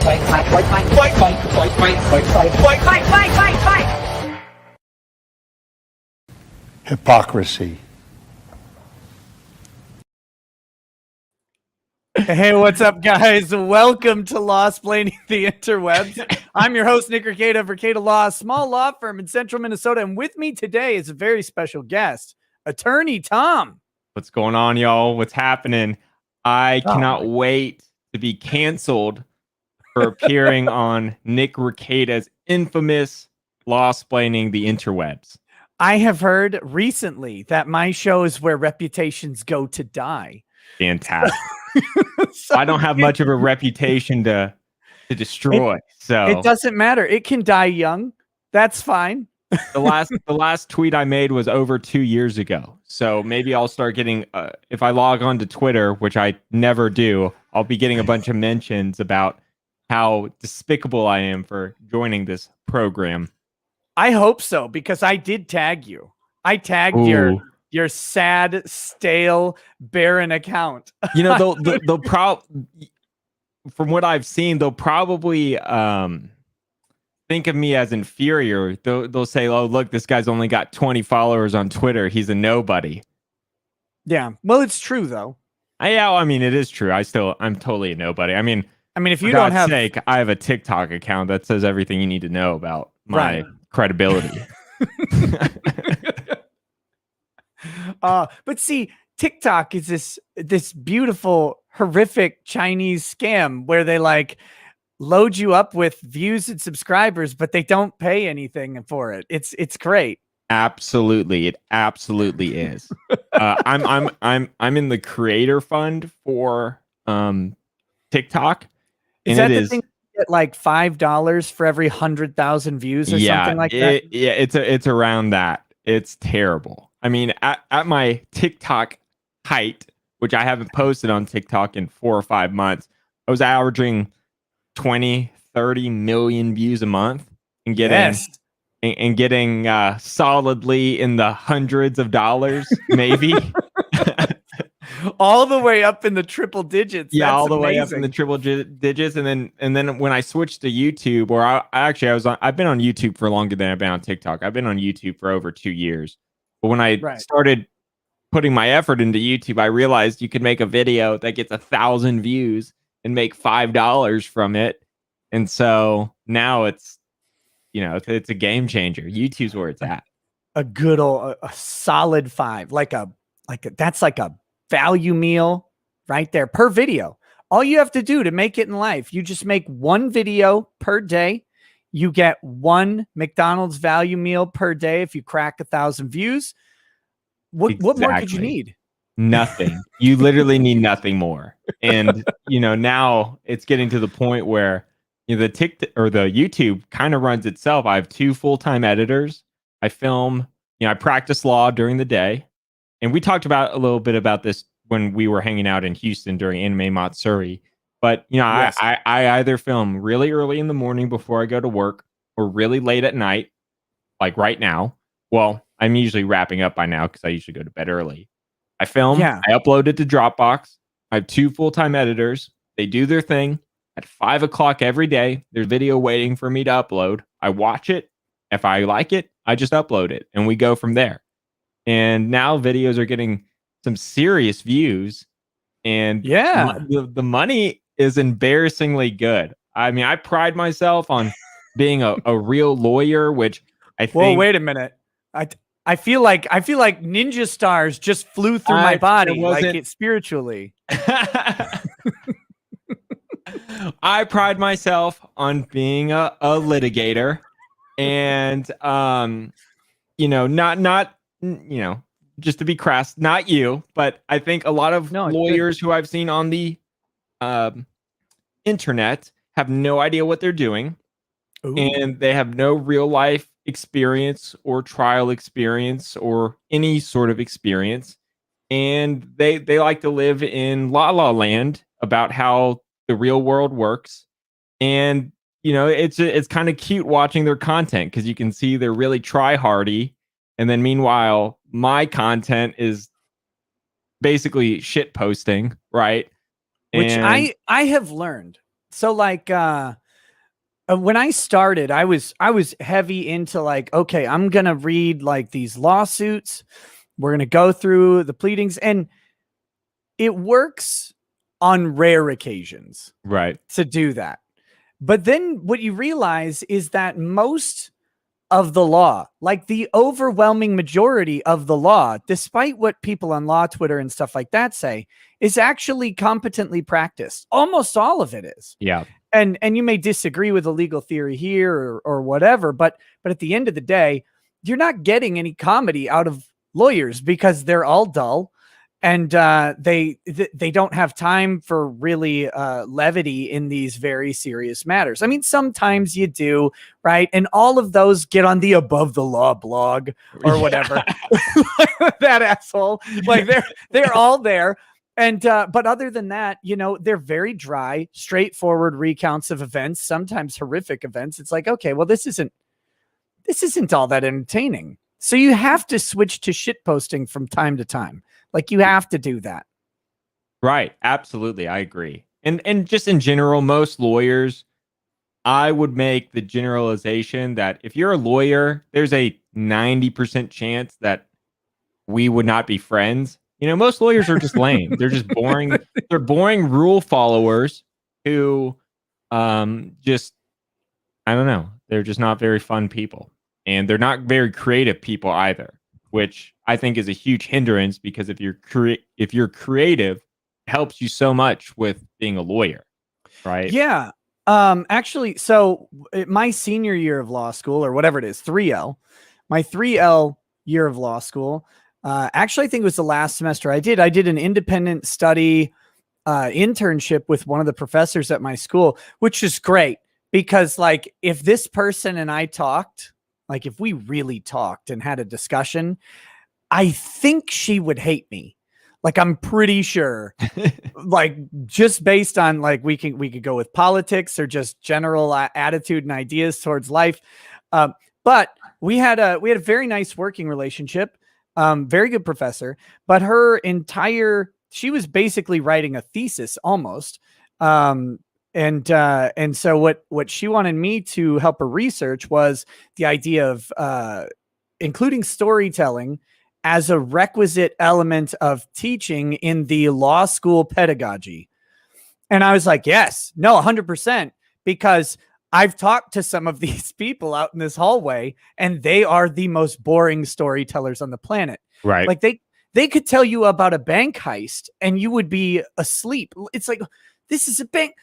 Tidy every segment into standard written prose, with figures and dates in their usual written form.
Fight, fight, fight, fight, fight, fight, fight, fight, fight, fight, fight, fight, fight, fight, fight. Hypocrisy. Hey, what's up, guys? Welcome to Lawsplaining the Interwebs. I'm your host, Nick Rekieta of Rekieta Law, a small law firm in central Minnesota. And with me today is a very special guest, Attorney Tom. What's going on, y'all? What's happening? I cannot wait to be canceled for appearing on Nick Rekieta's infamous Lawsplaining the Interwebs. I have heard recently that my show is where reputations go to die. Fantastic. So I don't have much of a reputation to destroy. So it doesn't matter. It can die young. That's fine. the last tweet I made was over 2 years ago. So maybe I'll start getting if I log on to Twitter, which I never do, I'll be getting a bunch of mentions about how despicable I am for joining this program. I hope so, because I did tag you. I tagged your sad, stale, barren account. You know, they'll probably, from what I've seen, they'll probably think of me as inferior. They'll say, "Oh, look, this guy's only got 20 followers on Twitter. He's a nobody." Yeah, well, it's true though. I mean, it is true. I'm totally a nobody. I mean, if you for don't God's have, sake, I have a TikTok account that says everything you need to know about my credibility. But see, TikTok is this beautiful, horrific Chinese scam where they like load you up with views and subscribers, but they don't pay anything for it. It's great. Absolutely, it absolutely is. I'm in the creator fund for TikTok. Is that the thing? Get like $5 for every 100,000 views or something like that? Yeah, it's around that. It's terrible. I mean, at my TikTok height, which I haven't posted on TikTok in 4 or 5 months, I was averaging 20, 30 million views a month and getting solidly in the hundreds of dollars, maybe. All the way up in the triple digits. Yeah, That's all the amazing. way up in the triple digits, and then when I switched to YouTube, or I've been on YouTube for longer than I've been on TikTok. I've been on YouTube for over 2 years, but when I started putting my effort into YouTube, I realized you could make a video that gets 1,000 views and make $5 from it, and so now it's a game changer. YouTube's where it's at. A good old, a solid 5, that's like a value meal right there per video. All you have to do to make it in life, you just make one video per day. You get one McDonald's value meal per day. If you crack 1,000 views, what more could you need? Nothing. You literally need nothing more. And now it's getting to the point where the the YouTube kind of runs itself. I have 2 full-time editors. I film. I practice law during the day. And we talked about a little bit about this when we were hanging out in Houston during Anime Matsuri. But, yes. I either film really early in the morning before I go to work or really late at night, like right now. Well, I'm usually wrapping up by now because I usually go to bed early. I film. I upload it to Dropbox. I have 2 full-time editors. They do their thing. At 5 o'clock every day, there's video waiting for me to upload. I watch it. If I like it, I just upload it. And we go from there. And now videos are getting some serious views, and the money is embarrassingly good. I mean, I pride myself on being a real lawyer, which I think. Whoa, wait a minute! I feel like ninja stars just flew through my body, like it spiritually. I pride myself on being a litigator, and not. Just to be crass, not you, but I think a lot of lawyers who I've seen on the internet have no idea what they're doing. Ooh. And they have no real life experience or trial experience or any sort of experience. And they like to live in La La Land about how the real world works. And, it's kind of cute watching their content because you can see they're really try-hardy. And then meanwhile, my content is basically shit posting, right? Which I have learned So like when I started, I was heavy into like, okay, I'm gonna read like these lawsuits. We're gonna go through the pleadings, and it works on rare occasions Right. to do that. But then what you realize is that most of the law, like the overwhelming majority of the law, despite what people on law Twitter and stuff like that say, is actually competently practiced. Almost all of it is. Yeah. And you may disagree with the legal theory here or whatever, but at the end of the day, you're not getting any comedy out of lawyers because they're all dull, and they don't have time for really levity in these very serious matters. I mean, sometimes you do, right? And all of those get on the Above the Law blog or whatever. That asshole, like they're all there. And but other than that, you know, they're very dry, straightforward recounts of events, sometimes horrific events. It's like, okay, well, this isn't all that entertaining. So you have to switch to shit posting from time to time. Like you have to do that. Right. Absolutely. I agree. And just in general, most lawyers, I would make the generalization that if you're a lawyer, there's a 90% chance that we would not be friends. You know, most lawyers are just lame. They're just boring. They're boring rule followers who just, I don't know. They're just not very fun people. And they're not very creative people either, which I think is a huge hindrance, because if you're creative, it helps you so much with being a lawyer, right? Yeah. Actually, so my senior year of law school, or whatever it is, 3L, my 3L year of law school, actually, I think it was the last semester I did an independent study internship with one of the professors at my school, which is great because like if this person and I talked, like if we really talked and had a discussion, I think she would hate me. Like I'm pretty sure, like just based on like we could go with politics or just general attitude and ideas towards life. But we had a very nice working relationship. Very good professor, but she was basically writing a thesis almost. And so what she wanted me to help her research was the idea of including storytelling as a requisite element of teaching in the law school pedagogy. And I was like, yes, no, 100%, because I've talked to some of these people out in this hallway and they are the most boring storytellers on the planet. Right. Like they could tell you about a bank heist and you would be asleep. It's like, this is a bank.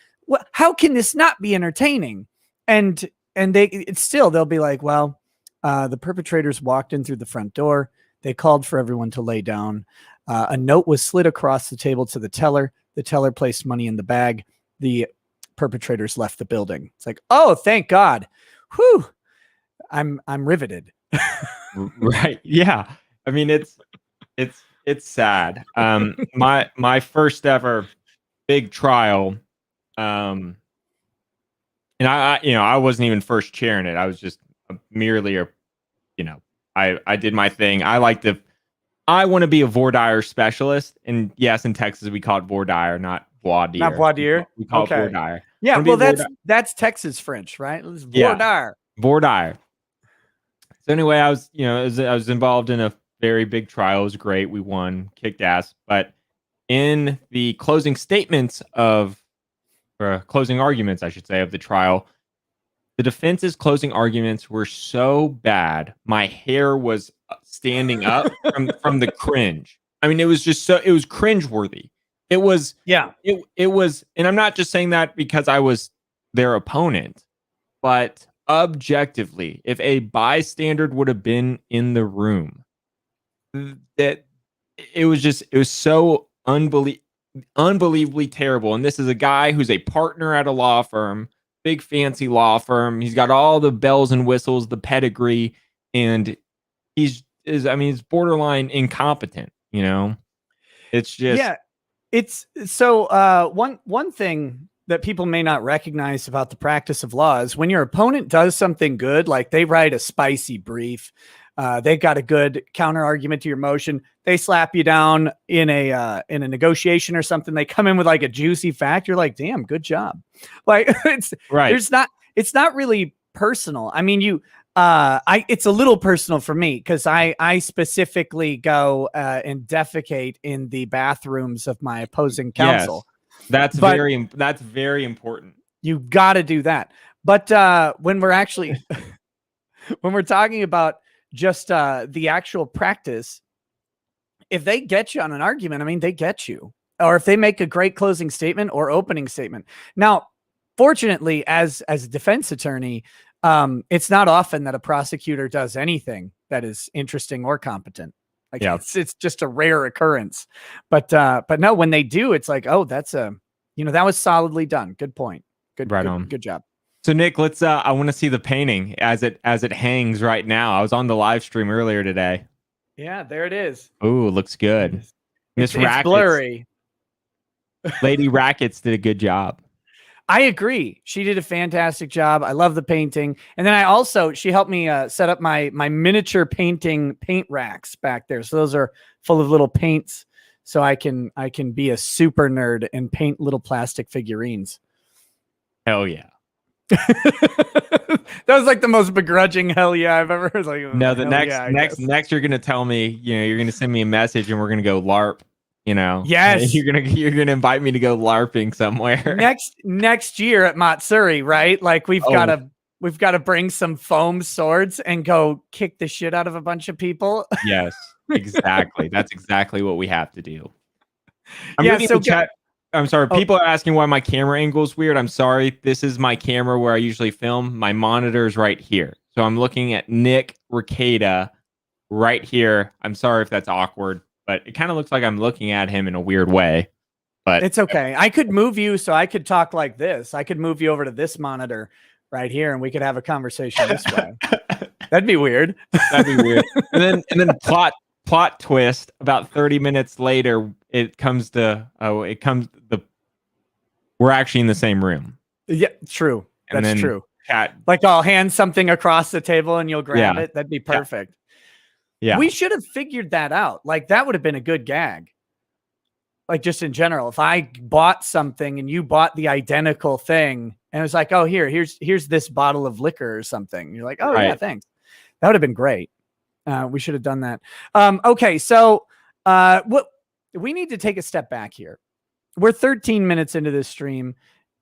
How can this not be entertaining? And they'll be like, well, the perpetrators walked in through the front door. They called for everyone to lay down. A note was slid across the table to the teller. The teller placed money in the bag. The perpetrators left the building. It's like, oh, thank God. Whew. I'm riveted. Right. Yeah. I mean, it's sad. My first ever big trial, and I wasn't even first chairing it. I was just merely I did my thing. I want to be a voir dire specialist. And yes, in Texas, we call it voir dire, not voir dire. Not voir dire? We call it voir dire. Yeah, well, that's Texas French, right? It's voir dire. Voir dire. So anyway, I was involved in a very big trial. It was great. We won, kicked ass. But in the closing statements closing arguments, I should say, of the trial, the defense's closing arguments were so bad, my hair was standing up from the cringe. I mean, it was cringeworthy. It was, it was, and I'm not just saying that because I was their opponent, but objectively, if a bystander would have been in the room, that it was so unbelievably terrible. And this is a guy who's a partner at a law firm, big fancy law firm. He's got all the bells and whistles, the pedigree, and he's borderline incompetent, you know? It's just, yeah. It's so one thing that people may not recognize about the practice of law is when your opponent does something good, like they write a spicy brief They got a good counter argument to your motion. They slap you down in a negotiation or something. They come in with like a juicy fact. You're like, damn, good job. Like it's not really personal. I mean, it's a little personal for me because I specifically go and defecate in the bathrooms of my opposing counsel. Yes, that's very important. You got to do that. But when we're actually when we're talking about just the actual practice, if they get you on an argument, I mean, they get you. Or if they make a great closing statement or opening statement. Now, fortunately, as a defense attorney, it's not often that a prosecutor does anything that is interesting or competent. Like it's just a rare occurrence. But no, when they do, it's like, oh, that's that was solidly done. Good point. Good job. So Nick, let's I want to see the painting as it hangs right now. I was on the live stream earlier today. Yeah, there it is. Ooh, looks good. It's blurry. Lady Rackets did a good job. I agree. She did a fantastic job. I love the painting. And then she helped me set up my miniature paint racks back there. So those are full of little paints. So I can be a super nerd and paint little plastic figurines. Hell yeah. That was like the most begrudging hell yeah I've ever heard. Like, no, the next you're gonna tell me, you're gonna send me a message and we're gonna go LARP. Yes, you're gonna invite me to go LARPing somewhere next year at Matsuri, right? Like we've got to bring some foam swords and go kick the shit out of a bunch of people. Yes, exactly. That's exactly what we have to do. I'm sorry. People are asking why my camera angle is weird. I'm sorry. This is my camera where I usually film. My monitor is right here. So I'm looking at Nick Rekieta right here. I'm sorry if that's awkward, but it kind of looks like I'm looking at him in a weird way. But it's okay. I could move you so I could talk like this. I could move you over to this monitor right here and we could have a conversation this way. That'd be weird. That'd be weird. And then plot twist, about 30 minutes later, we're actually in the same room. Yeah, true. And that's true. Cat, like I'll hand something across the table and you'll grab it. That'd be perfect. Yeah. We should have figured that out. Like that would have been a good gag. Like just in general, if I bought something and you bought the identical thing and it was like, oh, here's this bottle of liquor or something. You're like, oh yeah, thanks. That would have been great. We should have done that. Okay. So what we need to take a step back here. We're 13 minutes into this stream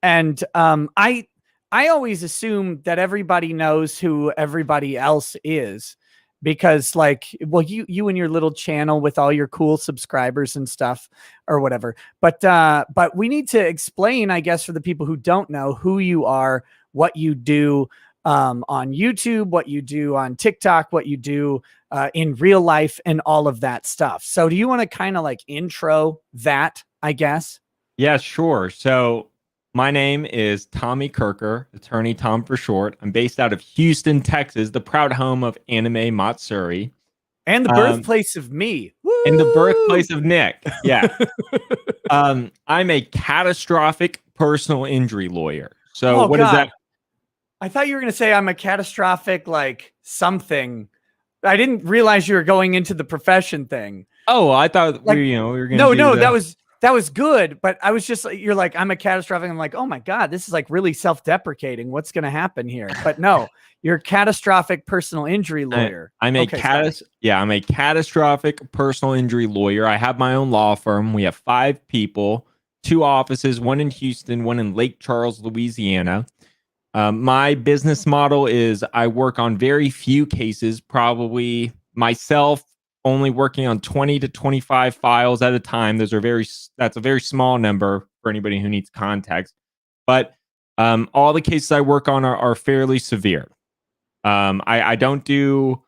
and I always assume that everybody knows who everybody else is because like, well, you and your little channel with all your cool subscribers and stuff or whatever. But we need to explain, I guess, for the people who don't know who you are, what you do on YouTube, what you do on TikTok, what you do in real life and all of that stuff. So do you want to kind of like intro that, I guess? Yeah, sure. So my name is Tommy Kirker, Attorney Tom for short. I'm based out of Houston, Texas, the proud home of anime Matsuri. And the birthplace of me. Woo! And the birthplace of Nick. Yeah. I'm a catastrophic personal injury lawyer. So what is that? I thought you were going to say I'm a catastrophic like something. I didn't realize you were going into the profession thing. Oh, I thought like, we were going to No, that was good, but I was just you're like I'm a catastrophic. I'm like, oh my god, this is like really self-deprecating. What's going to happen here? But no, you're a catastrophic personal injury lawyer. I'm a catastrophic personal injury lawyer. I have my own law firm. We have 5 people, 2 offices, one in Houston, one in Lake Charles, Louisiana. My business model is I work on very few cases, probably myself only working on 20 to 25 files at a time. That's a very small number for anybody who needs context. But all the cases I work on are fairly severe. I don't do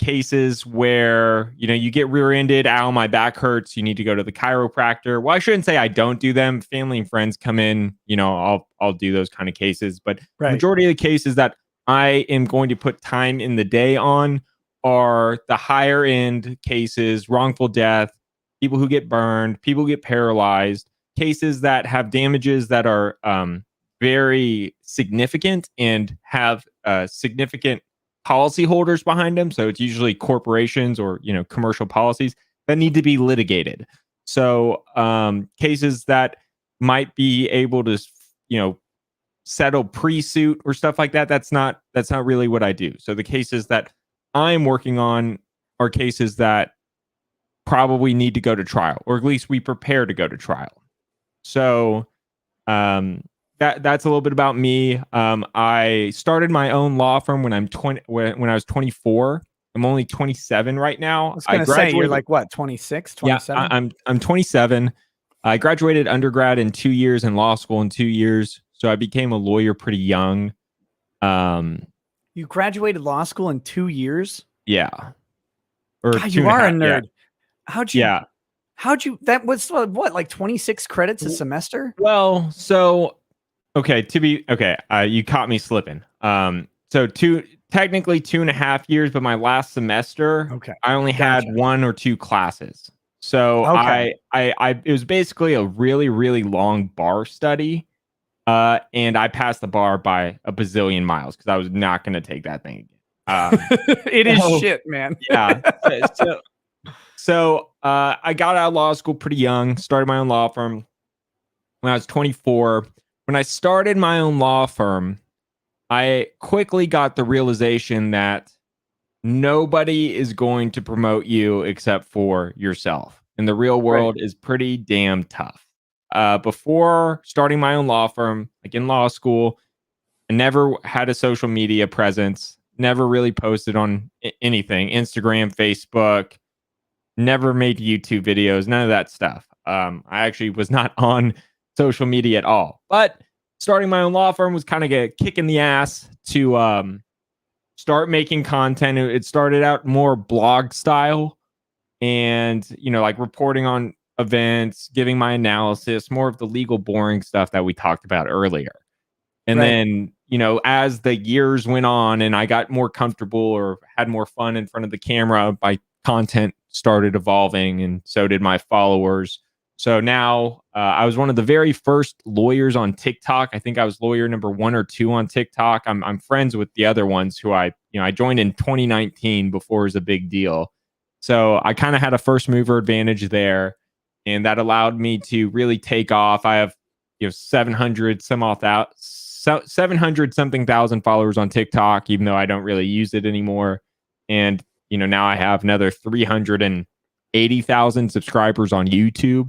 cases where you get rear-ended, ow, my back hurts, you need to go to the chiropractor. Well, I shouldn't say I don't do them. Family and friends come in, I'll do those kind of cases. But the majority of the cases that I am going to put time in the day on are the higher end cases, wrongful death, people who get burned, people who get paralyzed, cases that have damages that are very significant and have significant policyholders behind them. So it's usually corporations or, commercial policies that need to be litigated. So cases that might be able to, settle pre-suit or stuff like that. That's not really what I do. So the cases that I'm working on are cases that probably need to go to trial, or at least we prepare to go to trial. So that's a little bit about me. I started my own law firm when when I was 24. I'm only 27 right now. I was going to say, you're like what, 26, 27? Yeah, I'm 27. I graduated undergrad in 2 years and law school in 2 years. So I became a lawyer pretty young. You graduated law school in 2 years? Yeah. Or God, you are a nerd. Yeah. How'd you, that was what, like 26 credits a semester? Well, so, okay, you caught me slipping. So technically 2.5 years, but my last semester, I only had 1 or 2 classes. So it was basically a really, really long bar study. And I passed the bar by a bazillion miles because I was not going to take that thing again. It is shit, man. Yeah. So I got out of law school pretty young, started my own law firm when I was 24. When I started my own law firm, I quickly got the realization that nobody is going to promote you except for yourself. And the real world is pretty damn tough. Before starting my own law firm, like in law school, I never had a social media presence, never really posted on anything, Instagram, Facebook, never made YouTube videos, none of that stuff. I actually was not on social media at all. But starting my own law firm was kind of a kick in the ass to start making content. It started out more blog style and, like reporting on events, giving my analysis, more of the legal boring stuff that we talked about earlier. And then, as the years went on and I got more comfortable or had more fun in front of the camera, my content started evolving and so did my followers. So now I was one of the very first lawyers on TikTok. I think I was lawyer number 1 or 2 on TikTok. I'm friends with the other ones who I joined in 2019 before it was a big deal. So I kind of had a first mover advantage there. And that allowed me to really take off. I have 700 something thousand followers on TikTok, even though I don't really use it anymore. And now I have another 380,000 subscribers on YouTube.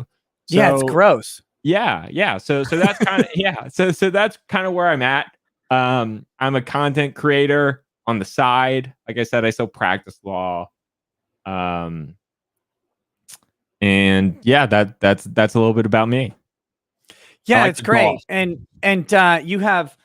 So, yeah, it's gross. Yeah. So that's kind of So that's kind of where I'm at. I'm a content creator on the side. Like I said, I still practice law. And yeah, that's a little bit about me. Yeah, like it's great. And you have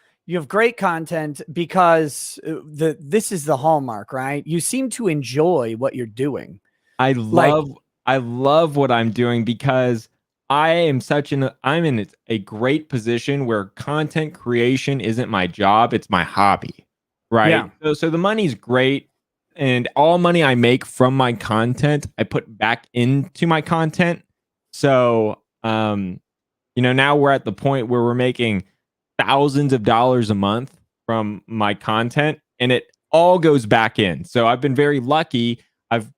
great content because this is the hallmark, right? You seem to enjoy what you're doing. I love what I'm doing because I'm in a great position where content creation isn't my job, it's my hobby. Right? Yeah. So the money's great. And all money I make from my content, I put back into my content. So, now we're at the point where we're making thousands of dollars a month from my content, and it all goes back in. So I've been very lucky. I've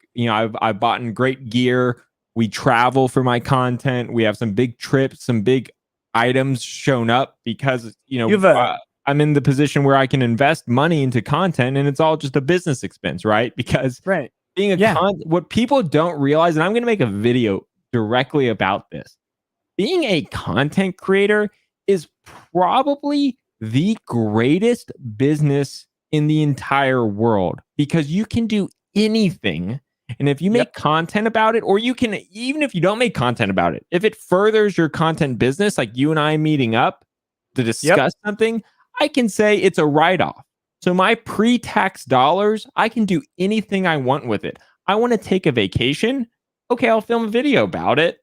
bought in great gear. We travel for my content. We have some big trips, some big items shown up because, I'm in the position where I can invest money into content and it's all just a business expense, right? Because being what people don't realize, and I'm going to make a video directly about this, being a content creator is probably the greatest business in the entire world because you can do anything. And if you make content about it, or you can, even if you don't make content about it, if it furthers your content business, like you and I meeting up to discuss something, I can say it's a write-off. So my pre-tax dollars, I can do anything I want with it. I want to take a vacation. Okay, I'll film a video about it.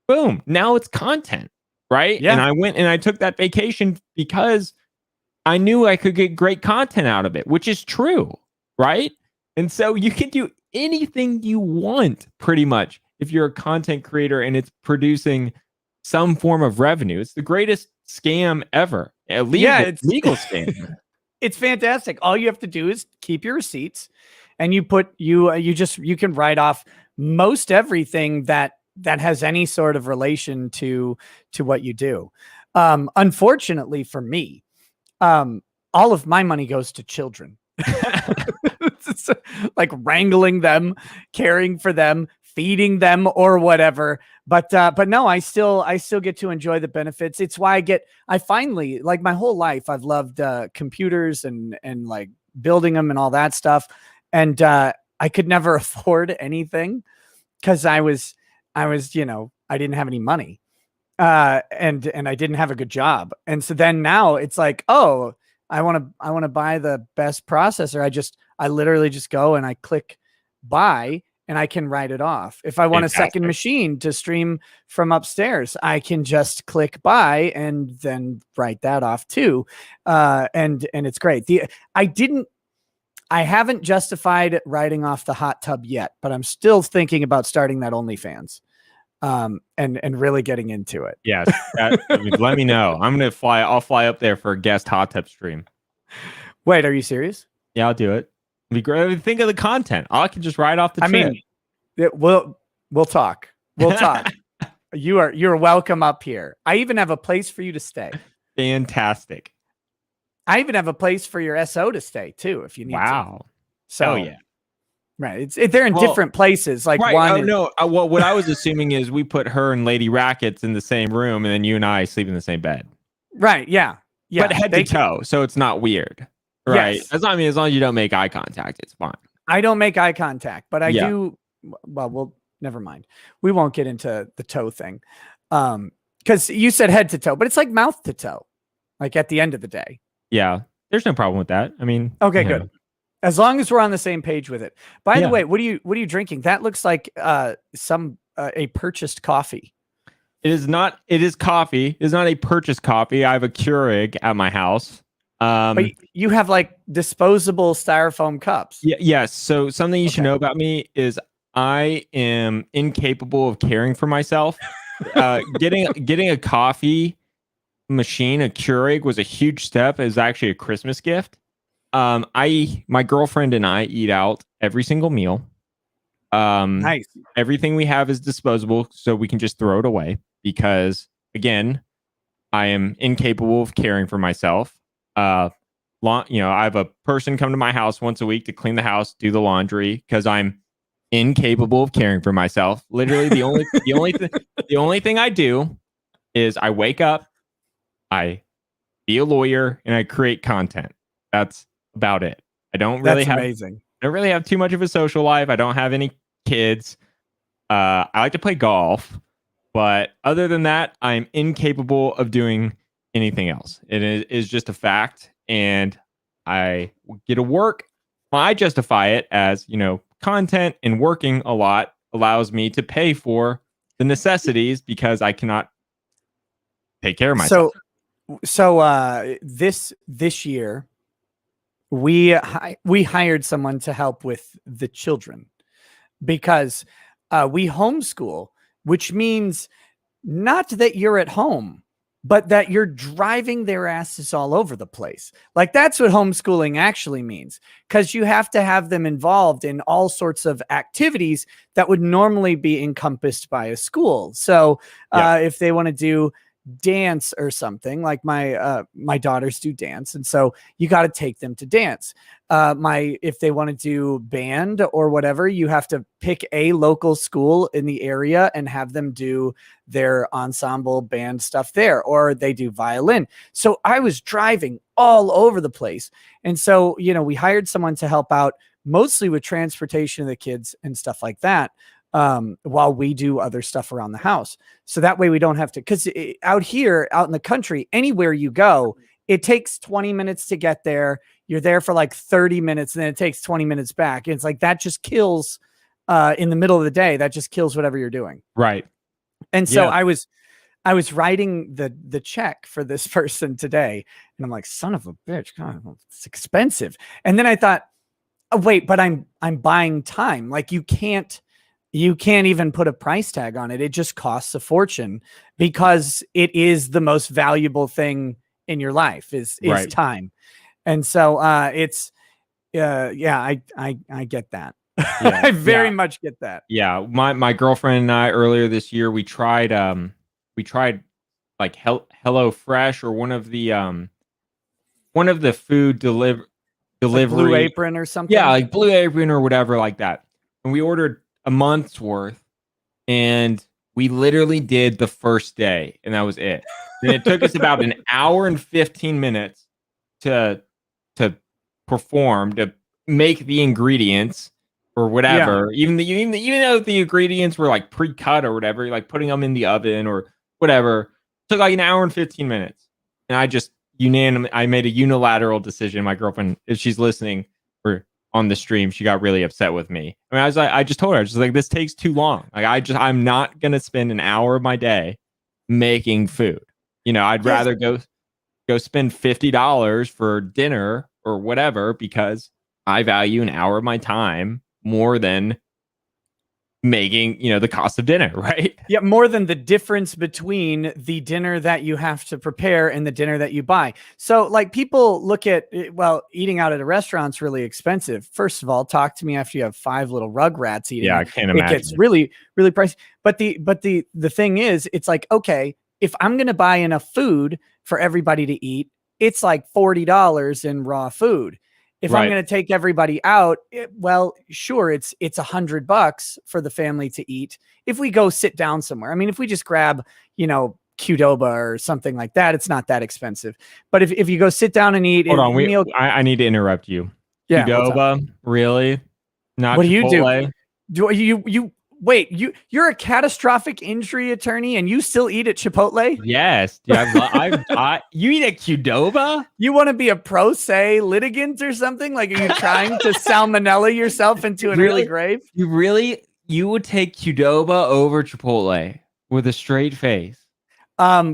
Boom. Now it's content, right? Yeah. And I went and I took that vacation because I knew I could get great content out of it, which is true, right? And so you can do anything you want pretty much if you're a content creator and it's producing some form of revenue. It's the greatest scam ever. Legal scam. It's fantastic. All you have to do is keep your receipts, and you can write off most everything that has any sort of relation to what you do. Unfortunately for me, all of my money goes to children. It's like wrangling them, caring for them, feeding them, or whatever. But no, I still get to enjoy the benefits. It's why I finally, like, my whole life I've loved computers and like building them and all that stuff. And I could never afford anything because I was, I didn't have any money. And I didn't have a good job. And so then now it's like, oh, I want to buy the best processor. I literally just go and I click buy, and I can write it off. If I want a second machine to stream from upstairs, I can just click buy and then write that off too. And it's great. I haven't justified writing off the hot tub yet, but I'm still thinking about starting that OnlyFans. And really getting into it. Yes. Let me know. I'll fly up there for a guest hot tub stream. Wait, are you serious? Yeah, I'll do it. It'd be great. Think of the content. I can just write off the trip. We'll talk. We'll talk. You're welcome up here. I even have a place for you to stay. Fantastic. I even have a place for your SO to stay too, if you need to. Wow. So yeah. Right. They're in different places. Like right. one. What I was assuming is we put her and Lady Rackets in the same room, and then you and I sleep in the same bed. Right. Yeah. Yeah. But head to toe, so it's not weird. Right. Yes. As long as you don't make eye contact, it's fine. I don't make eye contact, but I do. Well, never mind. We won't get into the toe thing. Because you said head to toe, but it's like mouth to toe, like at the end of the day. Yeah. There's no problem with that. I mean, okay, good. As long as we're on the same page with it. By the way, what are you drinking? That looks like a purchased coffee. It is not. It is coffee. It is not a purchased coffee. I have a Keurig at my house. But you have like disposable styrofoam cups. Yes. So something you should know about me is I am incapable of caring for myself. Getting a coffee machine, a Keurig, was a huge step. It was actually a Christmas gift. My girlfriend and I eat out every single meal. Nice. Everything we have is disposable, so we can just throw it away because, again, I am incapable of caring for myself. I have a person come to my house once a week to clean the house, do the laundry, because I'm incapable of caring for myself. Literally, the only thing I do is I wake up, I be a lawyer, and I create content. That's about it. I don't really have too much of a social life. I don't have any kids. I like to play golf, but other than that, I'm incapable of doing anything else. It is just a fact, and I get to work. I justify it as, content, and working a lot allows me to pay for the necessities because I cannot take care of myself. So this year, we hired someone to help with the children because we homeschool, which means not that you're at home, but that you're driving their asses all over the place. Like, that's what homeschooling actually means, because you have to have them involved in all sorts of activities that would normally be encompassed by a school. So if they want to do dance or something, like my daughters do dance, and so you got to take them to dance. If they want to do band or whatever, you have to pick a local school in the area and have them do their ensemble band stuff there, or they do violin. So I was driving all over the place, and so we hired someone to help out mostly with transportation of the kids and stuff like that, while we do other stuff around the house. So that way we don't have to, because out in the country, anywhere you go, it takes 20 minutes to get there. You're there for like 30 minutes and then it takes 20 minutes back. And it's like, that just kills in the middle of the day. That just kills whatever you're doing. Right. And so I was writing the check for this person today, and I'm like, son of a bitch, God, it's expensive. And then I thought, oh, wait, but I'm buying time. Like, you can't even put a price tag on it. It just costs a fortune because it is the most valuable thing in your life is right. time. And so it's yeah, I get that. Yeah, I very much get that. yeah. My girlfriend and I earlier this year we tried like Hello Fresh or one of the food Like Blue delivery. Apron or something. Yeah, like Blue Apron or whatever like that. And we ordered a month's worth, and we literally did the first day, and that was it. And it took us about an hour and 15 minutes to to perform, to make the ingredients or whatever. Even though the ingredients were like pre-cut or whatever, like putting them in the oven or whatever, took like an hour and 15 minutes. And I made a unilateral decision. My girlfriend, if she's listening or on the stream, she got really upset with me. I mean, I just told her, I was just like, this takes too long. Like, I'm not gonna spend an hour of my day making food. I'd rather go spend $50 for dinner or whatever, because I value an hour of my time more than making, the cost of dinner, right? Yeah, more than the difference between the dinner that you have to prepare and the dinner that you buy. So like people look at, well, eating out at a restaurant's really expensive. First of all, talk to me after you have 5 little rugrats eating. Yeah, I can't imagine. It gets really, really pricey. But the thing is, it's like, okay, if I'm going to buy enough food for everybody to eat, it's like $40 in raw food. If I'm going to take everybody out, well, sure, it's $100 for the family to eat. If we go sit down somewhere, I mean, if we just grab, Qdoba or something like that, it's not that expensive. But if you go sit down and eat, hold on, I need to interrupt you. Yeah, Qdoba, really? Not what do Chipotle? you do? You wait, you're a catastrophic injury attorney and you still eat at Chipotle? Yes. Yeah, you eat at Qdoba? You want to be a pro se litigant or something? Like, are you trying to salmonella yourself into an early grave? You would take Qdoba over Chipotle with a straight face?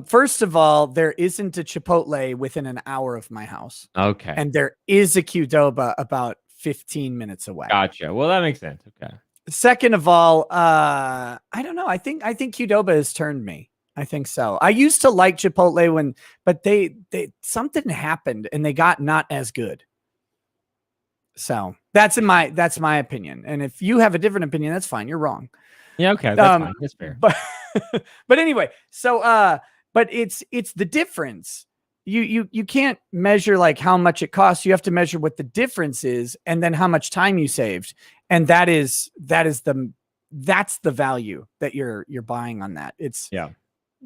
First of all, there isn't a Chipotle within an hour of my house. Okay. And there is a Qdoba about 15 minutes away. Gotcha. Well, that makes sense. Okay. Second of all, I don't know. I think Qdoba has turned me. I think so. I used to like Chipotle but they something happened and they got not as good. So that's my opinion. And if you have a different opinion, that's fine. You're wrong. Yeah. Okay. That's fine. That's fair. But anyway, so but it's the difference. You can't measure like how much it costs. You have to measure what the difference is and then how much time you saved. And that's the value that you're buying on that.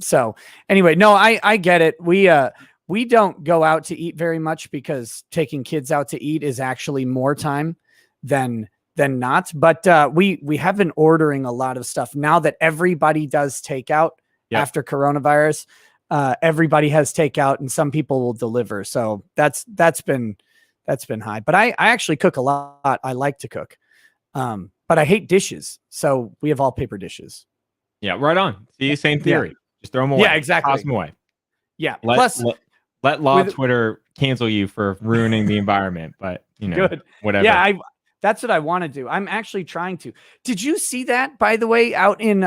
So anyway, no, I get it. We don't go out to eat very much because taking kids out to eat is actually more time than not. But we have been ordering a lot of stuff now that everybody does takeout after coronavirus. Everybody has takeout and some people will deliver. So that's been high. But I actually cook a lot. I like to cook. But I hate dishes. So we have all paper dishes. Yeah, right on. See, same theory. Just throw them away. Yeah, exactly. Toss them away. Yeah. Let Twitter cancel you for ruining the environment. But good. Whatever. Yeah, that's what I want to do. I'm actually trying to. Did you see that, by the way, out in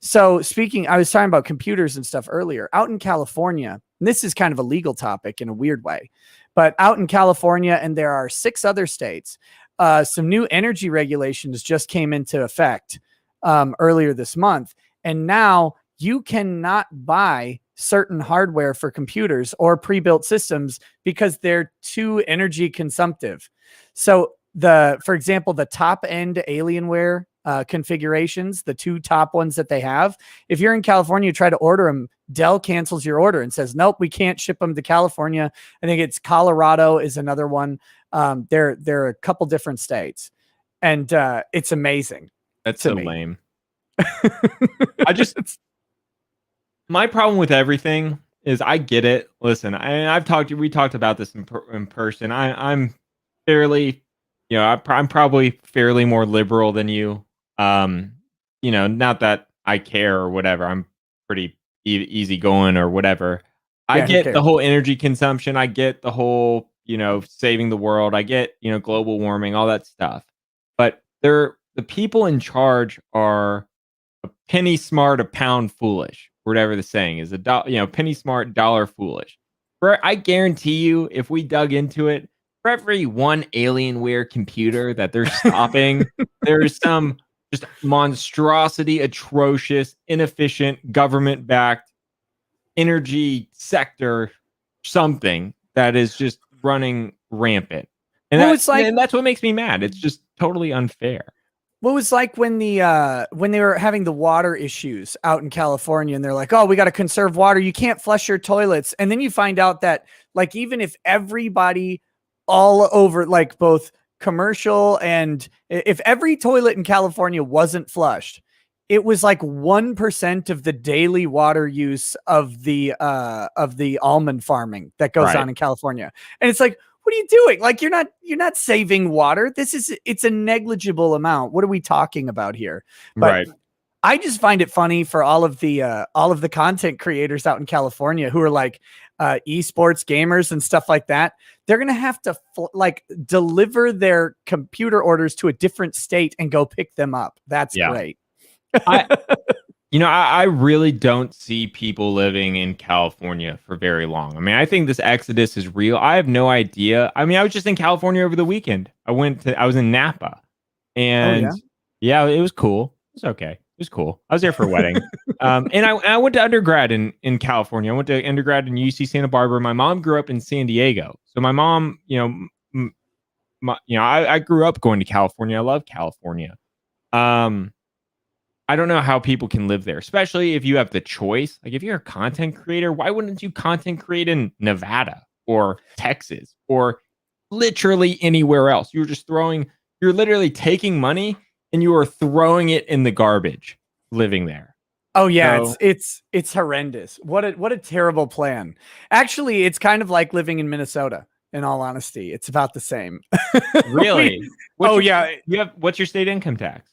so speaking, I was talking about computers and stuff earlier, out in California, and this is kind of a legal topic in a weird way, but out in California, and there are 6 other states, some new energy regulations just came into effect earlier this month. And now you cannot buy certain hardware for computers or pre-built systems because they're too energy consumptive. So for example, the top end Alienware configurations, the 2 top ones that they have, if you're in California, you try to order them, Dell cancels your order and says, nope, we can't ship them to California. I think it's Colorado is another one. They're a couple different states, and it's amazing. That's so lame. My problem with everything is I get it. Listen, we talked about this in person. I'm fairly, I'm probably fairly more liberal than you. Not that I care or whatever. I'm pretty easy going or whatever. I get the whole energy consumption. I get the whole, saving the world. I get, global warming, all that stuff. But the people in charge are a penny smart, a pound foolish. Whatever the saying is, penny smart, dollar foolish. I guarantee you, if we dug into it, for every one Alienware computer that they're stopping, there's some just monstrosity, atrocious, inefficient, government-backed energy sector, something that is just running rampant. And, Well, it's like and that's what makes me mad. It's just totally unfair. what was like when they were having the water issues out in California, and they're like, "Oh, we got to conserve water. You can't flush your toilets." And then you find out that, like, even if everybody all over, like both commercial and if every toilet in California wasn't flushed, it was like 1% of the daily water use of the almond farming that goes Right. on in California. And it's like, what are you doing? Like, you're not saving water. It's a negligible amount. What are we talking about here? But Right. I just find it funny for all of the content creators out in California who are like esports gamers and stuff like that. They're going to have to like deliver their computer orders to a different state and go pick them up. That's great. I really don't see people living in California for very long. I mean, I think this exodus is real. I have no idea. I mean, I was just in California over the weekend. I was in Napa, and yeah, it was cool. It was okay. It was cool. I was there for a wedding. And I went to undergrad in California. I went to undergrad in UC Santa Barbara. My mom grew up in San Diego. So my mom, I grew up going to California. I love California. I don't know how people can live there, especially if you have the choice. Like, if you're a content creator, why wouldn't you content create in Nevada or Texas or literally anywhere else? You're literally taking money and you are throwing it in the garbage living there. Oh yeah, so, it's horrendous. What a terrible plan. Actually, it's kind of like living in Minnesota. In all honesty, it's about the same. Really? What's your state income tax?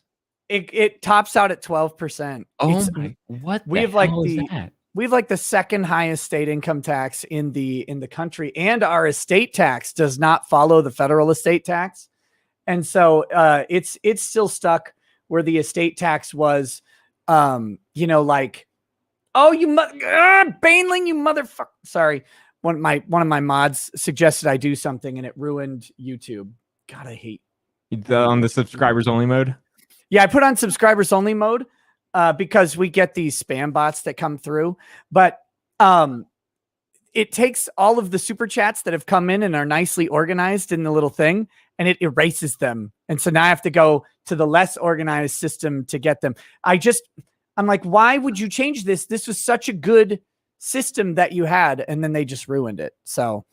It tops out at 12%. Oh my! What we have like the second highest state income tax in the country, and our estate tax does not follow the federal estate tax, and so it's still stuck where the estate tax was, like, oh, Bainling, you motherfucker. Sorry, one of my mods suggested I do something, and it ruined YouTube. God, I hate on the subscribers only mode. Yeah, I put on subscribers only mode because we get these spam bots that come through. But it takes all of the super chats that have come in and are nicely organized in the little thing, and it erases them. And so now I have to go to the less organized system to get them. I'm like, why would you change this? This was such a good system that you had, and then they just ruined it. So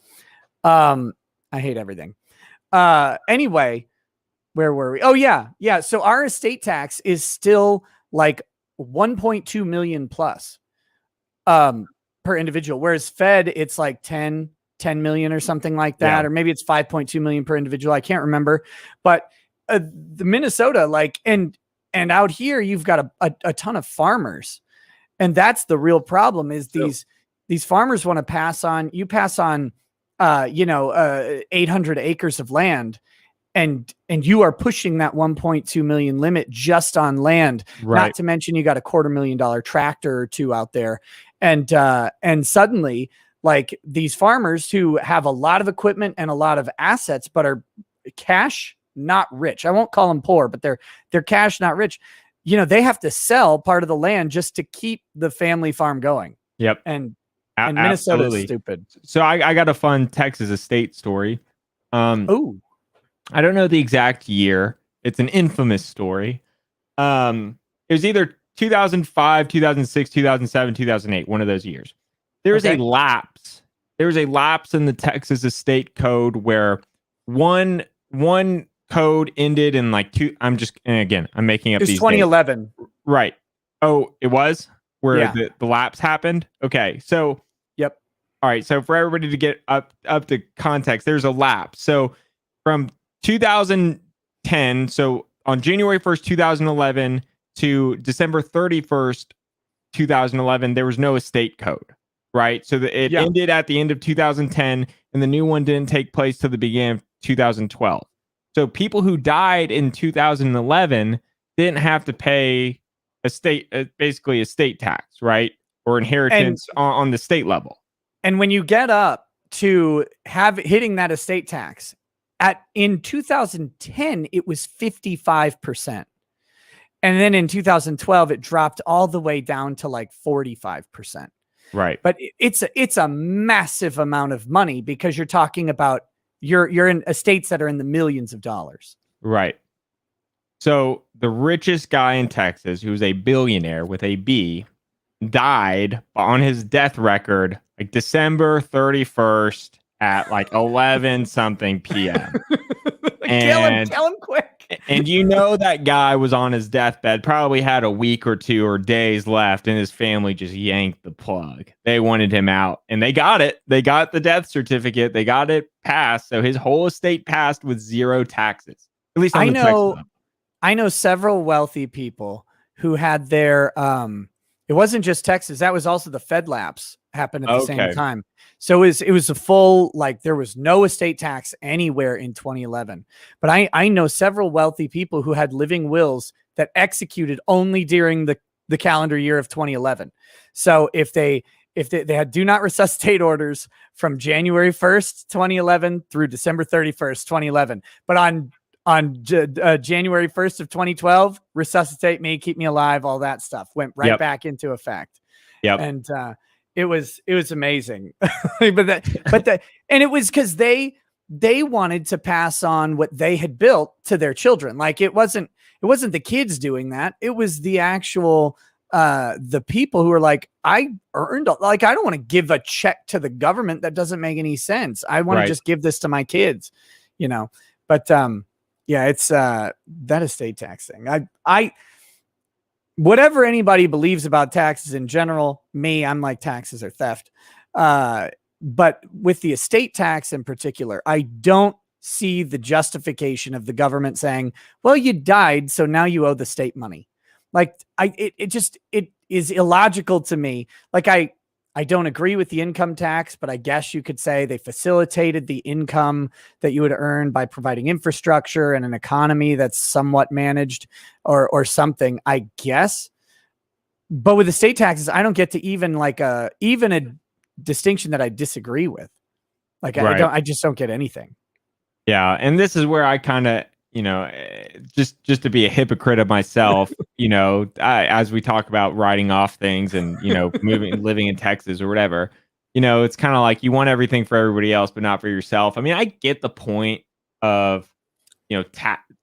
I hate everything. Anyway. Where were we? Oh yeah. So our estate tax is still like 1.2 million plus per individual, whereas Fed it's like 10 million or something like that, or maybe it's 5.2 million per individual. I can't remember, but the Minnesota, like, and out here you've got a ton of farmers, and that's the real problem. Is these farmers want to pass on 800 acres of land. And you are pushing that 1.2 million limit just on land, right? Not to mention you got a $250,000 tractor or two out there. And suddenly, like, these farmers who have a lot of equipment and a lot of assets, but are cash not rich. I won't call them poor, but they're cash not rich. They have to sell part of the land just to keep the family farm going. Yep. And Minnesota's stupid. So I got a fun Texas estate story. I don't know the exact year. It's an infamous story. It was either 2005, 2006, 2007, 2008, one of those years. There's a lapse. There's a lapse in the Texas estate code where one code ended in like I'm making up these. It's 2011. Dates. Right. Oh, it was where the lapse happened. Okay. So, yep. All right. So for everybody to get up to context, there's a lapse. So from 2010, so on January 1st, 2011 to December 31st, 2011, there was no estate code, right? So it ended at the end of 2010, and the new one didn't take place till the beginning of 2012. So people who died in 2011 didn't have to pay basically estate tax, right? Or inheritance on the state level. And when you get up to hitting that estate tax in 2010, it was 55%. And then in 2012, it dropped all the way down to like 45%. Right. But it's a massive amount of money because you're talking about you're in estates that are in the millions of dollars. Right. So the richest guy in Texas, who's a billionaire with a B, died on his death record like December 31st at like 11 something p.m. Kill him quick. And you know that guy was on his deathbed, probably had a week or two or days left, and his family just yanked the plug. They wanted him out, and they got it. They got the death certificate. They got it passed. So his whole estate passed with zero taxes. At least on the Texas level. I know several wealthy people who had their it wasn't just Texas, that was also the Fed lapse happened at the same time. So it was a full, like, there was no estate tax anywhere in 2011. But I know several wealthy people who had living wills that executed only during the calendar year of 2011. So if they had do not resuscitate orders from January 1st, 2011 through December 31st, 2011, but on January 1st of 2012, resuscitate me, keep me alive, all that stuff went right back into effect. Yep. And it was amazing. and it was because they wanted to pass on what they had built to their children. Like it wasn't the kids doing that. It was the actual the people who were like, I don't want to give a check to the government. That doesn't make any sense. I want to just give this to my kids, but yeah, it's that estate tax thing. I whatever anybody believes about taxes in general, I'm like, taxes are theft. But with the estate tax in particular, I don't see the justification of the government saying, well, you died, so now you owe the state money. Like it is illogical to me. Like I don't agree with the income tax, but I guess you could say they facilitated the income that you would earn by providing infrastructure and an economy that's somewhat managed or something, I guess. But with the state taxes, I don't get to even a distinction that I disagree with. Like I just don't get anything. Yeah. And this is where I kind of, just to be a hypocrite of myself, as we talk about writing off things and, living in Texas or whatever, it's kind of like you want everything for everybody else, but not for yourself. I mean, I get the point of,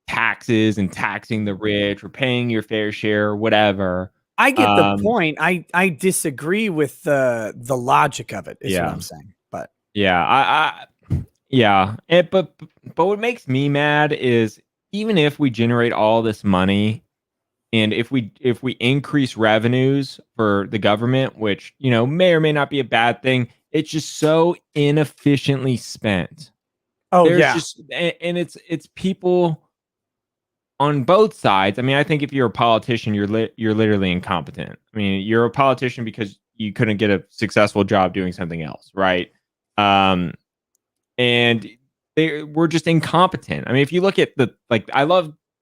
taxes and taxing the rich or paying your fair share or whatever. I get the point. I disagree with the logic of it is what I'm saying. But but what makes me mad is even if we generate all this money and if we increase revenues for the government, which, may or may not be a bad thing, it's just so inefficiently spent. Oh, and it's people on both sides. I mean, I think if you're a politician, you're literally incompetent. I mean, you're a politician because you couldn't get a successful job doing something else, right? And we're just incompetent. I mean, if you look at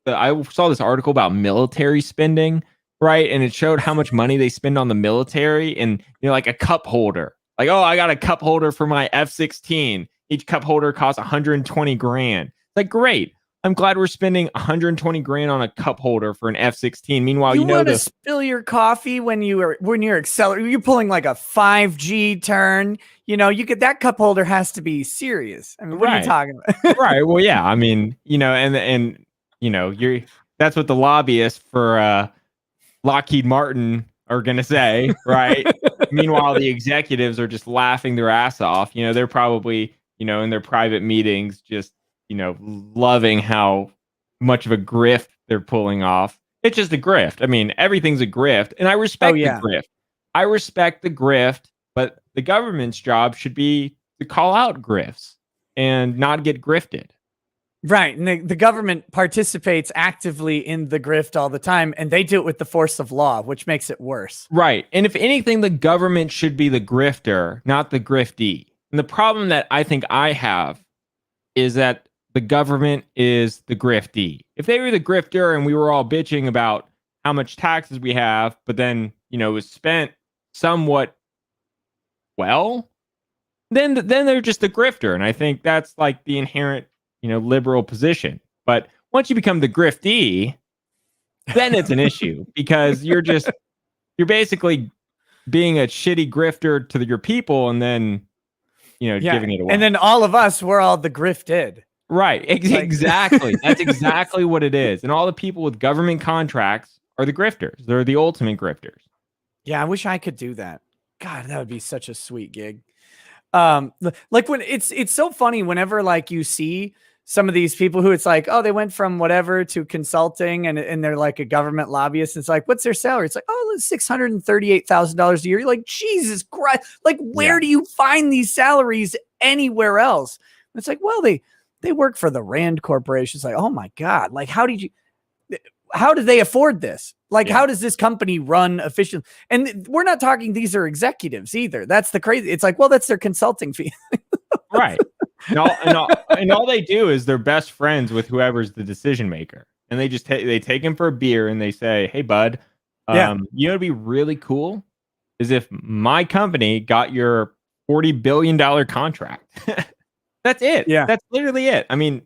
I saw this article about military spending, right? And it showed how much money they spend on the military and, like a cup holder. Like, oh, I got a cup holder for my F-16. Each cup holder costs 120 grand. Like, great. I'm glad we're spending 120 grand on a cup holder for an F-16. Meanwhile, you want to spill your coffee when you're accelerating, you're pulling like a 5G turn. That cup holder has to be serious. I mean, what are you talking about? Right. Well, yeah. I mean, that's what the lobbyists for Lockheed Martin are going to say, right? Meanwhile, the executives are just laughing their ass off. They're probably, in their private meetings, just, loving how much of a grift they're pulling off. It's just a grift. I mean, everything's a grift, and I respect the grift. I respect the grift, but the government's job should be to call out grifts and not get grifted. Right. And the government participates actively in the grift all the time, and they do it with the force of law, which makes it worse. Right. And if anything, the government should be the grifter, not the griftee. And the problem that I think I have is that the government is the griftee. If they were the grifter and we were all bitching about how much taxes we have, but then, it was spent somewhat well, then they're just a grifter. And I think that's like the inherent, liberal position. But once you become the griftee, then it's an issue because you're basically being a shitty grifter to your people and then, giving it away. And then all of us, we're all the grifted. Right. Exactly. That's exactly what it is. And all the people with government contracts are the grifters. They're the ultimate grifters. Yeah, I wish I could do that. God, that would be such a sweet gig. Like when it's so funny whenever like you see some of these people who it's like, oh, they went from whatever to consulting and they're like a government lobbyist. It's like, what's their salary? It's like, oh, $638,000 a year. You're like, Jesus Christ. Like, where do you find these salaries anywhere else? And it's like, well, they work for the Rand Corporation. It's like, oh my God. Like, how did they afford this? Like, how does this company run efficiently? And we're not talking, these are executives either. That's the crazy. It's like, well, that's their consulting fee. Right. And all they do is they're best friends with whoever's the decision maker. And they just they take him for a beer and they say, hey, bud, it'd be really cool is if my company got your $40 billion contract. That's it. Yeah. That's literally it. I mean,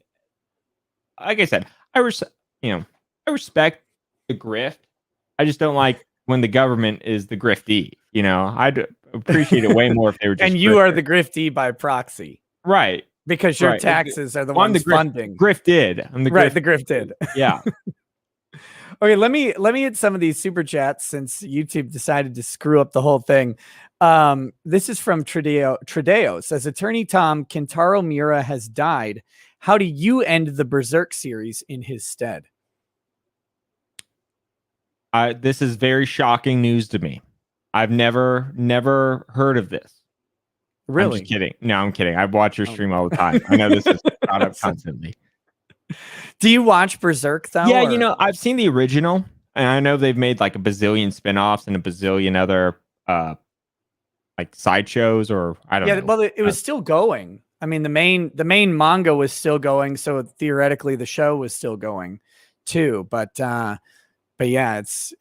like I said, I respect the grift. I just don't like when the government is the griftee. I'd appreciate it way more if they were just and you are the griftee by proxy. Right. Because your taxes are the ones funding. Grifted. I'm the the grifted. Yeah. Okay, let me hit some of these super chats since YouTube decided to screw up the whole thing. This is from Tradeo. Says, Attorney Tom, Kentaro Miura has died. How do you end the Berserk series in his stead? This is very shocking news to me. I've never heard of this. Really? I'm just kidding. No, I'm kidding. I watch your stream all the time. I know this is brought up constantly. Do you watch Berserk though? Yeah, I've seen the original, and I know they've made like a bazillion spinoffs and a bazillion other like sideshows, or I don't know. Yeah, well, it was still going. I mean, the main manga was still going, so theoretically the show was still going too. But yeah, it's.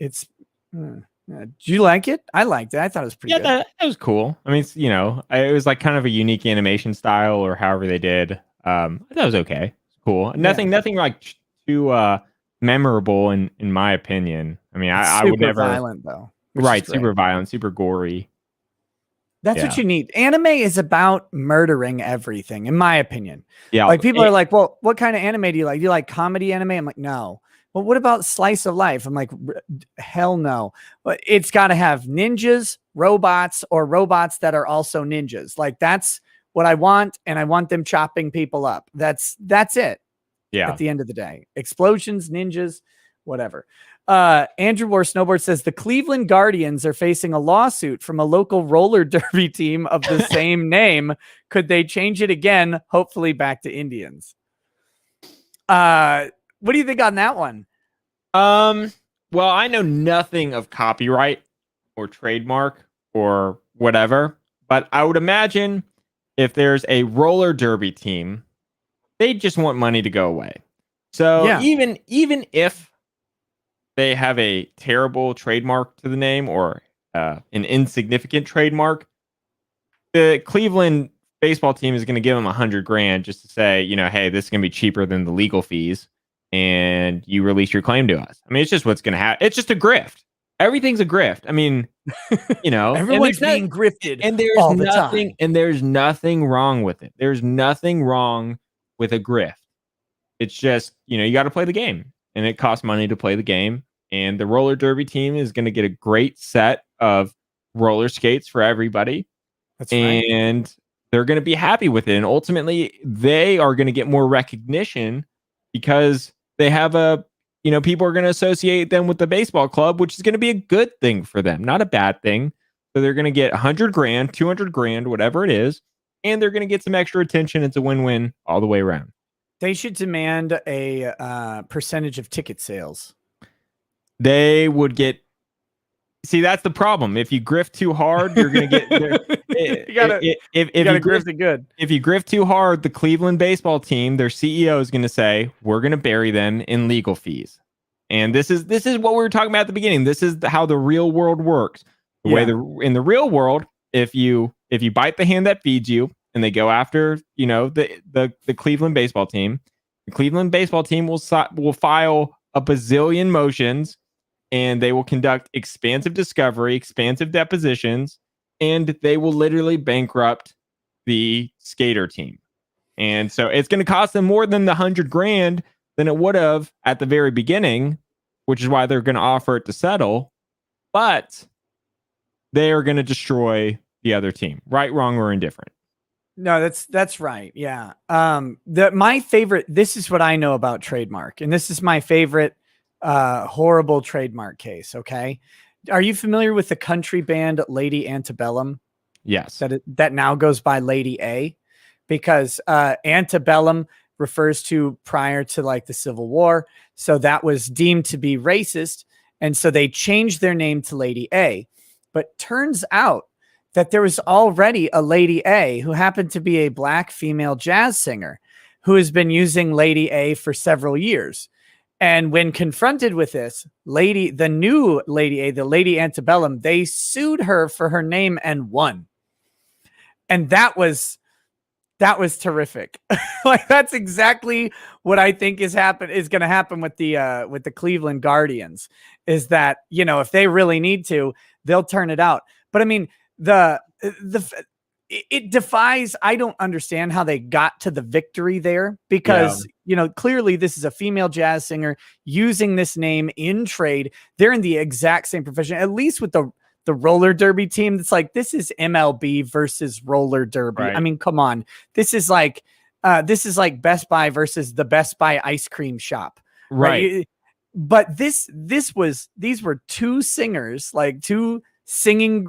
Do you like it? I liked it. I thought it was pretty good. Yeah, that was cool. I mean, it was like kind of a unique animation style, or however they did. I thought it was okay. It's cool. Nothing like too memorable in my opinion. I mean, I would never. Super violent though. Right, super violent, super gory. That's what you need. Anime is about murdering everything, in my opinion. Yeah, like people are like, well, what kind of anime do you like? Do you like comedy anime? I'm like, no. Well, what about slice of life? I'm like, hell no. But it's got to have ninjas, robots, or robots that are also ninjas. Like that's what I want, and I want them chopping people up. That's it. Yeah. At the end of the day, explosions, ninjas, whatever. Andrew War Snowboard says the Cleveland Guardians are facing a lawsuit from a local roller derby team of the same name. Could they change it again? Hopefully back to Indians. What do you think on that one? Well, I know nothing of copyright or trademark or whatever, but I would imagine if there's a roller derby team, they just want money to go away. So even if they have a terrible trademark to the name or an insignificant trademark, the Cleveland baseball team is going to give them $100,000 just to say, hey, this is going to be cheaper than the legal fees, and you release your claim to us. I mean, it's just what's going to happen. It's just a grift. Everything's a grift. I mean, everyone's being grifted, and there's all the nothing, time. and there's nothing wrong with it. There's nothing wrong with a grift. It's just, you got to play the game, and it costs money to play the game. And the roller derby team is going to get a great set of roller skates for everybody. That's right. And they're going to be happy with it. And ultimately, they are going to get more recognition because they have people are going to associate them with the baseball club, which is going to be a good thing for them, not a bad thing. So they're going to get $100,000, $200,000, whatever it is. And they're going to get some extra attention. It's a win-win all the way around. They should demand a percentage of ticket sales. They would get. See, that's the problem. If you grift too hard, you're going to get. you gotta grift it good. If you grift too hard, the Cleveland baseball team, their CEO is going to say, "We're going to bury them in legal fees." And this is what we were talking about at the beginning. This is how the real world works. In the real world, if you if you bite the hand that feeds you, and they go after, the Cleveland baseball team, the Cleveland baseball team will file a bazillion motions, and they will conduct expansive discovery, expansive depositions, and they will literally bankrupt the skater team. And so it's going to cost them more than the $100,000 than it would have at the very beginning, which is why they're going to offer it to settle. But they are going to destroy the other team, right, wrong, or indifferent. No, that's right. Yeah. My favorite, this is what I know about trademark, and this is my favorite horrible trademark case. Okay. Are you familiar with the country band Lady Antebellum? Yes. That now goes by Lady A, because antebellum refers to prior to like the Civil War. So that was deemed to be racist. And so they changed their name to Lady A. But turns out that there was already a Lady A who happened to be a black female jazz singer who has been using Lady A for several years. And when confronted with this, the new Lady A, the Lady Antebellum, they sued her for her name and won. And that was terrific. Like, that's exactly what I think is going to happen with the Cleveland Guardians, is that, if they really need to, they'll turn it out. But I mean, it defies, I don't understand how they got to the victory there, because, clearly this is a female jazz singer using this name in trade. They're in the exact same profession, at least with the roller derby team. It's like, this is MLB versus roller derby. Right. I mean, come on. This is like Best Buy versus the Best Buy ice cream shop. Right. But these were two singers, like two singing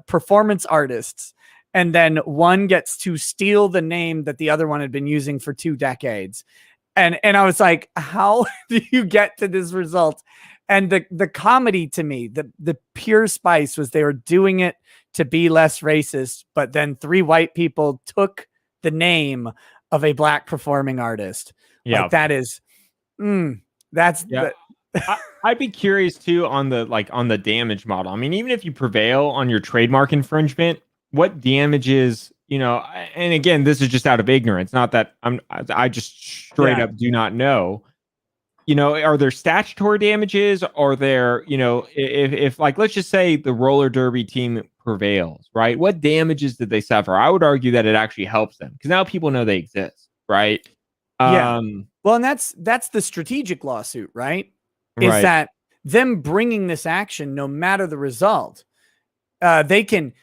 performance artists. And then one gets to steal the name that the other one had been using for 2 decades. And I was like, how do you get to this result? And the comedy to me, the pure spice was they were doing it to be less racist, but then 3 white people took the name of a black performing artist. Yeah, like, that is, that's. Yeah. I'd be curious too on the damage model. I mean, even if you prevail on your trademark infringement, what damages? And again, this is just out of ignorance. Not that I just straight up do not know. Are there statutory damages? Are there, if like, let's just say the roller derby team prevails, right? What damages did they suffer? I would argue that it actually helps them, because now people know they exist, right? Yeah. Well, and that's the strategic lawsuit, right? Is that them bringing this action, no matter the result, they can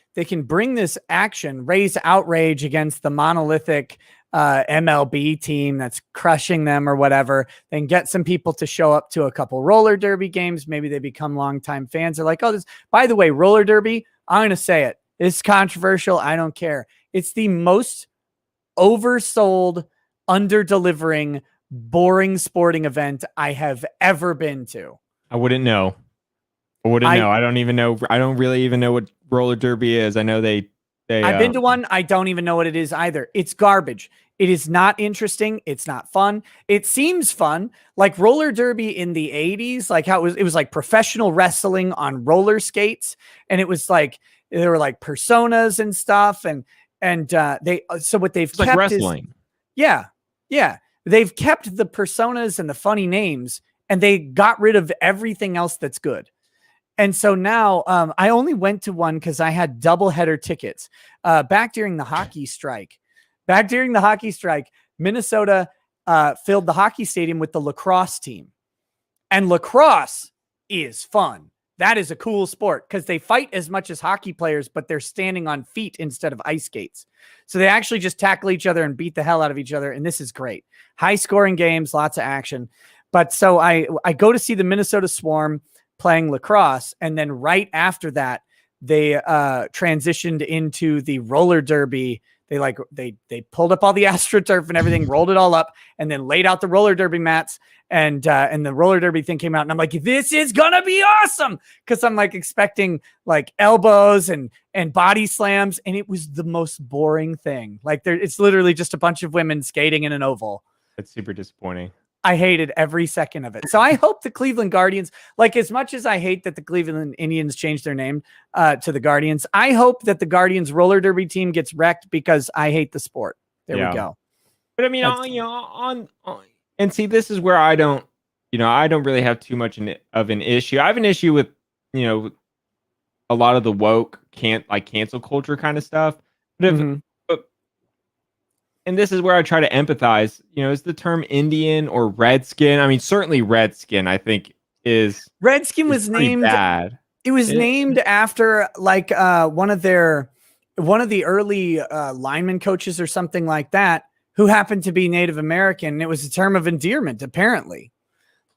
bring this action, raise outrage against the monolithic MLB team that's crushing them or whatever, then get some people to show up to a couple roller derby games. Maybe they become longtime fans. They're like, oh, by the way, roller derby, I'm going to say it. It's controversial. I don't care. It's the most oversold, under-delivering, boring sporting event I have ever been to. I wouldn't know. I don't even know. I don't really even know what roller derby is. I know I've been to one. I don't even know what it is either. It's garbage. It is not interesting. It's not fun. It seems fun, like roller derby in the 80s, like how it was like professional wrestling on roller skates. And it was like, there were like personas and stuff. So what they've kept like wrestling. Yeah. They've kept the personas and the funny names, and they got rid of everything else that's good. And so now I only went to one because I had doubleheader tickets back during the hockey strike. Minnesota filled the hockey stadium with the lacrosse team. And lacrosse is fun. That is a cool sport because they fight as much as hockey players, but they're standing on feet instead of ice skates. So they actually just tackle each other and beat the hell out of each other. And this is great. High scoring games, lots of action. But so I go to see the Minnesota Swarm playing lacrosse. And then right after that, they transitioned into the roller derby. They pulled up all the AstroTurf and everything, rolled it all up, and then laid out the roller derby mats. And the roller derby thing came out, and I'm like, this is gonna be awesome, because I'm like expecting like elbows and body slams, and it was the most boring thing. Like it's literally just a bunch of women skating in an oval. It's super disappointing. I hated every second of it. So I hope the Cleveland Guardians, like as much as I hate that the Cleveland Indians changed their name to the Guardians, I hope that the Guardians roller derby team gets wrecked because I hate the sport. There we go. But I mean, and see, this is where I don't really have too much of an issue. I have an issue with, a lot of the woke cancel culture kind of stuff. But and this is where I try to empathize, is the term Indian or Redskin. I mean, certainly Redskin, I think Redskin was named bad. It was named after like one of the early lineman coaches or something like that, who happened to be Native American. It was a term of endearment, apparently.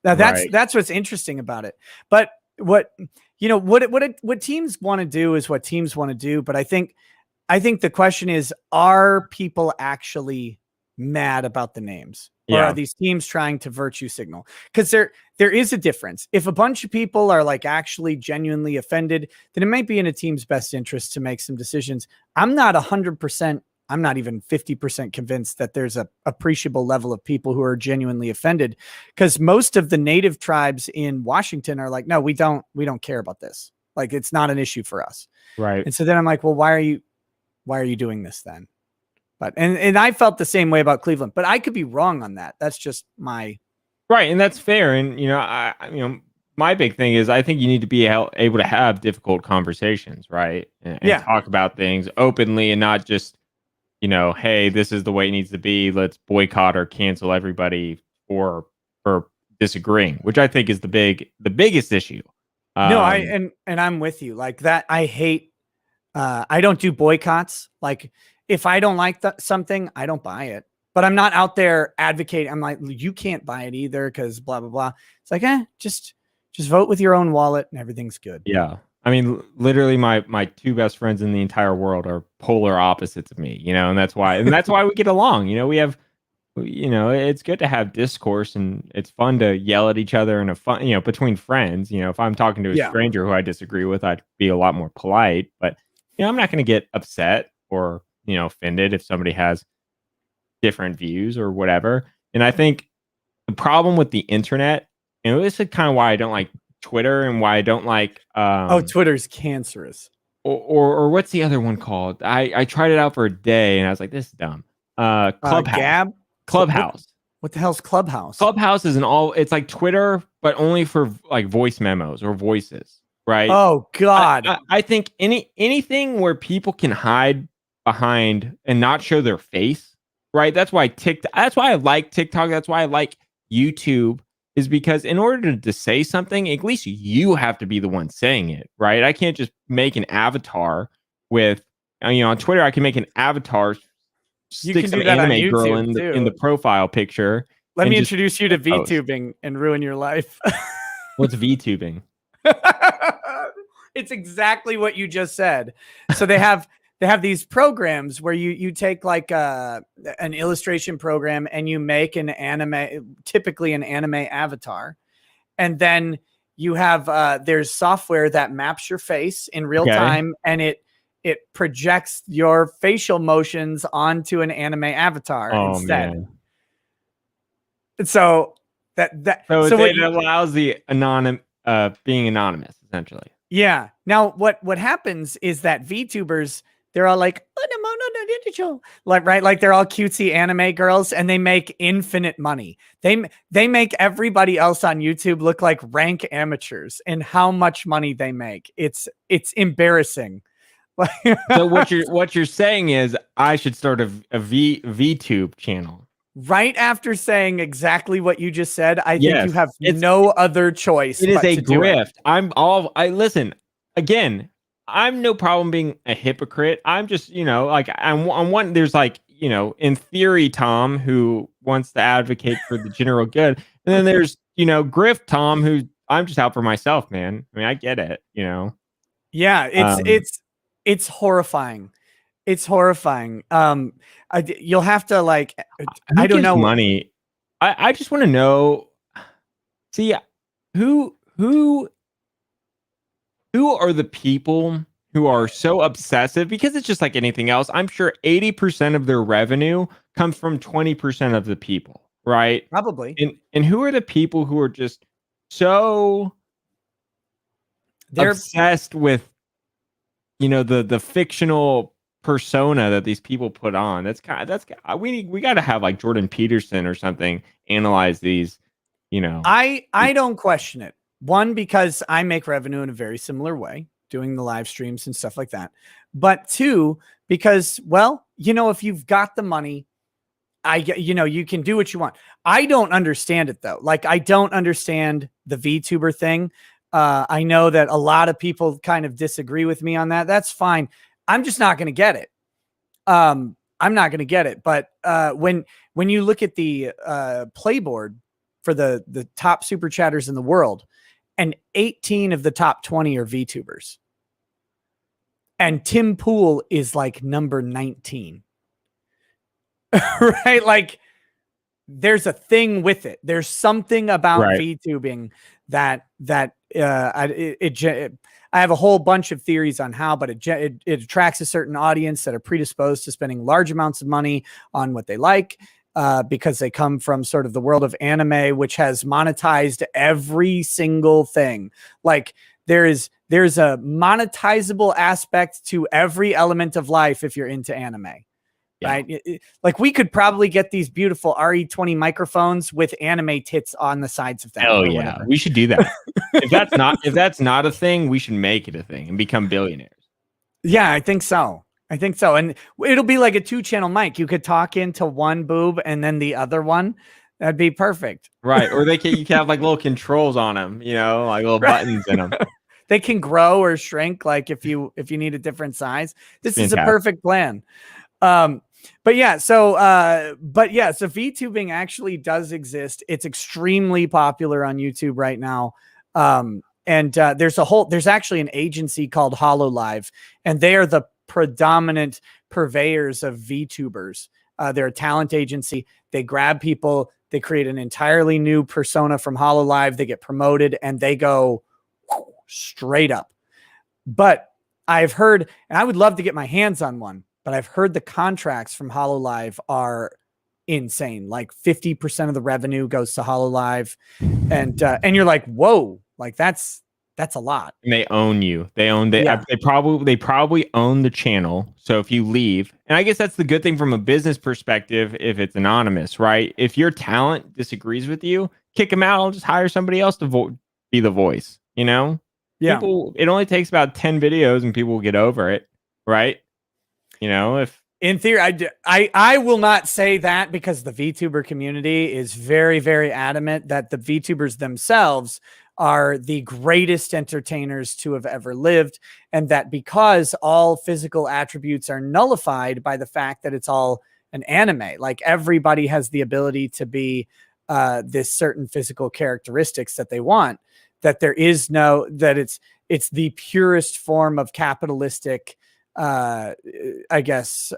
Now that's what's interesting about it. But what teams want to do is what teams want to do. But I think the question is, are people actually mad about the names? Or are these teams trying to virtue signal? Because there is a difference. If a bunch of people are like actually genuinely offended, then it might be in a team's best interest to make some decisions. I'm not 100%. I'm not even 50% convinced that there's a appreciable level of people who are genuinely offended, because most of the native tribes in Washington are like, no, we don't care about this. Like, it's not an issue for us. Right. And so then I'm like, well, why are you doing this then? But, and I felt the same way about Cleveland, but I could be wrong on that. That's just my. Right. And that's fair. And, my big thing is I think you need to be able to have difficult conversations, right? And talk about things openly and not just, hey, this is the way it needs to be. Let's boycott or cancel everybody for disagreeing, which I think is the biggest issue. No, I'm with you like that. I hate, I don't do boycotts. Like, if I don't like something, I don't buy it. But I'm not out there advocating. I'm like, you can't buy it either because blah, blah, blah. It's like, just vote with your own wallet and everything's good. Yeah. I mean, literally my two best friends in the entire world are polar opposites of me, and that's why we get along. We have, it's good to have discourse and it's fun to yell at each other in a fun, between friends. If I'm talking to a stranger who I disagree with, I'd be a lot more polite, but I'm not going to get upset or offended if somebody has different views or whatever. And I think the problem with the internet, this is kind of why I don't like Twitter and why I don't like Twitter's cancerous. Or what's the other one called? I tried it out for a day and I was like, this is dumb. Clubhouse. Clubhouse. What the hell's Clubhouse? Clubhouse is it's like Twitter, but only for like voice memos or voices, right? Oh God. I think anything where people can hide behind and not show their face, right? That's why I like TikTok. That's why I like YouTube, is because in order to say something, at least you have to be the one saying it, right? I can't just make an avatar with, on Twitter, I can make an avatar, stick some anime girl in the profile picture. Let me introduce you to VTubing and ruin your life. What's VTubing? It's exactly what you just said. So they have these programs where you take like an illustration program and you make an anime, typically an anime avatar. And then you have, there's software that maps your face in real time, and it projects your facial motions onto an anime avatar instead. Man. So it allows the being anonymous, essentially. Yeah. Now what happens is that VTubers, they're all like, right? Like they're all cutesy anime girls, and they make infinite money. They make everybody else on YouTube look like rank amateurs in how much money they make. It's embarrassing. So what you're saying is I should start a VTube channel. Right after saying exactly what you just said, I think you have no other choice. It is a grift. Listen, again, I'm no problem being a hypocrite. I'm just, like I'm one, there's like, in theory, Tom, who wants to advocate for the general good. And then there's, grift Tom, who I'm just out for myself, man. I mean, I get it, Yeah, it's horrifying. It's horrifying. You'll have to like, I don't know. Money. I just want to know. See, who are the people who are so obsessive? Because it's just like anything else. I'm sure 80% of their revenue comes from 20% of the people, right? Probably. And who are the people who are just so They're obsessed with, you know, the fictional persona that these people put on? We got to have like Jordan Peterson or something analyze these, you know. I don't question it. One, because I make revenue in a very similar way, doing the live streams and stuff like that. But two, because, well, you know, if you've got the money, you know, you can do what you want. I don't understand it though. Like, I don't understand the VTuber thing. I know that a lot of people kind of disagree with me on that. That's fine. I'm just not going to get it. I'm not going to get it. But when you look at the playboard for the top super chatters in the world, and 18 of the top 20 are VTubers, and Tim Pool is like number 19. Right? Like, there's a thing with it. There's something about VTubing that I have a whole bunch of theories on how, but it attracts a certain audience that are predisposed to spending large amounts of money on what they like, because they come from sort of the world of anime, which has monetized every single thing. Like, there's a monetizable aspect to every element of life if you're into anime. Yeah. Right? Like, we could probably get these beautiful RE20 microphones with anime tits on the sides of them. Oh yeah, whatever. We should do that. if that's not a thing, we should make it a thing and become billionaires. Yeah, I think so. And it'll be like a 2-channel mic. You could talk into one boob and then the other one. That'd be perfect. Right. Or you can have like little controls on them, you know, like little buttons in them. They can grow or shrink, like if you need a different size. This is a perfect plan. So VTubing actually does exist. It's extremely popular on YouTube right now. There's actually an agency called HoloLive, and they are the predominant purveyors of VTubers. They're a talent agency. They grab people, they create an entirely new persona from HoloLive, they get promoted, and they go straight up. But I've heard, and I would love to get my hands on one, but I've heard the contracts from HoloLive are insane. Like 50% of the revenue goes to HoloLive, and you're like, whoa, like that's a lot. And they own you. They probably own the channel. So if you leave, and I guess that's the good thing from a business perspective, if it's anonymous, right? If your talent disagrees with you, kick them out. I'll just hire somebody else to be the voice. You know, it only takes about 10 videos and people will get over it, right? You know, if in theory, I will not say that, because the VTuber community is very, very adamant that the VTubers themselves are the greatest entertainers to have ever lived, and that because all physical attributes are nullified by the fact that it's all an anime, like everybody has the ability to be this certain physical characteristics that they want, that there is that it's the purest form of capitalistic, I guess,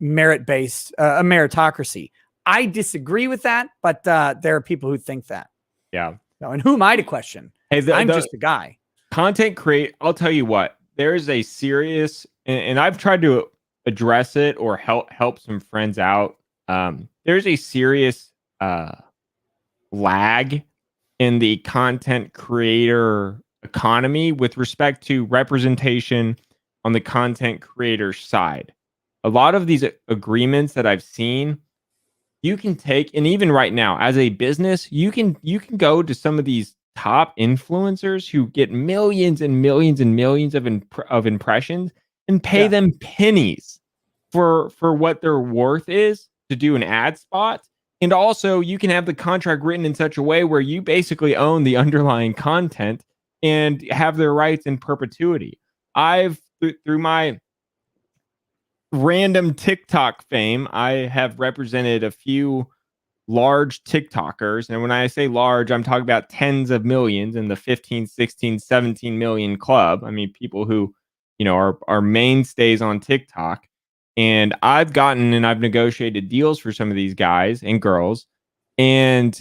merit-based, a meritocracy. I disagree with that, but there are people who think that. Yeah. No, and who am I to question? Hey, I'm just a guy. I'll tell you what, there is a serious, and I've tried to address it or help some friends out. There's a serious lag in the content creator economy with respect to representation on the content creator side. A lot of these agreements that I've seen, you can take, and even right now as a business, you can go to some of these top influencers who get millions and millions and millions of impressions and pay them pennies for what their worth is to do an ad spot. And also you can have the contract written in such a way where you basically own the underlying content and have their rights in perpetuity. Through my random TikTok fame, I have represented a few large TikTokers. And when I say large, I'm talking about tens of millions in the 15, 16, 17 million club. I mean, people who, you know, are mainstays on TikTok. And I've negotiated deals for some of these guys and girls. And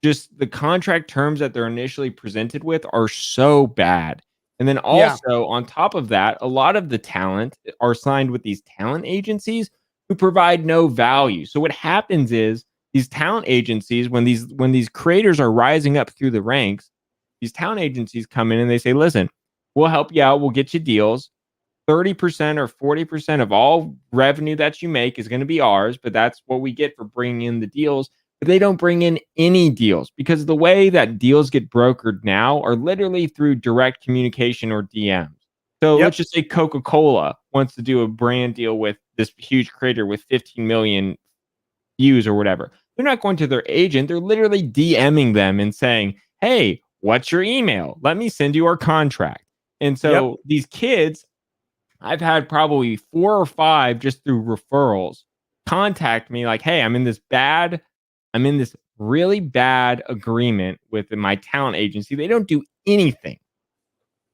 just the contract terms that they're initially presented with are so bad. And then also on top of that, a lot of the talent are signed with these talent agencies who provide no value. So what happens is these talent agencies, when these creators are rising up through the ranks, these talent agencies come in and they say, listen, we'll help you out. We'll get you deals. 30% or 40% of all revenue that you make is going to be ours, but that's what we get for bringing in the deals. But they don't bring in any deals, because the way that deals get brokered now are literally through direct communication or DMs. So let's just say Coca-Cola wants to do a brand deal with this huge creator with 15 million views or whatever. They're not going to their agent. They're literally DMing them and saying, hey, what's your email? Let me send you our contract. And so these kids, I've had probably 4 or 5 just through referrals contact me like, hey, I'm in this really bad agreement with my talent agency. They don't do anything.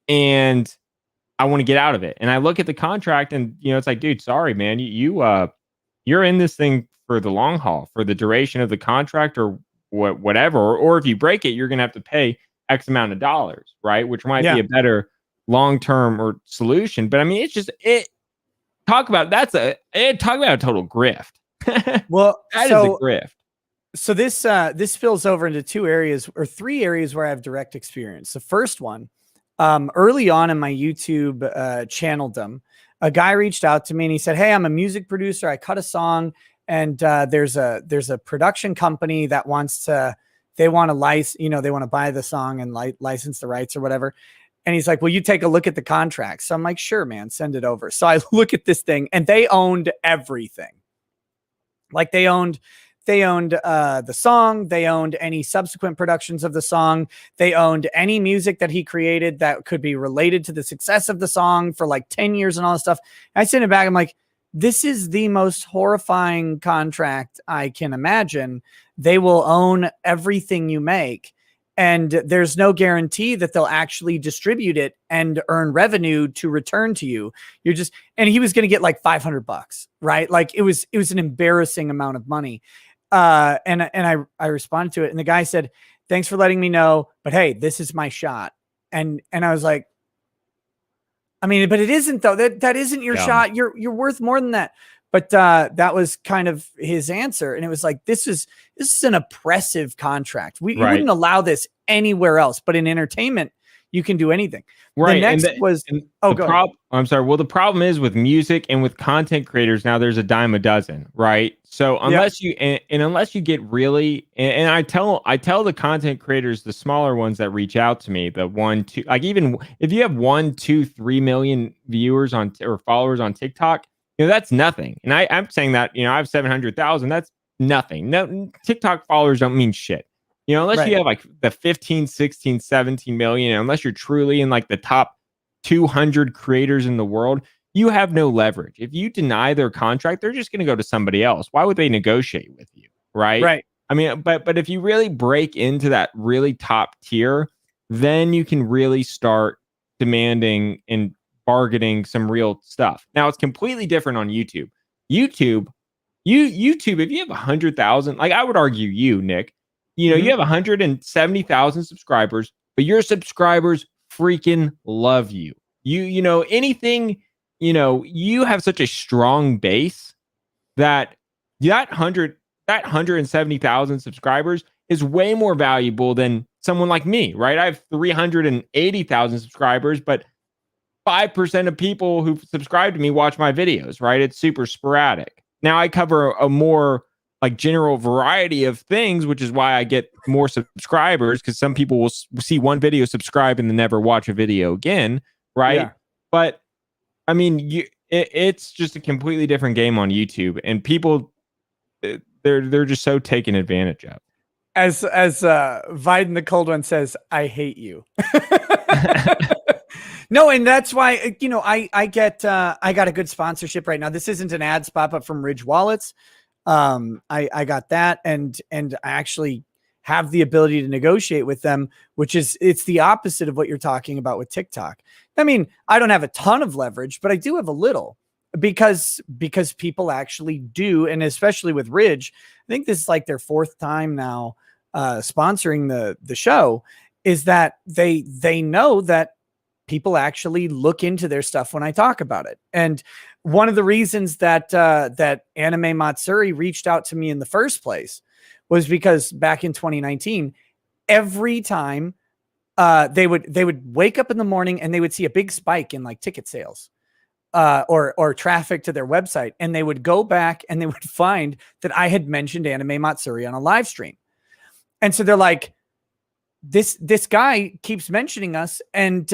And I want to get out of it. And I look at the contract and, it's like, dude, sorry, man, you're in this thing for the long haul, for the duration of the contract or whatever. Or if you break it, you're going to have to pay X amount of dollars, right? Which might be a better long-term or solution. But I mean, talk about a total grift. Well, that is a grift. So this fills over into 2 areas or 3 areas where I have direct experience. The first one, early on in my YouTube channeldom, a guy reached out to me and he said, hey, I'm a music producer. I cut a song, and there's a production company that they want to buy the song and license the rights or whatever. And he's like, well, you take a look at the contract. So I'm like, sure, man, send it over. So I look at this thing, and they owned everything. Like they owned the song. They owned any subsequent productions of the song. They owned any music that he created that could be related to the success of the song for like 10 years and all this stuff. And I sent it back. I'm like, this is the most horrifying contract I can imagine. They will own everything you make, and there's no guarantee that they'll actually distribute it and earn revenue to return to you. And he was going to get like $500, right? Like it was an embarrassing amount of money. And I responded to it, and the guy said, thanks for letting me know, but hey, this is my shot. And I was like, I mean, but it isn't though. That isn't your shot. You're worth more than that. But that was kind of his answer. And it was like, this is an oppressive contract. You wouldn't allow this anywhere else, but in entertainment, you can do anything. Right. I'm sorry. Well, the problem is with music and with content creators now, there's a dime a dozen, right? So unless you get really, and I tell the content creators, the smaller ones that reach out to me, the 1, 2, like even if you have 1, 2, 3 million viewers or followers on TikTok, that's nothing. And I'm saying that, I have 700,000. That's nothing. No, TikTok followers don't mean shit. Unless you have like the 15, 16, 17 million, unless you're truly in like the top 200 creators in the world, you have no leverage. If you deny their contract, they're just going to go to somebody else. Why would they negotiate with you? Right. Right. I mean, but if you really break into that really top tier, then you can really start demanding and bargaining some real stuff. Now it's completely different on YouTube. YouTube, if you have 100,000, like I would argue you, Nick, you have 170,000 subscribers, but your subscribers freaking love you. You have such a strong base that 170,000 subscribers is way more valuable than someone like me, right? I have 380,000 subscribers, but 5% of people who subscribe to me watch my videos, right? It's super sporadic. Now I cover a more like general variety of things, which is why I get more subscribers, because some people will see one video, subscribe, and then never watch a video again, right? Yeah. But I mean, it's just a completely different game on YouTube, and people they're just so taken advantage of. As Viden the Cold One says, I hate you. No, and that's why I got a good sponsorship right now. This isn't an ad spot, but from Ridge Wallets. I got that, and I actually have the ability to negotiate with them, it's the opposite of what you're talking about with TikTok. I mean, I don't have a ton of leverage, but I do have a little because people actually do. And especially with Ridge, I think this is like their 4th time now, sponsoring the show, is that they know that people actually look into their stuff when I talk about it. And one of the reasons that Anime Matsuri reached out to me in the first place was because back in 2019, every time they would wake up in the morning and they would see a big spike in like ticket sales or traffic to their website. And they would go back and they would find that I had mentioned Anime Matsuri on a live stream. And so they're like, this guy keeps mentioning us and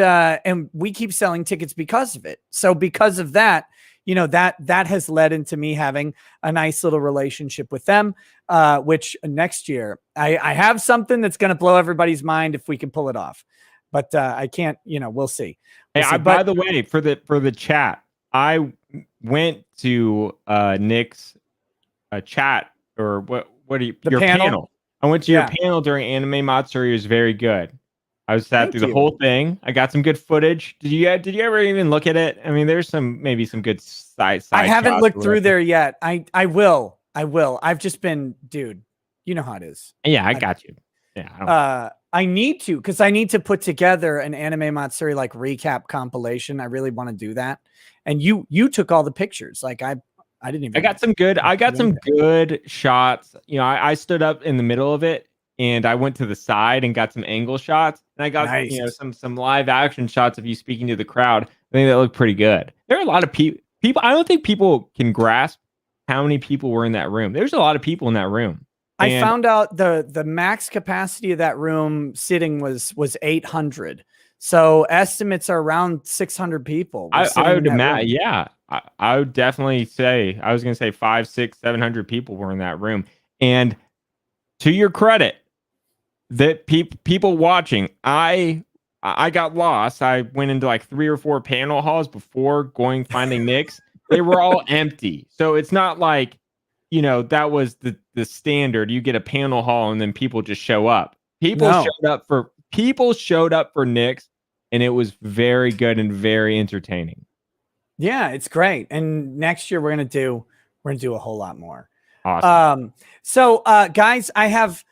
we keep selling tickets because of it. So because of that, you know, that has led into me having a nice little relationship with them, which next year I have something that's going to blow everybody's mind if we can pull it off, but I can't, you know, we'll see. By the way, for the chat, I went to Nick's chat or what do you, your panel. I went to your panel during Anime Matsuri. It was very good. I was sat through the whole thing. I got some good footage. Did you ever even look at it? I mean, there's maybe some good side I haven't looked through there yet. I will. I've just been, dude, you know how it is. Yeah, I got you. Yeah. I need to, because I need to put together an Anime Matsuri like recap compilation. I really want to do that. And you took all the pictures. Like I didn't even. I got some good shots. You know, I stood up in the middle of it and I went to the side and got some angle shots. And I got you know some live action shots of you speaking to the crowd. I think that looked pretty good. There are a lot of people. I don't think people can grasp how many people were in that room. There's a lot of people in that room. I found out the max capacity of that room sitting was 800. So estimates are around 600 people. I would imagine. Yeah, I would definitely say. I was going to say 500, 600, 700 people were in that room. And to your credit, that people watching, I got lost. I went into like 3 or 4 panel halls before finding Nick's. They were all empty. So it's not like, you know, that was the standard. You get a panel hall and then people just show up. People showed up for Nick's, and it was very good and very entertaining. Yeah, it's great. And next year we're gonna do a whole lot more. Awesome. So guys, I have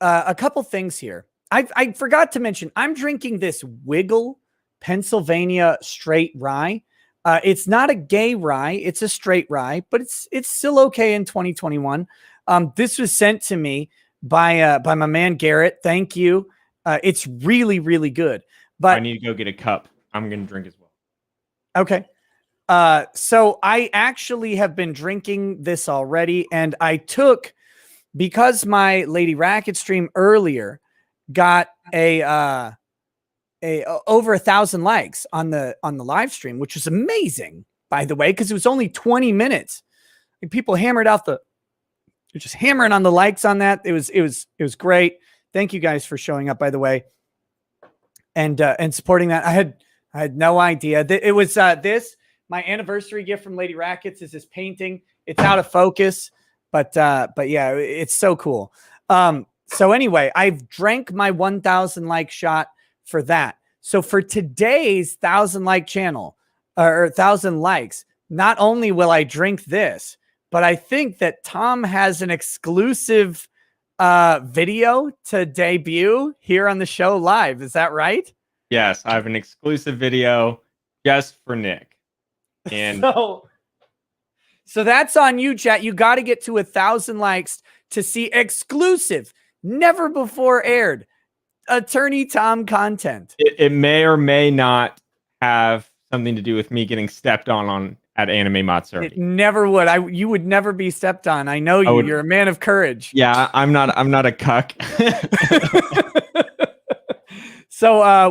a couple things here. I forgot to mention I'm drinking this Wiggle Pennsylvania straight rye. It's not a gay rye, it's a straight rye, but it's still okay in 2021. This was sent to me by my man Garrett. Thank you. It's really, really good. But I need to go get a cup. I'm gonna drink as well. Okay. So I actually have been drinking this already, and I took, because my Lady Racket stream earlier got over 1,000 likes on the live stream, which was amazing, by the way, because it was only 20 minutes. Like, people hammered out you're just hammering on the likes on that. It was great. Thank you guys for showing up, by the way, and supporting that. I had no idea that it was this. My anniversary gift from Lady Rackets is this painting. It's out of focus, but yeah, it's so cool. So anyway, I've drank my 1,000 like shot for that. So for today's 1,000 like channel or 1,000 likes, not only will I drink this, but I think that Tom has an exclusive video to debut here on the show live. Is that right? Yes, I have an exclusive video just for Nick. And so that's on you, chat. You got to get to 1,000 likes to see exclusive, never before aired Attorney Tom content. It may or may not have something to do with me getting stepped on at Anime Matsuri. It never would. You would never be stepped on. I know you. You're a man of courage. Yeah, I'm not a cuck. So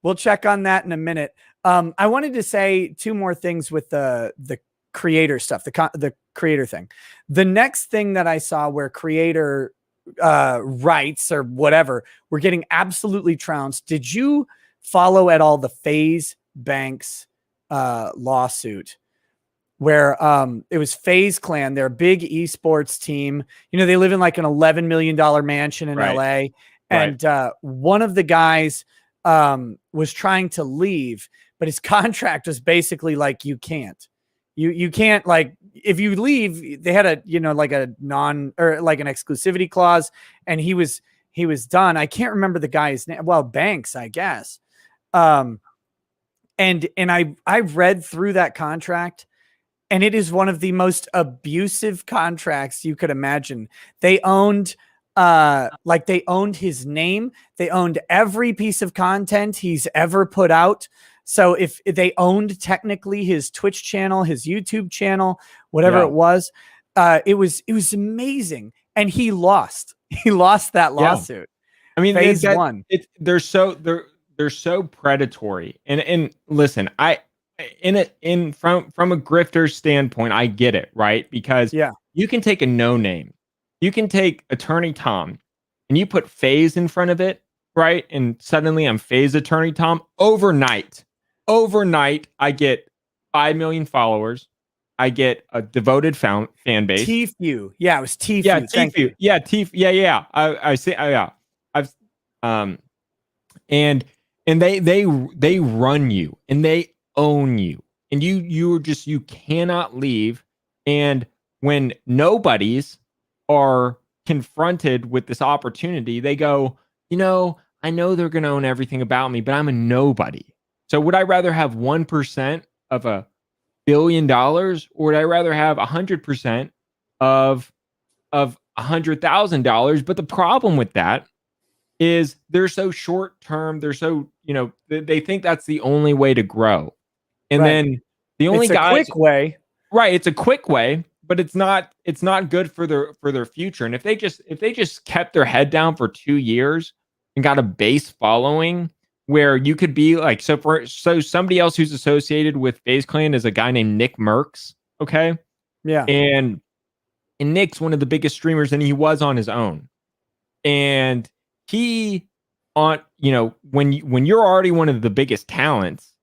we'll check on that in a minute. I wanted to say 2 more things with the creator stuff, the creator thing. The next thing that I saw where creator rights or whatever were getting absolutely trounced. Did you follow at all the FaZe Banks lawsuit where it was FaZe Clan, their big esports team? You know, they live in like an $11 million mansion in LA. And one of the guys was trying to leave, but his contract was basically like, you can't, like, if you leave, they had a, you know, like a like an exclusivity clause, and he was done. I can't remember the guy's name. Well, Banks, I guess. And I read through that contract, And it is one of the most abusive contracts you could imagine. They owned they owned his name. They owned every piece of content he's ever put out. So if they owned technically his Twitch channel, his YouTube channel, whatever it was amazing. And he lost. He lost that lawsuit. I mean, phase one. They're so predatory. And listen, from a grifter standpoint, I get it, right? Because you can take a no name, you can take Attorney Tom, and you put Phase in front of it, right? And suddenly I'm Phase Attorney Tom. Overnight, I get 5 million followers. I get a devoted fan base. Tfue. Yeah, it was Tfue. Yeah, Tfue. Yeah, Tfue. Yeah. I see. Yeah. I've and they run you and they own you, and you cannot leave. And when nobodies are confronted with this opportunity, they go, I know they're going to own everything about me, but I'm a nobody. So would I rather have 1% of $1 billion, or would I rather have 100% of $100,000? But the problem with that is they're so short term. They're so, they think that's the only way to grow. And then the only quick way. Right. It's a quick way, but it's not good for their future. And if they just kept their head down for 2 years and got a base following where you could be like, so somebody else who's associated with FaZe Clan is a guy named Nick Merckx. Okay. Yeah. And Nick's one of the biggest streamers, and he was on his own. And he when you're already one of the biggest talents,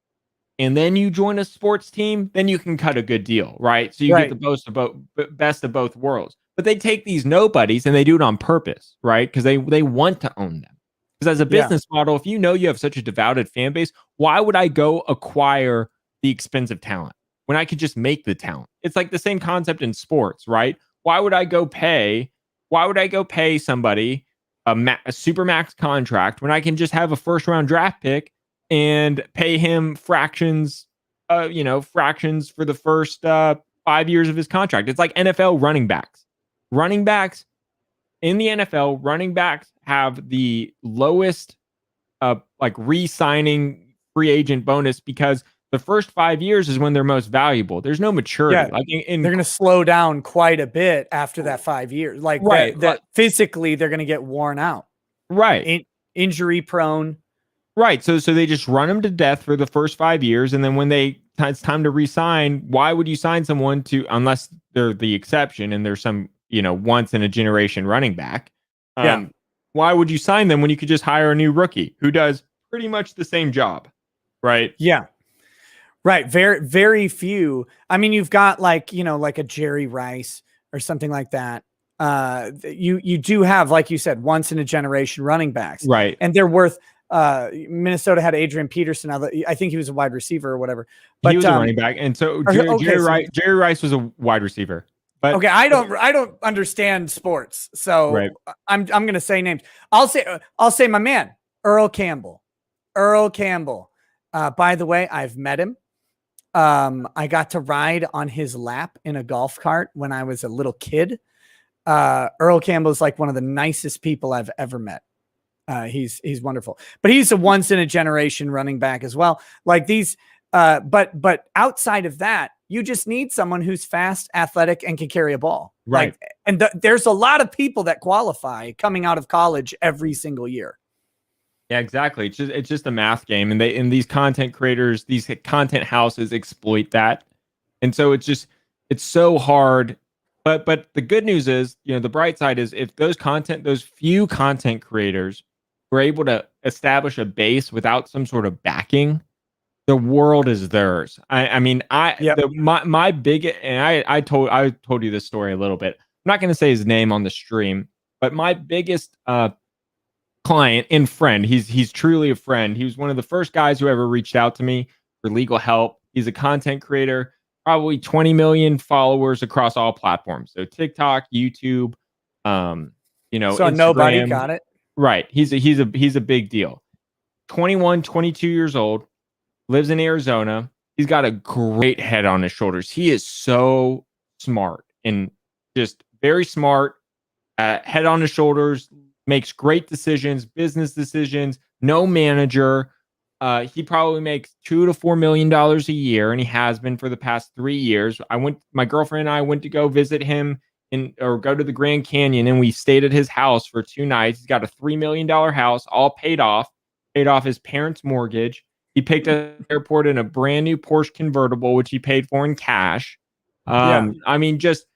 and then you join a sports team, then you can cut a good deal, right? So you get the best of both worlds. But they take these nobodies and they do it on purpose, right? Because they want to own them. Because as a business model, if you have such a devoted fan base, why would I go acquire the expensive talent when I could just make the talent? It's like the same concept in sports, right? Why would I go pay somebody a super max contract when I can just have a first round draft pick and pay him fractions for the first 5 years of his contract? It's like NFL running backs. Running backs in the NFL, running backs have the lowest re-signing free agent bonus, because the first 5 years is when they're most valuable. There's no maturity. They're going to slow down quite a bit after that 5 years. Physically, they're going to get worn out. Right. Injury prone. Right. So they just run them to death for the first 5 years. And then when it's time to re-sign, why would you sign someone unless they're the exception and there's some, once in a generation running back? Why would you sign them when you could just hire a new rookie who does pretty much the same job? Right. Yeah. Right. Very, very few. I mean, you've got like a Jerry Rice or something like that. You do have, like you said, once in a generation running backs. Right. And they're worth, Minnesota had Adrian Peterson. I think he was a wide receiver or whatever. But he was a running back. And so Jerry Rice was a wide receiver. But okay, I don't understand sports. So I'm going to say names. I'll say my man, Earl Campbell. By the way, I've met him. I got to ride on his lap in a golf cart when I was a little kid. Earl Campbell is like one of the nicest people I've ever met. He's wonderful, but he's a once in a generation running back as well. Like these, but outside of that, you just need someone who's fast, athletic, and can carry a ball. Right. There's a lot of people that qualify coming out of college every single year. Yeah, exactly. It's just a math game, and these content creators, these content houses exploit that, and so it's so hard. But the good news is, the bright side is, if those few content creators were able to establish a base without some sort of backing, the world is theirs. My biggest, and I told you this story a little bit. I'm not going to say his name on the stream, but my biggest client and friend, he's truly a friend. He was one of the first guys who ever reached out to me for legal help. He's a content creator, probably 20 million followers across all platforms. So TikTok, YouTube, so Instagram. Nobody got it. Right. He's a big deal. 21, 22 years old, lives in Arizona, He's got a great head on his shoulders. He is so smart and just very smart. Head on his shoulders, makes great decisions, business decisions. No manager. He probably makes $2 to $4 million a year, and he has been for the past 3 years. My girlfriend and I went to go visit him or go to the Grand Canyon, and we stayed at his house for 2 nights. He's got a $3 million house, all paid off his parents' mortgage. He picked up the airport in a brand new Porsche convertible, which he paid for in cash. I mean, just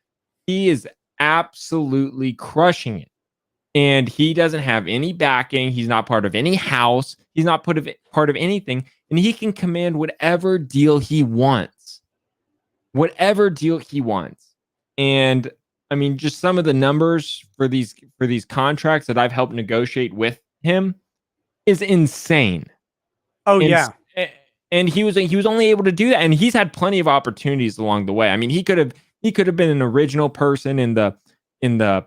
he is absolutely crushing it. And he doesn't have any backing. He's not part of any house. He's not part of anything. And he can command whatever deal he wants. Whatever deal he wants. And I mean, just some of the numbers for these contracts that I've helped negotiate with him is insane. Oh, yeah. And he was only able to do that. And he's had plenty of opportunities along the way. I mean, he could have been an original person in the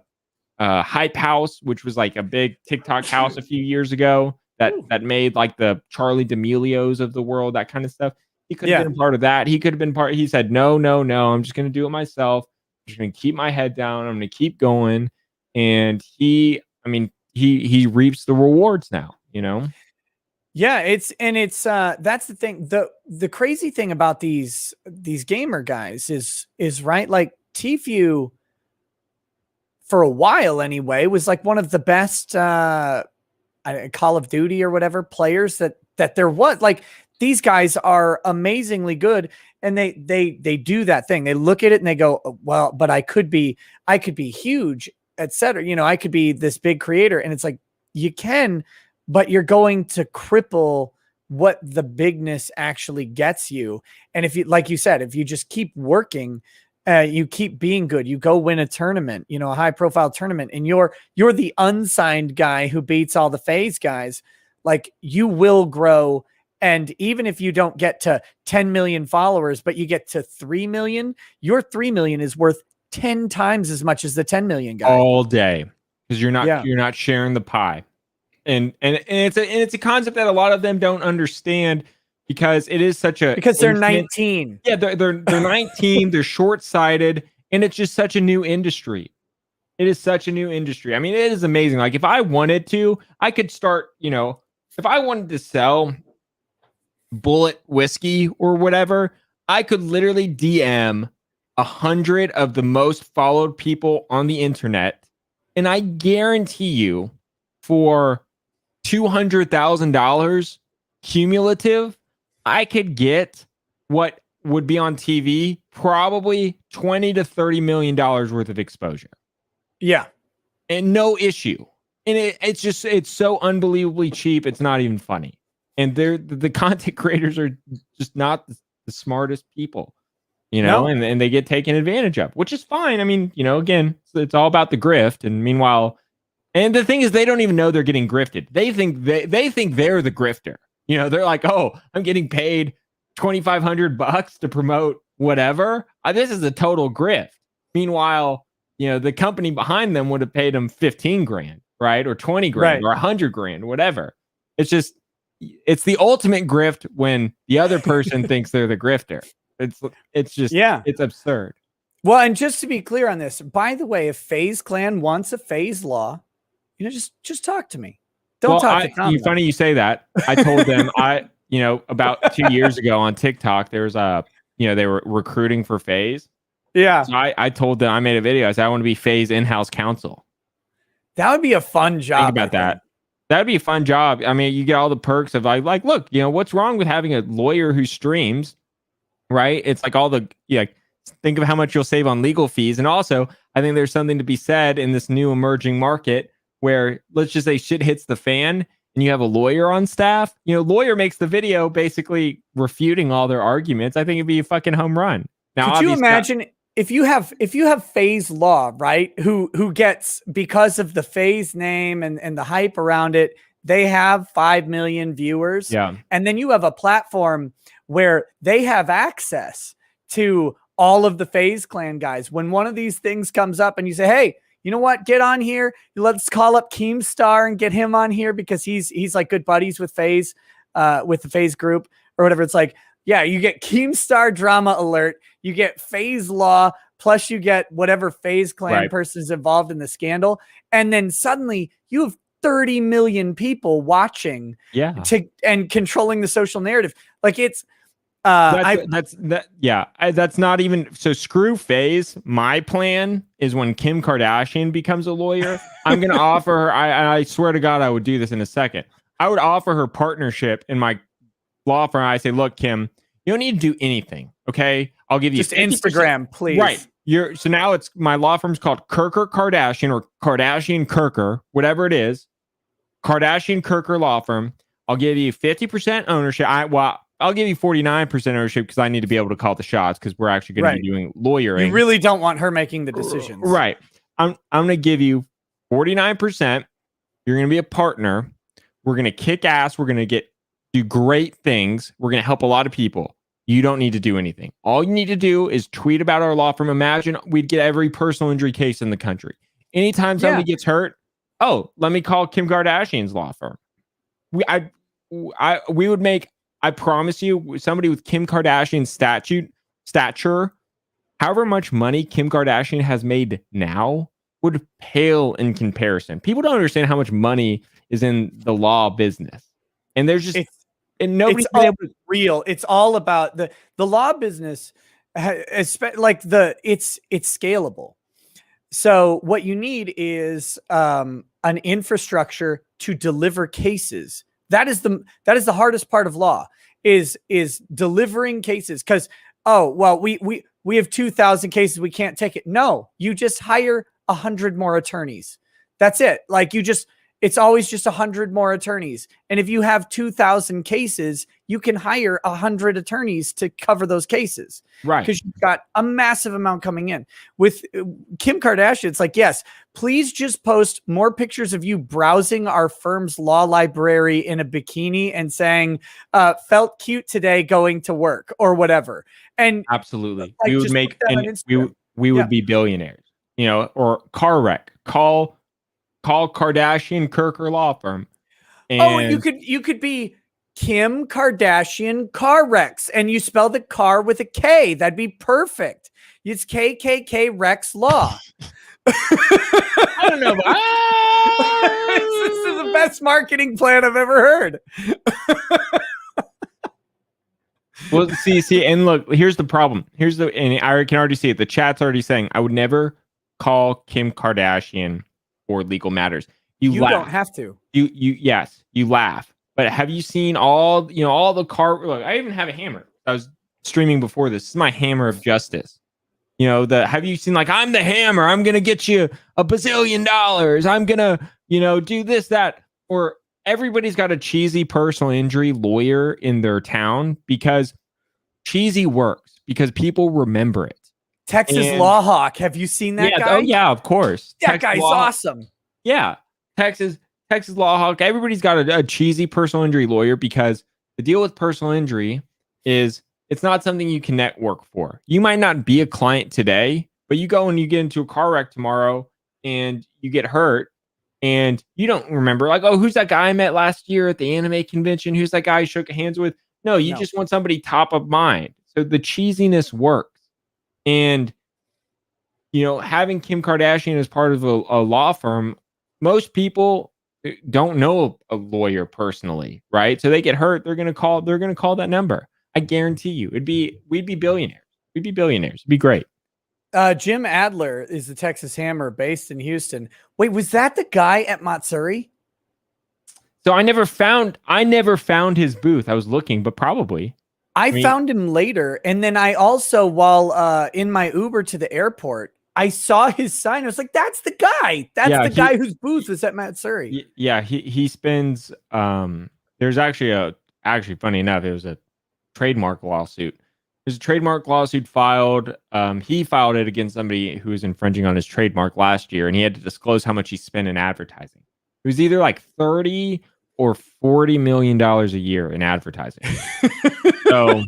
Hype House, which was like a big TikTok house a few years ago that made like the Charlie D'Amelios of the world, that kind of stuff. He could have been a part of that. He could have been part. He said, no, I'm just going to do it myself. I'm just going to keep my head down. I'm going to keep going. And he reaps the rewards now, you know? Yeah, it's that's the thing. The crazy thing about these gamer guys is right, like Tfue for a while anyway was like one of the best Call of Duty or whatever players that there was. Like, these guys are amazingly good, and they do that thing. They look at it and they go, well, but I could be huge, etc. You know, I could be this big creator. And it's like, you can, but you're going to cripple what the bigness actually gets you. And if you, like you said, if you just keep working, you keep being good, you go win a tournament, you know, a high profile tournament, and you're the unsigned guy who beats all the FaZe guys, like, you will grow. And even if you don't get to 10 million followers, but you get to 3 million, your 3 million is worth 10 times as much as the 10 million guy all day, because you're not sharing the pie. And it's a concept that a lot of them don't understand, because it is such a, because they're 19. Yeah, they're 19, they're short-sighted, and it's just such a new industry. It is such a new industry. I mean, it is amazing. Like, if I wanted to, I could start, you know, if I wanted to sell bullet whiskey or whatever, I could literally DM 100 of the most followed people on the internet, and I guarantee you, for $200,000 cumulative, I could get what would be on TV, probably $20 to $30 million worth of exposure. Yeah. And no issue. And it's so unbelievably cheap. It's not even funny. And the content creators are just not the smartest people, you know, and they get taken advantage of, which is fine. I mean, you know, again, it's all about the grift. And meanwhile, and the thing is, they don't even know they're getting grifted. They think they're the grifter. You know, they're like, oh, I'm getting paid $2,500 to promote whatever. This is a total grift. Meanwhile, you know, the company behind them would have paid them 15 grand, right? Or 20 grand or 100 grand, whatever. It's the ultimate grift when the other person thinks they're the grifter. It's just, it's absurd. Well, and just to be clear on this, by the way, if FaZe Clan wants a FaZe law, you know, just talk to me. Don't talk to Tom. Funny you say that. I told them about 2 years ago on TikTok, there was they were recruiting for FaZe. Yeah. So I told them, I made a video. I said, I want to be FaZe in-house counsel. That would be a fun job. Think about that. That'd be a fun job. I mean, you get all the perks of like, look, you know, what's wrong with having a lawyer who streams, right? It's like all the, think of how much you'll save on legal fees. And also, I think there's something to be said in this new emerging market where, let's just say, shit hits the fan and you have a lawyer on staff. You know, lawyer makes the video basically refuting all their arguments. I think it'd be a fucking home run. Now, could you imagine if you have FaZe Law, right? Who gets, because of the FaZe name and the hype around it, they have 5 million viewers. Yeah. And then you have a platform where they have access to all of the FaZe Clan guys. When one of these things comes up and you say, hey, you know what? Get on here. Let's call up Keemstar and get him on here because he's like good buddies with FaZe, with the FaZe group or whatever. It's like, Yeah, you get Keemstar Drama Alert, you get FaZe Law, plus you get whatever FaZe Clan person is involved in the scandal, and then suddenly you have 30 million people watching and controlling the social narrative. Like it's that's not even so. Screw FaZe. My plan is when Kim Kardashian becomes a lawyer, I'm gonna offer her. I swear to God, I would do this in a second. I would offer her partnership in my law firm. I say, look, Kim, you don't need to do anything. Okay, I'll give you just 50%. Instagram, please. Right. So now it's my law firm's called Kirker Kardashian or Kardashian Kirker, whatever it is. Kardashian Kirker Law Firm. I'll give you 50% ownership. I'll give you 49% ownership because I need to be able to call the shots because we're actually going to be doing lawyering. You really don't want her making the decisions. Right. I'm going to give you 49%. You're going to be a partner. We're going to kick ass. We're going to do great things. We're going to help a lot of people. You don't need to do anything. All you need to do is tweet about our law firm. Imagine we'd get every personal injury case in the country. Anytime somebody gets hurt, let me call Kim Kardashian's law firm. We would make, I promise you, somebody with Kim Kardashian's stature, however much money Kim Kardashian has made now would pale in comparison. People don't understand how much money is in the law business. And there's just nobody's been able to real. It's all about the law business. It's scalable. So what you need is an infrastructure to deliver cases. That is the hardest part of law is delivering cases. Because we have 2,000 cases, we can't take it. No, you just hire 100 more attorneys. That's it. Like it's always just 100 more attorneys. And if you have 2,000 cases, you can hire 100 attorneys to cover those cases. Right. Because you've got a massive amount coming in. With Kim Kardashian, it's like, yes, please just post more pictures of you browsing our firm's law library in a bikini and saying, felt cute today going to work or whatever. And absolutely. We would make, and we would be billionaires, or car wreck. Call Kardashian Kirker Law Firm. And you could be Kim Kardashian Car Rex, and you spell the car with a K. That'd be perfect. It's KKK Rex Law. I don't know. This is the best marketing plan I've ever heard. Well, see, and look, here's the problem. And I can already see it. The chat's already saying I would never call Kim Kardashian for legal matters. You don't have to. You laugh. But have you seen all the car? Look, I even have a hammer. I was streaming before this. This is my hammer of justice. Have you seen, like, I'm the hammer, I'm going to get you $1 bazillion. I'm going to, do this, that, or everybody's got a cheesy personal injury lawyer in their town because cheesy works because people remember it. Texas Law Hawk. Have you seen that guy? Oh yeah, of course. That guy's awesome. Yeah. Texas Law Hawk. Everybody's got a cheesy personal injury lawyer because the deal with personal injury is it's not something you can network for. You might not be a client today, but you go and you get into a car wreck tomorrow and you get hurt and you don't remember, like, oh, who's that guy I met last year at the anime convention? Who's that guy I shook hands with? No, you just want somebody top of mind. So the cheesiness works. And, having Kim Kardashian as part of a law firm, most people don't know a lawyer personally, right? So they get hurt, they're going to call that number. I guarantee you we'd be billionaires. We'd be billionaires. It'd be great. Jim Adler is the Texas Hammer based in Houston. Wait, was that the guy at Matsuri? So I never found his booth. I was looking, but probably. I found him later. And then I also, while in my Uber to the airport, I saw his sign. I was like, that's the guy. That's the guy whose booth was at Matsuri. Yeah, he spends there's actually funny enough, it was a trademark lawsuit. There's a trademark lawsuit filed. He filed it against somebody who was infringing on his trademark last year, and he had to disclose how much he spent in advertising. It was either like $30 or $40 million a year in advertising. So,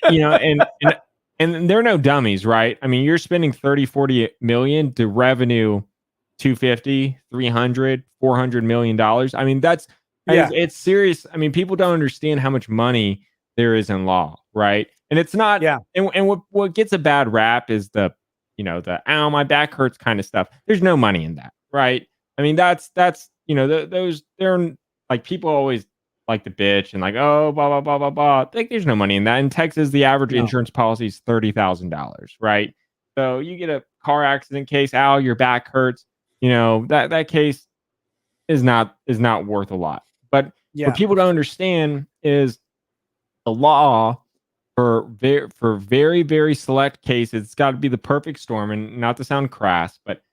and they're no dummies, right? I mean, you're spending 30, 40 million to revenue 250, 300, $400 million. I mean, it's serious. I mean, people don't understand how much money there is in law, right? And it's not. Yeah. And what gets a bad rap is the ow, my back hurts kind of stuff. There's no money in that, right? I mean, that's those they're like people always like to bitch and like, oh, blah blah blah blah blah. Like, there's no money in that. In Texas, the average No. insurance policy is $30,000, right? So you get a car accident case, ow, your back hurts. That case is not worth a lot. But what people don't understand is the law for very, very select cases, it's got to be the perfect storm, and not to sound crass, but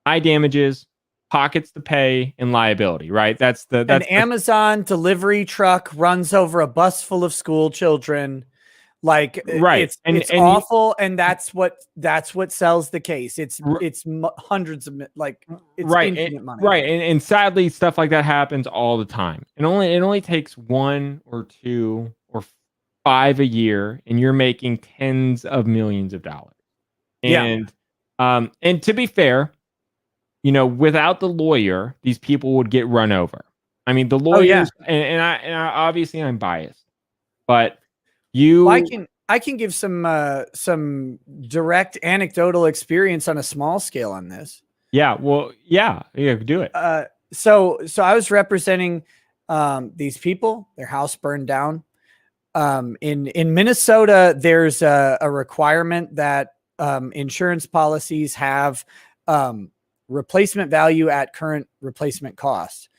high damages, pockets to pay, and liability, right? That's An Amazon delivery truck runs over a bus full of school children. Like, right. It's awful, and that's what sells the case. It's hundreds of it's right, infinite money. Right, and sadly, stuff like that happens all the time. And it only takes 1 or 2 or 5 a year, and you're making tens of millions of dollars. And and to be fair, without the lawyer, these people would get run over. I mean, the lawyers, and I obviously I'm biased, but I can give some direct anecdotal experience on a small scale on this. Yeah, well, do it. So I was representing these people. Their house burned down. In Minnesota, there's a requirement that insurance policies have replacement value at current replacement cost.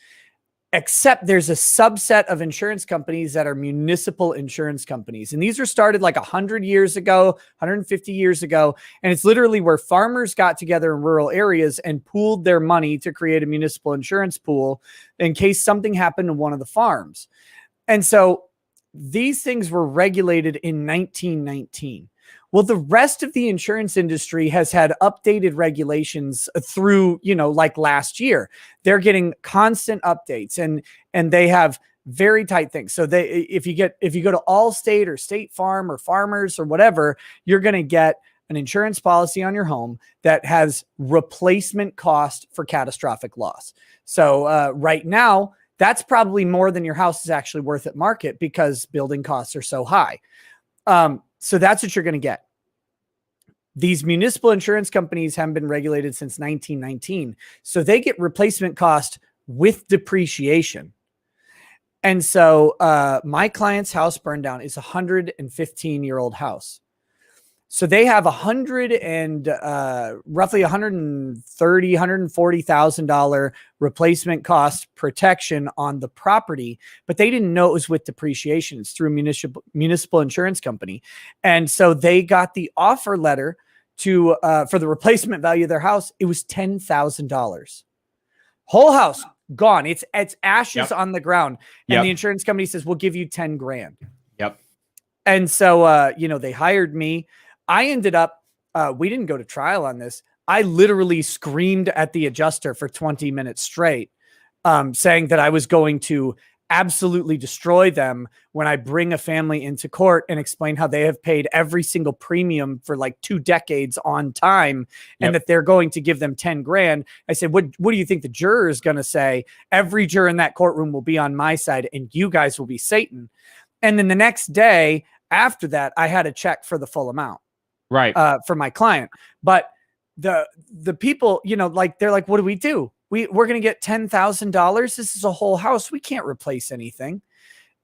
Except there's a subset of insurance companies that are municipal insurance companies. And these were started like 100 years ago, 150 years ago. And it's literally where farmers got together in rural areas and pooled their money to create a municipal insurance pool in case something happened to one of the farms. And so these things were regulated in 1919. Well, the rest of the insurance industry has had updated regulations through, like last year. They're getting constant updates, and they have very tight things. So if you go to Allstate or State Farm or Farmers or whatever, you're going to get an insurance policy on your home that has replacement cost for catastrophic loss. So right now, that's probably more than your house is actually worth at market because building costs are so high. So that's what you're going to get. These municipal insurance companies haven't been regulated since 1919. So they get replacement cost with depreciation. And so my client's house burned down. It's a 115-year-old house. So they have roughly $130,000, $140,000 replacement cost protection on the property, but they didn't know it was with depreciation. It's through a municipal insurance company. And so they got the offer letter for the replacement value of their house. It was $10,000. Whole house gone. It's ashes on the ground. And the insurance company says, we'll give you 10 grand. Yep. And so, they hired me. I ended up, we didn't go to trial on this. I literally screamed at the adjuster for 20 minutes straight, saying that I was going to absolutely destroy them when I bring a family into court and explain how they have paid every single premium for like 2 decades on time and that they're going to give them 10 grand. I said, what do you think the juror is going to say? Every juror in that courtroom will be on my side and you guys will be Satan. And then the next day after that, I had a check for the full amount. Right. For my client. But the people, they're like, what do we do? We're going to get $10,000. This is a whole house. We can't replace anything.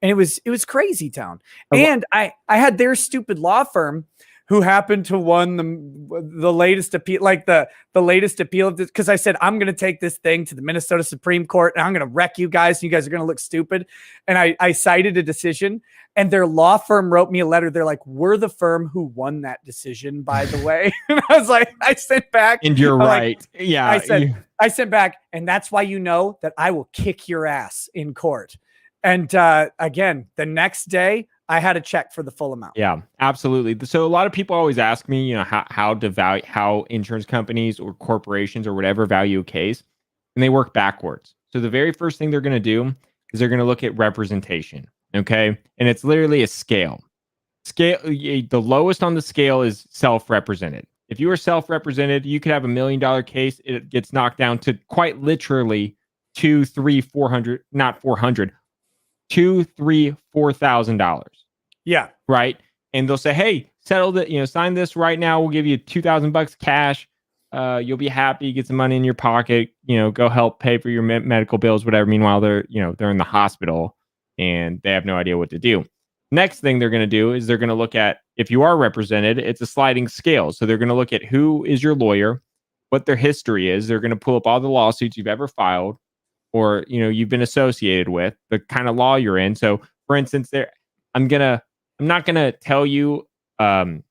And it was crazy town. And I had their stupid law firm who happened to won the latest appeal, like the latest appeal of this. Cause I said, I'm going to take this thing to the Minnesota Supreme Court and I'm going to wreck you guys. And you guys are going to look stupid. And I cited a decision and their law firm wrote me a letter. They're like, we're the firm who won that decision, by the way. And I was like, I sent back. And you're right. Like, yeah. I sent back. And that's why you know that I will kick your ass in court. And again, the next day, I had a check for the full amount. Yeah, absolutely. So a lot of people always ask me, how insurance companies or corporations or whatever value a case, and they work backwards. So the very first thing they're going to do is they're going to look at representation. Okay, and it's literally a scale. The lowest on the scale is self-represented. If you are self-represented, you could have $1 million case. It gets knocked down to quite literally $4,000. Yeah. right? And they'll say, hey, settle it, sign this right now. We'll give you $2,000 cash. You'll be happy, get some money in your pocket, go help pay for your medical bills, whatever. Meanwhile, they're in the hospital and they have no idea what to do. Next thing they're going to do is they're going to look at, if you are represented, it's a sliding scale. So they're going to look at who is your lawyer, what their history is. They're going to pull up all the lawsuits you've ever filed or, you've been associated with, the kind of law you're in. So for instance, I'm not going to tell you, I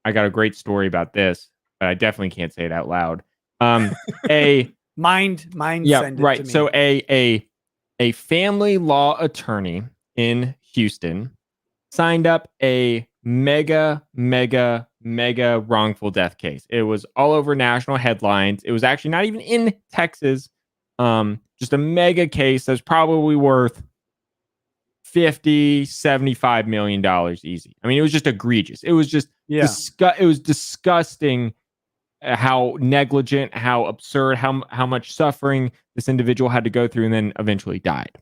got a great story about this, but I definitely can't say it out loud. Mind yeah, send it right. to me. So a family law attorney in Houston signed up a mega wrongful death case. It was all over national headlines. It was actually not even in Texas. Just a mega case that's probably worth $50-75 million easy. I mean, it was just egregious. It was just it was disgusting how negligent, how absurd, how much suffering this individual had to go through and then eventually died.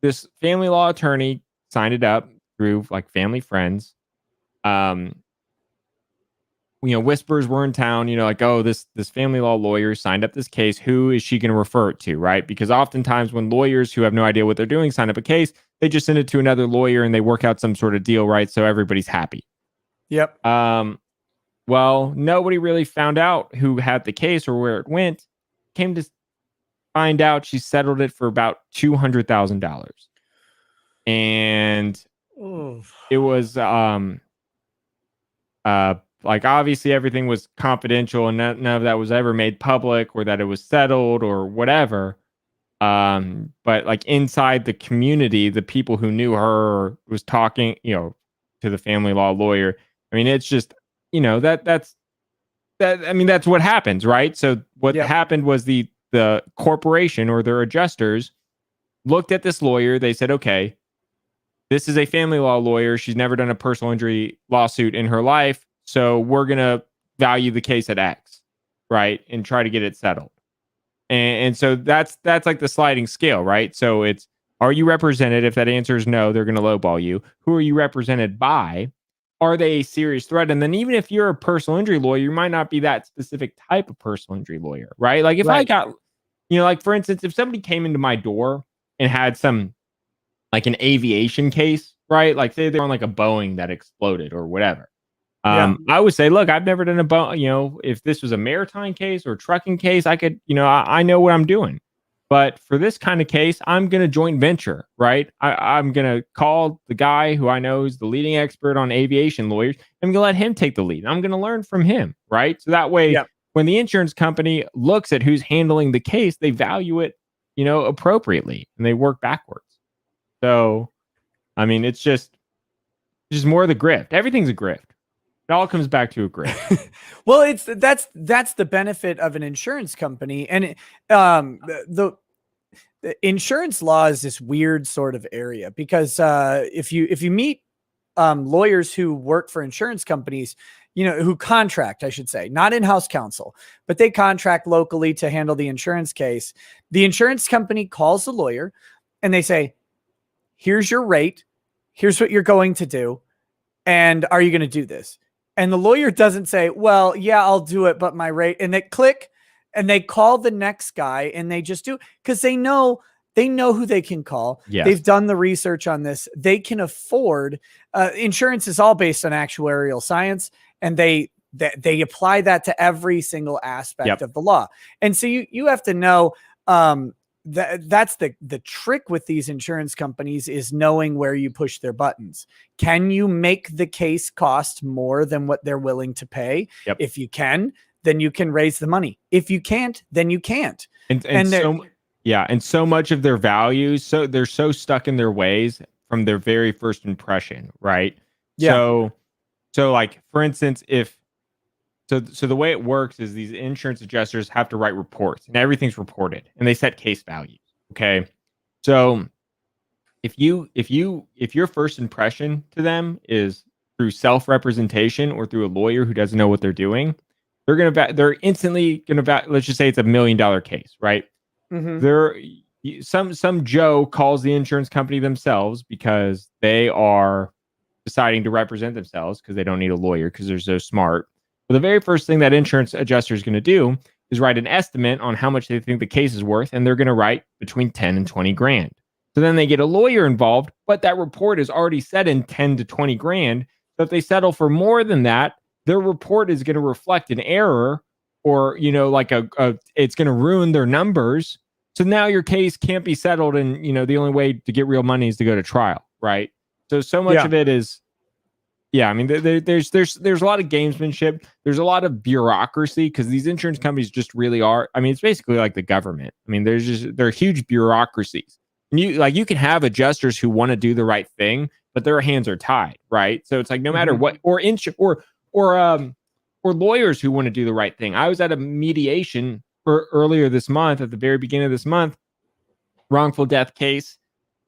This family law attorney signed it up through like family friends. Whispers were in town, like, oh, this family law lawyer signed up this case. Who is she going to refer it to, right? Because oftentimes when lawyers who have no idea what they're doing sign up a case, they just send it to another lawyer and they work out some sort of deal, right? So everybody's happy. Yep. Well, nobody really found out who had the case or where it went. Came to find out she settled it for about $200,000. And it was like obviously everything was confidential and none of that was ever made public or that it was settled or whatever. But like inside the community, the people who knew her was talking, to the family law lawyer. I mean, it's just, that's what happens, right? So what happened was the corporation or their adjusters looked at this lawyer. They said, okay, this is a family law lawyer. She's never done a personal injury lawsuit in her life. So we're going to value the case at X, right? And try to get it settled. And so that's like the sliding scale, right? So it's, are you represented? If that answer is no, they're going to lowball you. Who are you represented by? Are they a serious threat? And then even if you're a personal injury lawyer, you might not be that specific type of personal injury lawyer, right? Like if I got, like for instance, if somebody came into my door and had some, like an aviation case, right? Like say they're on like a Boeing that exploded or whatever. I would say, look, I've never done if this was a maritime case or trucking case, I could, I know what I'm doing. But for this kind of case, I'm going to joint venture, right? I'm going to call the guy who I know is the leading expert on aviation lawyers. I'm going to let him take the lead. I'm going to learn from him, right? So that way, when the insurance company looks at who's handling the case, they value it, appropriately and they work backwards. So, I mean, it's just more of the grift. Everything's a grift. It all comes back to a grift. Well, that's the benefit of an insurance company, and the insurance law is this weird sort of area because if you meet lawyers who work for insurance companies, who contract, I should say, not in-house counsel, but they contract locally to handle the insurance case. The insurance company calls the lawyer and they say, here's your rate. Here's what you're going to do. And are you going to do this? And the lawyer doesn't say, well, yeah, I'll do it, but my rate, and they click and they call the next guy and they just do, because they know who they can call. Yes. They've done the research on this. They can afford, insurance is all based on actuarial science, and they apply that to every single aspect of the law. And so you have to know, that's the trick with these insurance companies is knowing where you push their buttons. Can you make the case cost more than what they're willing to pay? If you can, then you can raise the money. If you can't, then you can't. And so much of their values, so they're so stuck in their ways from their very first impression, right? So like for instance, So the way it works is these insurance adjusters have to write reports and everything's reported and they set case values. Okay. So if your first impression to them is through self-representation or through a lawyer who doesn't know what they're doing, they're instantly going to, let's just say it's $1 million case, right? Mm-hmm. some Joe calls the insurance company themselves because they are deciding to represent themselves because they don't need a lawyer because they're so smart. But the very first thing that insurance adjuster is going to do is write an estimate on how much they think the case is worth, and they're going to write between 10 and 20 grand. So then they get a lawyer involved, but that report is already set in 10 to 20 grand. So if they settle for more than that, their report is going to reflect an error, or, you know, like it's going to ruin their numbers. So now your case can't be settled, and, you know, the only way to get real money is to go to trial, right? So much of it is, yeah. I mean, there's a lot of gamesmanship. There's a lot of bureaucracy because these insurance companies just really are. I mean, it's basically like the government. I mean, they're huge bureaucracies. And you can have adjusters who want to do the right thing, but their hands are tied, right? So it's like no matter what, or lawyers who want to do the right thing. I was at a mediation earlier this month, at the very beginning of this month, wrongful death case,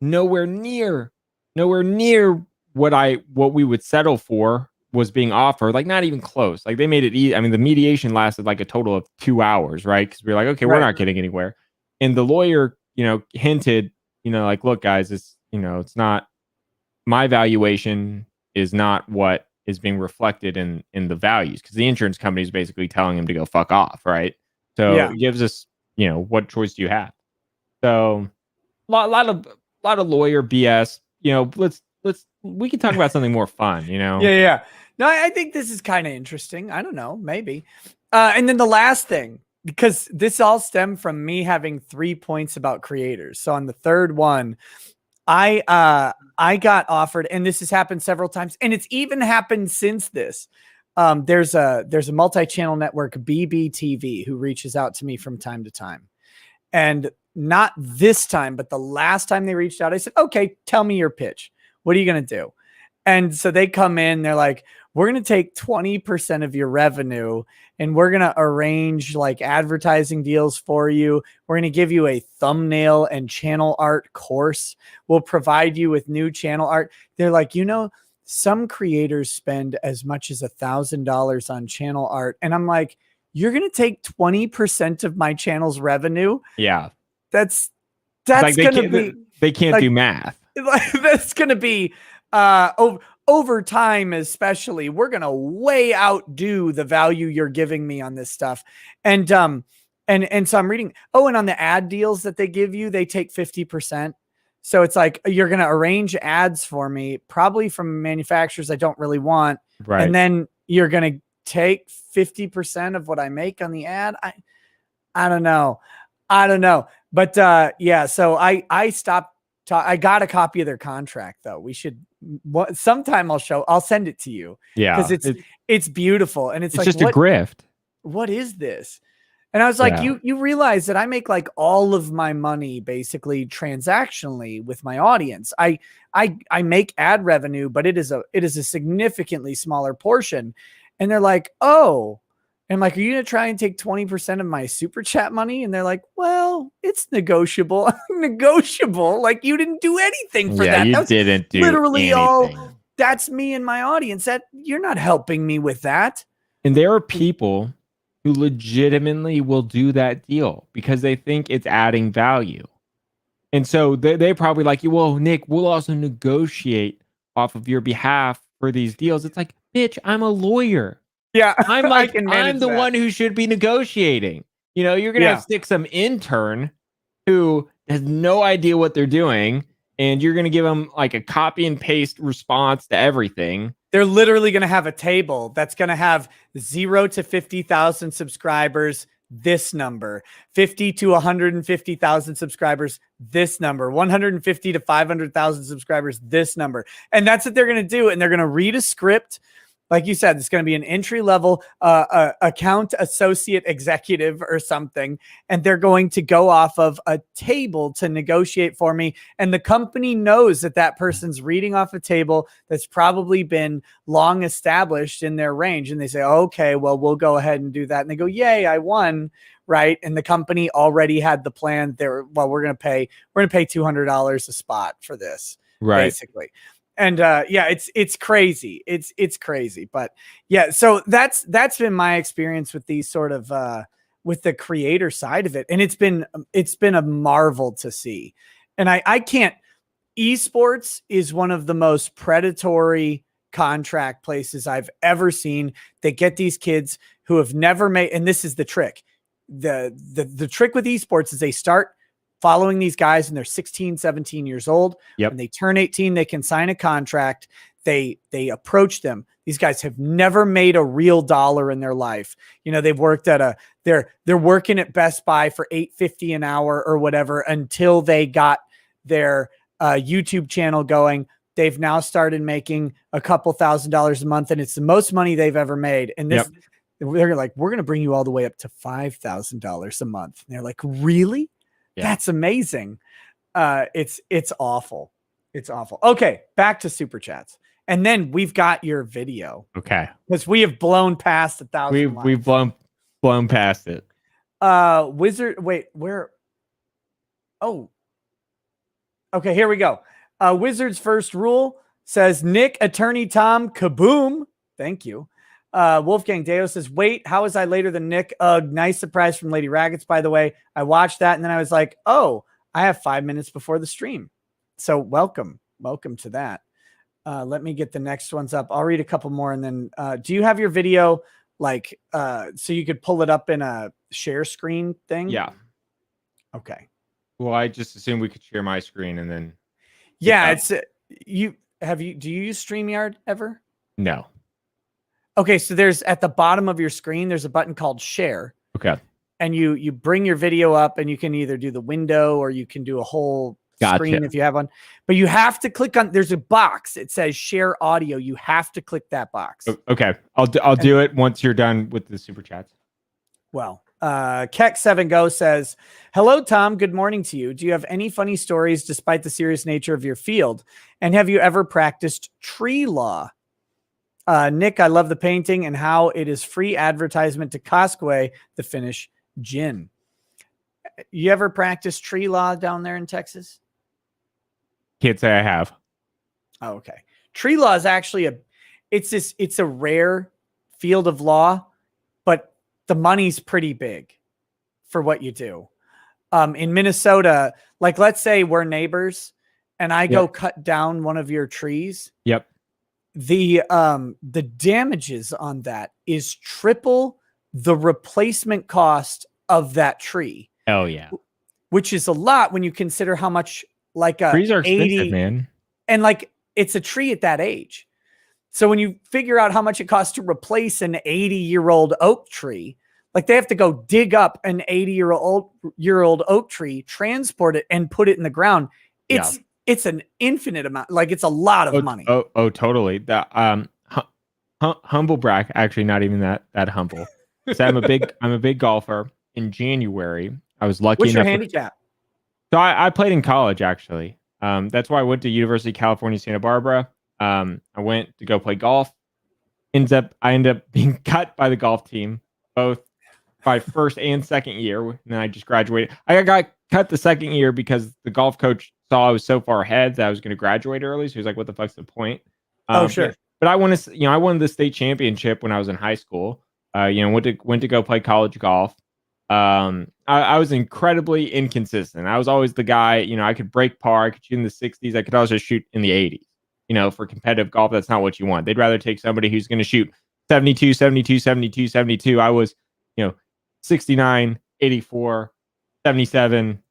nowhere near what we would settle for was being offered. Like, not even close. Like, they made it easy. I mean, the mediation lasted like a total of 2 hours, right? Because we were like, okay, we're not getting anywhere. And the lawyer, you know, hinted, you know, like, look, guys, it's, you know, it's not, my valuation is not what is being reflected in the values, because the insurance company is basically telling him to go fuck off, right? So it gives us, you know, what choice do you have? So a lot of lawyer BS. You know, we can talk about something more fun, you know? Yeah. No, I think this is kind of interesting. I don't know, maybe. And then the last thing, because this all stemmed from me having 3 points about creators. So on the third one, I got offered, and this has happened several times, and it's even happened since this. There's a multi-channel network, BBTV, who reaches out to me from time to time. And not this time, but the last time they reached out, I said, okay, tell me your pitch. What are you going to do? And so they come in, they're like, we're going to take 20% of your revenue, and we're going to arrange like advertising deals for you. We're going to give you a thumbnail and channel art course. We'll provide you with new channel art. They're like, you know, some creators spend as much as $1,000 on channel art. And I'm like, you're going to take 20% of my channel's revenue? Yeah. That's like going to be, they can't do math. That's going to be, over time, especially, we're going to way outdo the value you're giving me on this stuff. And so I'm reading, and on the ad deals that they give you, they take 50%. So it's like, you're going to arrange ads for me, probably from manufacturers I don't really want. Right. And then you're going to take 50% of what I make on the ad. I don't know. But yeah, so I stopped. I got a copy of their contract, though. We should sometime I'll send it to you. Yeah, because it's beautiful, and it's like, just a grift. What is this? And I was like, you realize that I make like all of my money basically transactionally with my audience. I make ad revenue, but it is a significantly smaller portion. And they're like, oh. And I'm like, are you going to try and take 20% of my super chat money? And they're like, well, it's negotiable. Negotiable. Like, you didn't do anything for that. You didn't do literally anything. That's me and my audience. That you're not helping me with that. And there are people who legitimately will do that deal because they think it's adding value. And so they probably like, well, Nick, we'll also negotiate off of your behalf for these deals. It's like, bitch, I'm a lawyer. Yeah, I'm the one who should be negotiating. You know, you're going to have to stick some intern who has no idea what they're doing, and you're going to give them like a copy and paste response to everything. They're literally going to have a table that's going to have 0 to 50,000 subscribers, this number, 50 to 150,000 subscribers, this number, 150 to 500,000 subscribers, this number. And that's what they're going to do. And they're going to read a script. Like you said, it's going to be an entry-level account associate executive or something, and they're going to go off of a table to negotiate for me. And the company knows that person's reading off a table that's probably been long established in their range. And they say, okay, well, we'll go ahead and do that. And they go, yay, I won, right? And the company already had the plan. We're going to pay $200 a spot for this, right? Basically. And it's crazy. It's crazy. But yeah, so that's been my experience with these sort of with the creator side of it. And it's been a marvel to see. And I can't, esports is one of the most predatory contract places I've ever seen. They get these kids who have never made, and this is the trick. The trick with esports is they start following these guys and they're 16, 17 years old. Yep. When they turn 18, they can sign a contract. They approach them. These guys have never made a real dollar in their life. You know, they've worked at they're working at Best Buy for $8.50 an hour or whatever until they got their YouTube channel going. They've now started making a couple $1,000s a month, and it's the most money they've ever made. And this, they're like, we're going to bring you all the way up to $5,000 a month. And they're like, really? Yeah. That's amazing. It's awful. It's awful. Okay. Back to super chats. And then we've got your video. Okay. Because we have blown past 1,000. We've blown past it. Wizard. Wait, where? Oh, okay. Here we go. Wizard's first rule says, Nick, attorney Tom, kaboom. Thank you. Wolfgang Deo says, wait, how was I later than Nick? Nice surprise from Lady Raggets, by the way. I watched that and then I was like, oh, I have 5 minutes before the stream. So welcome to that. Let me get the next ones up. I'll read a couple more. And then do you have your video like so you could pull it up in a share screen thing? Yeah. Okay. Well, I just assumed we could share my screen and then. Yeah, it's do you use StreamYard ever? No. Okay, so there's at the bottom of your screen, there's a button called share. Okay. And you bring your video up and you can either do the window or you can do a whole screen if you have one. But you have to click on, there's a box. It says share audio. You have to click that box. Okay. I'll do it once you're done with the super chats. Well, Keck7Go says, hello, Tom. Good morning to you. Do you have any funny stories despite the serious nature of your field? And have you ever practiced tree law? Nick, I love the painting and how it is free advertisement to Cosquay, the Finnish gin. You ever practice tree law down there in Texas? Can't say I have. Oh, okay. Tree law is actually it's a rare field of law, but the money's pretty big for what you do. In Minnesota, like let's say we're neighbors and I go cut down one of your trees. Yep. The damages on that is triple the replacement cost of that tree. Oh yeah. Which is a lot when you consider how much like a trees are expensive, 80, man. And like it's a tree at that age. So when you figure out how much it costs to replace an 80-year-old oak tree, like they have to go dig up an 80-year-old oak tree, transport it and put it in the ground. It's an infinite amount. Like it's a lot of money. Oh, totally. That humble brag, actually not even that humble. So I'm a big golfer. In January, I was lucky What's enough. What's your handicap? So I played in college actually. That's why I went to University of California, Santa Barbara. I went to go play golf. I ended up being cut by the golf team, both by first and second year. And then I just graduated. I got cut the second year because the golf coach saw I was so far ahead that I was going to graduate early. So he was like, what the fuck's the point? Sure. But I won I won the state championship when I was in high school. Went to go play college golf. I was incredibly inconsistent. I was always the guy, I could break par, I could shoot in the 60s. I could also shoot in the 80s. For competitive golf, that's not what you want. They'd rather take somebody who's going to shoot 72, 72, 72, 72. I was, 69, 84, 77,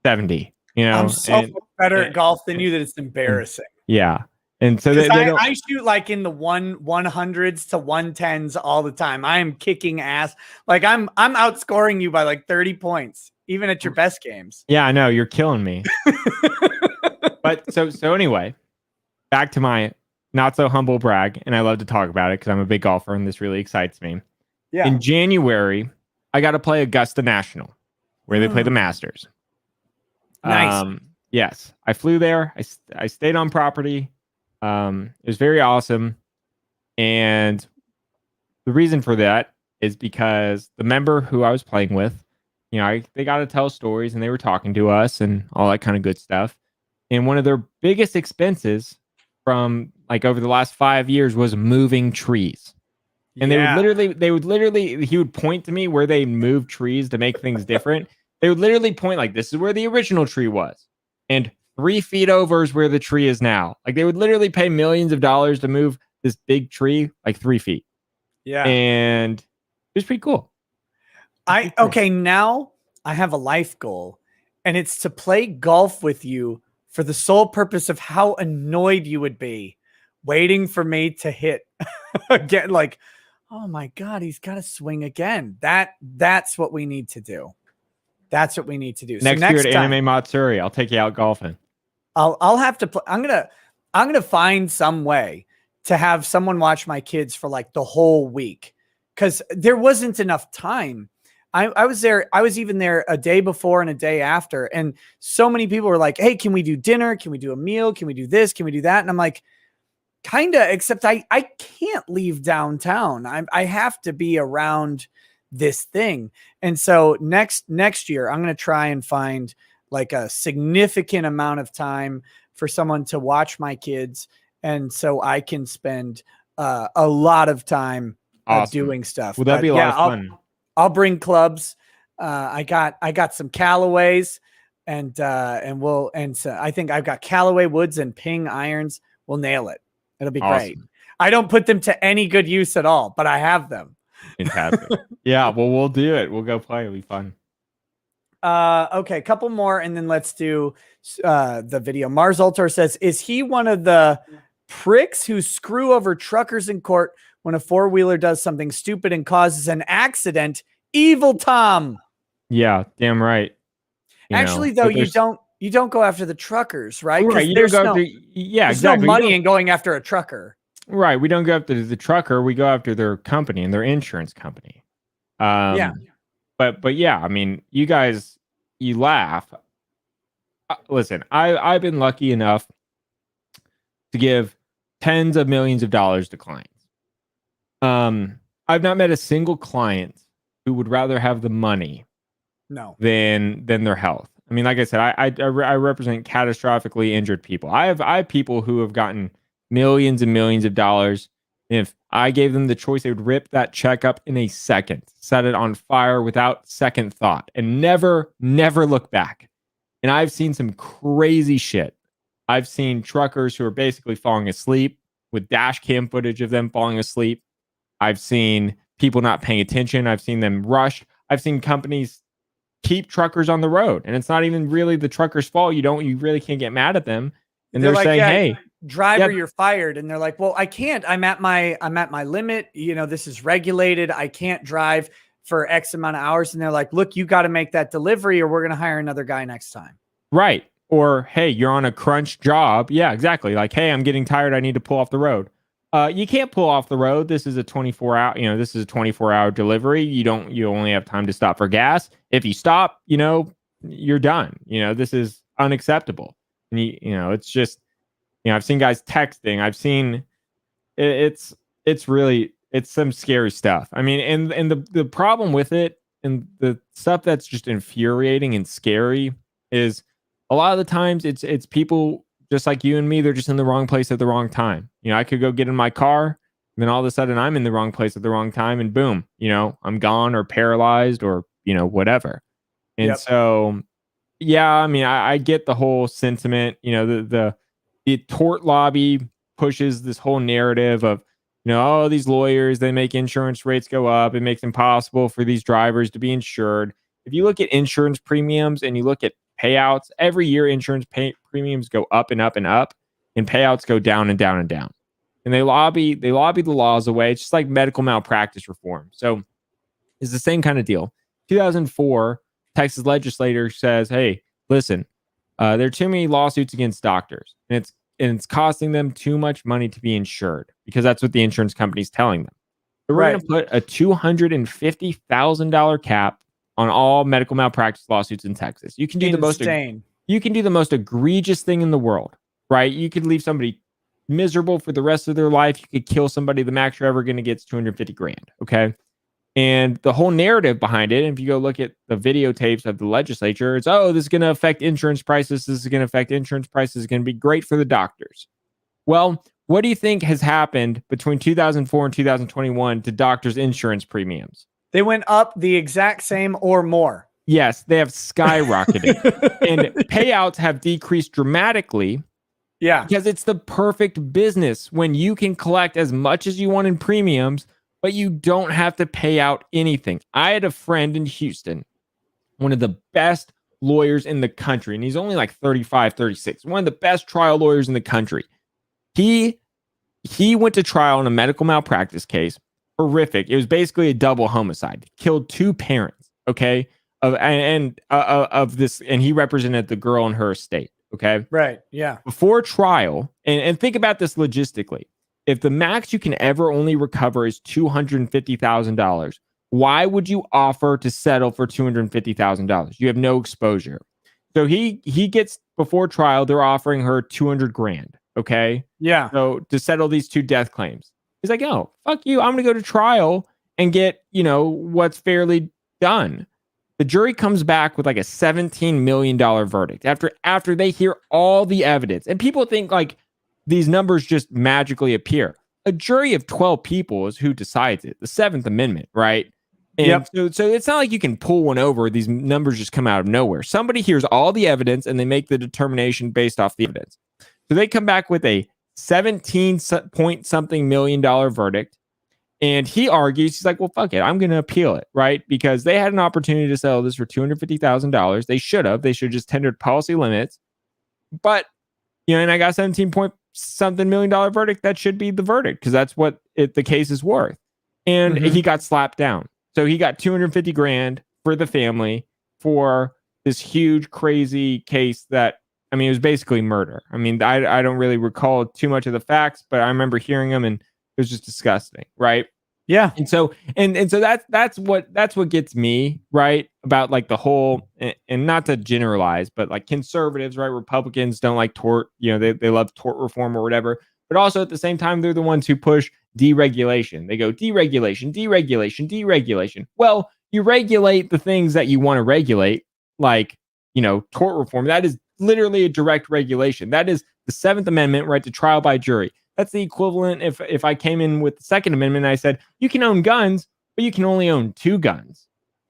70. I'm so better at golf than you that it's embarrassing. Yeah. And so I shoot like in the 100s to 110s all the time. I am kicking ass. Like I'm outscoring you by like 30 points, even at your best games. Yeah, I know. You're killing me. But so anyway, back to my not so humble brag. And I love to talk about it because I'm a big golfer and this really excites me. Yeah. In January, I got to play Augusta National where they play the Masters. Nice. Yes. I flew there. I stayed on property. It was very awesome. And the reason for that is because the member who I was playing with, they got to tell stories and they were talking to us and all that kind of good stuff. And one of their biggest expenses from like over the last 5 years was moving trees. And Yeah. he would point to me where they moved trees to make things different. They would literally point like, this is where the original tree was. And 3 feet over is where the tree is now. Like they would literally pay millions of dollars to move this big tree like 3 feet. Yeah. And it was pretty cool. Okay, now I have a life goal, and it's to play golf with you for the sole purpose of how annoyed you would be waiting for me to hit again. Like, oh my God, he's got to swing again. That's what we need to do. That's what we need to do. Next year at Anime Matsuri, I'll take you out golfing. I'll have to play. I'm gonna find some way to have someone watch my kids for like the whole week, because there wasn't enough time. I was there. I was even there a day before and a day after, and so many people were like, "Hey, can we do dinner? Can we do a meal? Can we do this? Can we do that?" And I'm like, kinda, except I can't leave downtown. I have to be around this thing. And so next year, I'm going to try and find like a significant amount of time for someone to watch my kids. And so I can spend a lot of time doing stuff. Would that be a lot of fun? I'll bring clubs. I got some Callaways and so I think I've got Callaway woods and ping irons. We'll nail it. It'll be great. I don't put them to any good use at all, but I have them. Fantastic. Yeah, well, we'll do it. We'll go play. It'll be fun. Okay, a couple more, and then let's do the video. Mars Ultor says, is he one of the pricks who screw over truckers in court when a four-wheeler does something stupid and causes an accident? Evil Tom. Yeah, damn right. Actually, though, you don't go after the truckers, right? Right. You don't go after, yeah, exactly. No money in going after a trucker. Right. We don't go after the trucker. We go after their company and their insurance company. Yeah. But yeah, I mean, you guys, you laugh. Listen, I've been lucky enough to give tens of millions of dollars to clients. I've not met a single client who would rather have the money than their health. I mean, like I said, I represent catastrophically injured people. I have people who have gotten millions and millions of dollars. If I gave them the choice, they would rip that check up in a second, set it on fire without second thought, and never look back. And I've seen some crazy shit. I've seen truckers who are basically falling asleep with dash cam footage of them falling asleep. I've seen people not paying attention. I've seen them rushed. I've seen companies keep truckers on the road, and it's not even really the trucker's fault. You really can't get mad at them. And they're like, saying, "Hey, driver, you're fired." And they're like, "Well, I can't. I'm at my limit. You know, this is regulated. I can't drive for X amount of hours." And they're like, "Look, you got to make that delivery, or we're going to hire another guy next time." Right. Or, "Hey, you're on a crunch job." Yeah, exactly. Like, "Hey, I'm getting tired. I need to pull off the road." You can't pull off the road. This is a 24-hour, this is a 24-hour delivery. You only have time to stop for gas. If you stop, you're done. This is unacceptable. And it's just, I've seen guys texting. I've seen it's some scary stuff. I mean, and the problem with it, and the stuff that's just infuriating and scary, is a lot of the times it's people just like you and me. They're just in the wrong place at the wrong time. I could go get in my car, and then all of a sudden I'm in the wrong place at the wrong time, and boom, I'm gone or paralyzed or whatever. And so, yeah, I mean, I get the whole sentiment. The tort lobby pushes this whole narrative of, these lawyers, they make insurance rates go up. It makes it impossible for these drivers to be insured. If you look at insurance premiums and you look at payouts, every year insurance premiums go up and up and up, and payouts go down and down and down. And they lobby the laws away. It's just like medical malpractice reform. So it's the same kind of deal. 2004, Texas legislator says, "Hey, listen, there are too many lawsuits against doctors, and it's costing them too much money to be insured," because that's what the insurance company's telling them. So we're going to put a $250,000 cap on all medical malpractice lawsuits in Texas. You can do the most egregious thing in the world, right? You could leave somebody miserable for the rest of their life. You could kill somebody. The max you're ever going to get is $250,000. Okay. And the whole narrative behind it, if you go look at the videotapes of the legislature, it's, "Oh, this is going to affect insurance prices. This is going to affect insurance prices. It's going to be great for the doctors." Well, What do you think has happened between 2004 and 2021 to doctors' insurance premiums? They went up the exact same or more. Yes, they have skyrocketed. And payouts have decreased dramatically. Yeah. Because it's the perfect business when you can collect as much as you want in premiums, but you don't have to pay out anything. I had a friend in Houston, one of the best lawyers in the country, and he's only like 35, 36, one of the best trial lawyers in the country. He went to trial on a medical malpractice case. Horrific. It was basically a double homicide. Killed two parents, okay? Of this, and he represented the girl and her estate. Okay. Right. Yeah. Before trial, and think about this logistically. If the max you can ever only recover is $250,000, why would you offer to settle for $250,000? You have no exposure. So he gets, before trial, they're offering her 200 grand. Okay. Yeah. So to settle these two death claims, he's like, oh, fuck you. I'm going to go to trial and get, what's fairly done. The jury comes back with like a $17 million verdict after they hear all the evidence. And people think like these numbers just magically appear. A jury of 12 people is who decides it. The Seventh Amendment, right? And so it's not like you can pull one over. These numbers just come out of nowhere. Somebody hears all the evidence and they make the determination based off the evidence. So they come back with a 17 point something million dollar verdict. And he argues, he's like, well, fuck it. I'm going to appeal it, right? Because they had an opportunity to settle this for $250,000. They should have just tendered policy limits. But, and I got 17 point something million dollar verdict. That should be the verdict because that's what the case is worth. And he got slapped down. So he got 250 grand for the family for this huge, crazy case that, it was basically murder. I don't really recall too much of the facts, but I remember hearing them and it was just disgusting, right? Yeah. And so that's what gets me, right, about like the whole, and not to generalize, but like conservatives, right? Republicans don't like tort, they love tort reform or whatever, but also at the same time they're the ones who push deregulation. They go deregulation, deregulation, deregulation. Well, you regulate the things that you want to regulate, like, tort reform. That is literally a direct regulation. That is the Seventh Amendment, right, to trial by jury. That's the equivalent if I came in with the Second Amendment and I said, you can own guns, but you can only own 2 guns,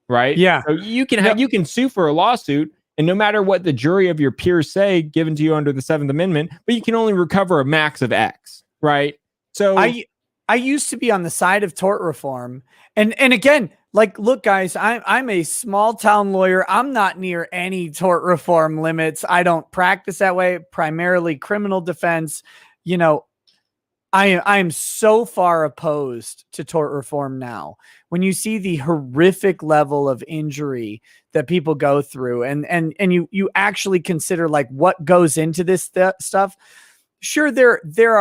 right? Yeah. So you can sue for a lawsuit, and no matter what the jury of your peers say, given to you under the Seventh Amendment, but you can only recover a max of X, right? So I used to be on the side of tort reform. And again, like, look, guys, I'm a small town lawyer. I'm not near any tort reform limits. I don't practice that way, primarily criminal defense. I am so far opposed to tort reform now. When you see the horrific level of injury that people go through, and you actually consider like what goes into this stuff. Sure, there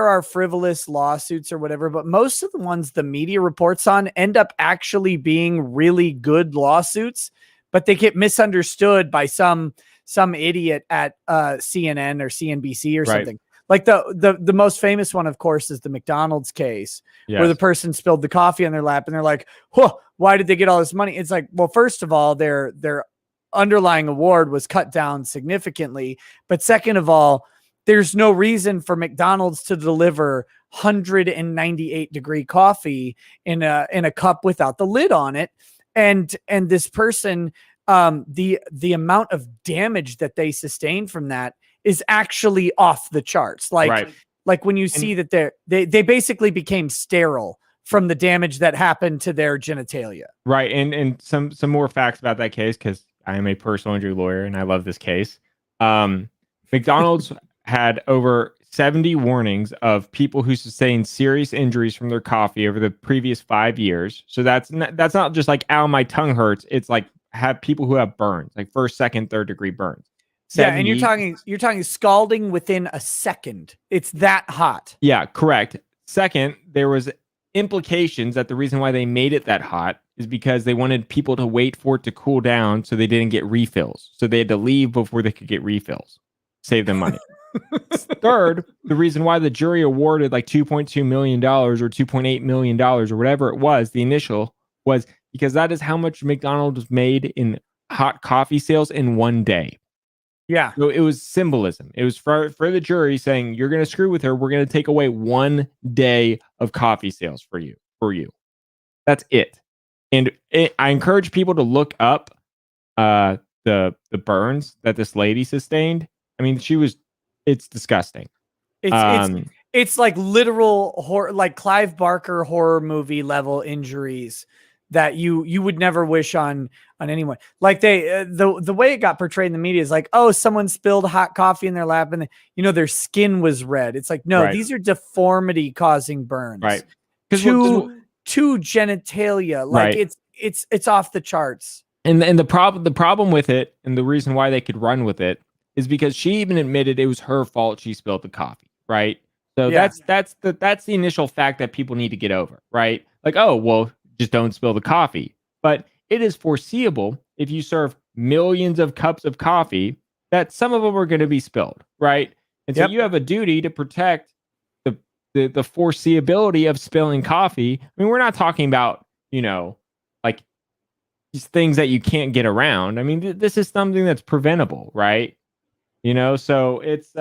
are frivolous lawsuits or whatever, but most of the ones the media reports on end up actually being really good lawsuits, but they get misunderstood by some idiot at CNN or CNBC or something. Like the most famous one, of course, is the McDonald's case, where the person spilled the coffee on their lap and they're like, "Whoa, why did they get all this money?" It's like, well, first of all, their underlying award was cut down significantly. But second of all, there's no reason for McDonald's to deliver 198-degree coffee in a cup without the lid on it. And this person, the amount of damage that they sustained from that is actually off the charts. Like when you see that they basically became sterile from the damage that happened to their genitalia. Right. And some more facts about that case, because I am a personal injury lawyer and I love this case. McDonald's had over 70 warnings of people who sustained serious injuries from their coffee over the previous 5 years. So that's not just like, ow, my tongue hurts. It's like have people who have burns, like 1st, 2nd, 3rd degree burns. 70. Yeah, and you're talking scalding within a second. It's that hot. Yeah, correct. Second, there was implications that the reason why they made it that hot is because they wanted people to wait for it to cool down so they didn't get refills. So they had to leave before they could get refills. Save them money. Third, the reason why the jury awarded like $2.2 million or $2.8 million or whatever it was, the initial, was because that is how much McDonald's made in hot coffee sales in one day. Yeah. So it was symbolism. It was for the jury saying, you're going to screw with her. We're going to take away 1 day of coffee sales for you. That's it. And I encourage people to look up the burns that this lady sustained. I mean, it's disgusting. It's like literal horror, like Clive Barker horror movie level injuries that you would never wish on anyone. Like the way it got portrayed in the media is like, oh, someone spilled hot coffee in their lap and their skin was red. It's like, no, these are deformity causing burns. Right. To genitalia. Like it's off the charts. And the problem with it, and the reason why they could run with it, is because she even admitted it was her fault she spilled the coffee, right? So that's the initial fact that people need to get over, right? Like, oh, well, just don't spill the coffee. But it is foreseeable if you serve millions of cups of coffee that some of them are going to be spilled, right? And so you have a duty to protect the foreseeability of spilling coffee. I mean, we're not talking about, like these things that you can't get around. I mean, this is something that's preventable, right? So it's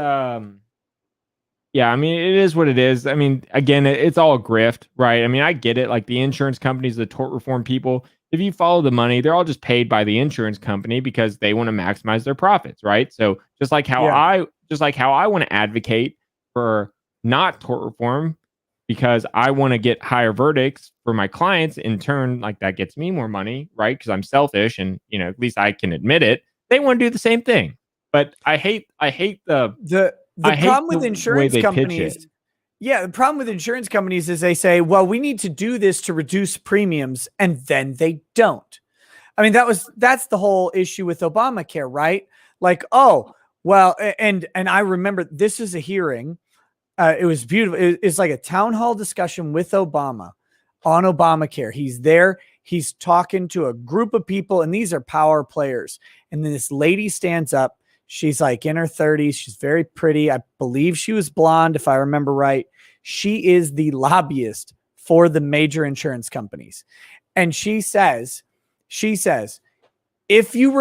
yeah, I mean, it is what it is. I mean, again, it's all a grift, right? I mean, I get it. Like the insurance companies, the tort reform people, if you follow the money, they're all just paid by the insurance company because they want to maximize their profits, right? So just like how I want to advocate for not tort reform because I want to get higher verdicts for my clients, in turn, like that gets me more money, right? Because I'm selfish and, at least I can admit it. They want to do the same thing. But I hate the problem with insurance companies. Yeah, the problem with insurance companies is they say, well, we need to do this to reduce premiums, and then they don't. I mean, that's the whole issue with Obamacare, right? Like, oh, well, and I remember this is a hearing. It was beautiful. It's like a town hall discussion with Obama on Obamacare. He's there. He's talking to a group of people, and these are power players. And then this lady stands up. She's like in her 30s. She's very pretty. I believe she was blonde, if I remember right. She is the lobbyist for the major insurance companies. And she says, if you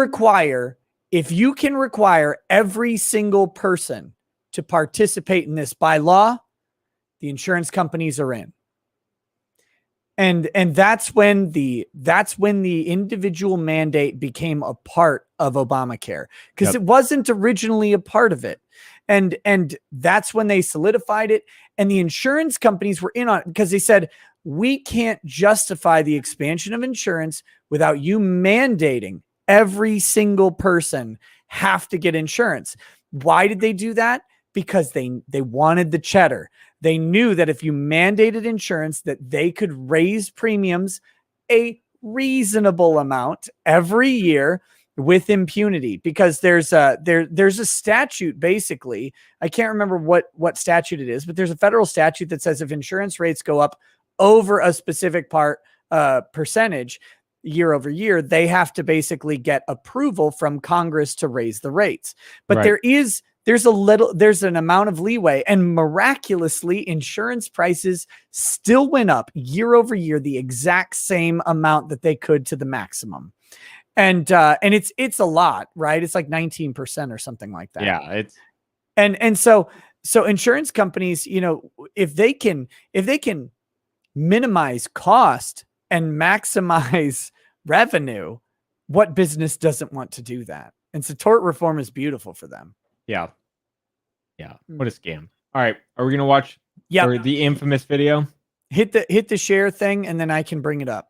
can require every single person to participate in this by law, the insurance companies are in. And that's when the individual mandate became a part of Obamacare, because it wasn't originally a part of it. And that's when they solidified it. And the insurance companies were in on it because they said, we can't justify the expansion of insurance without you mandating every single person have to get insurance. Why did they do that? Because they wanted the cheddar. They knew that if you mandated insurance, that they could raise premiums a reasonable amount every year with impunity, because there's a statute, basically. I can't remember what statute it is, but there's a federal statute that says if insurance rates go up over a specific percentage year over year, they have to basically get approval from Congress to raise the rates. But there's an amount of leeway, and miraculously insurance prices still went up year over year, the exact same amount that they could to the maximum. And it's a lot, right? It's like 19% or something like that. Yeah. And so insurance companies, if they can minimize cost and maximize revenue, what business doesn't want to do that? And so tort reform is beautiful for them. Yeah. What a scam. All right. Are we going to watch the infamous video? Hit the share thing, and then I can bring it up.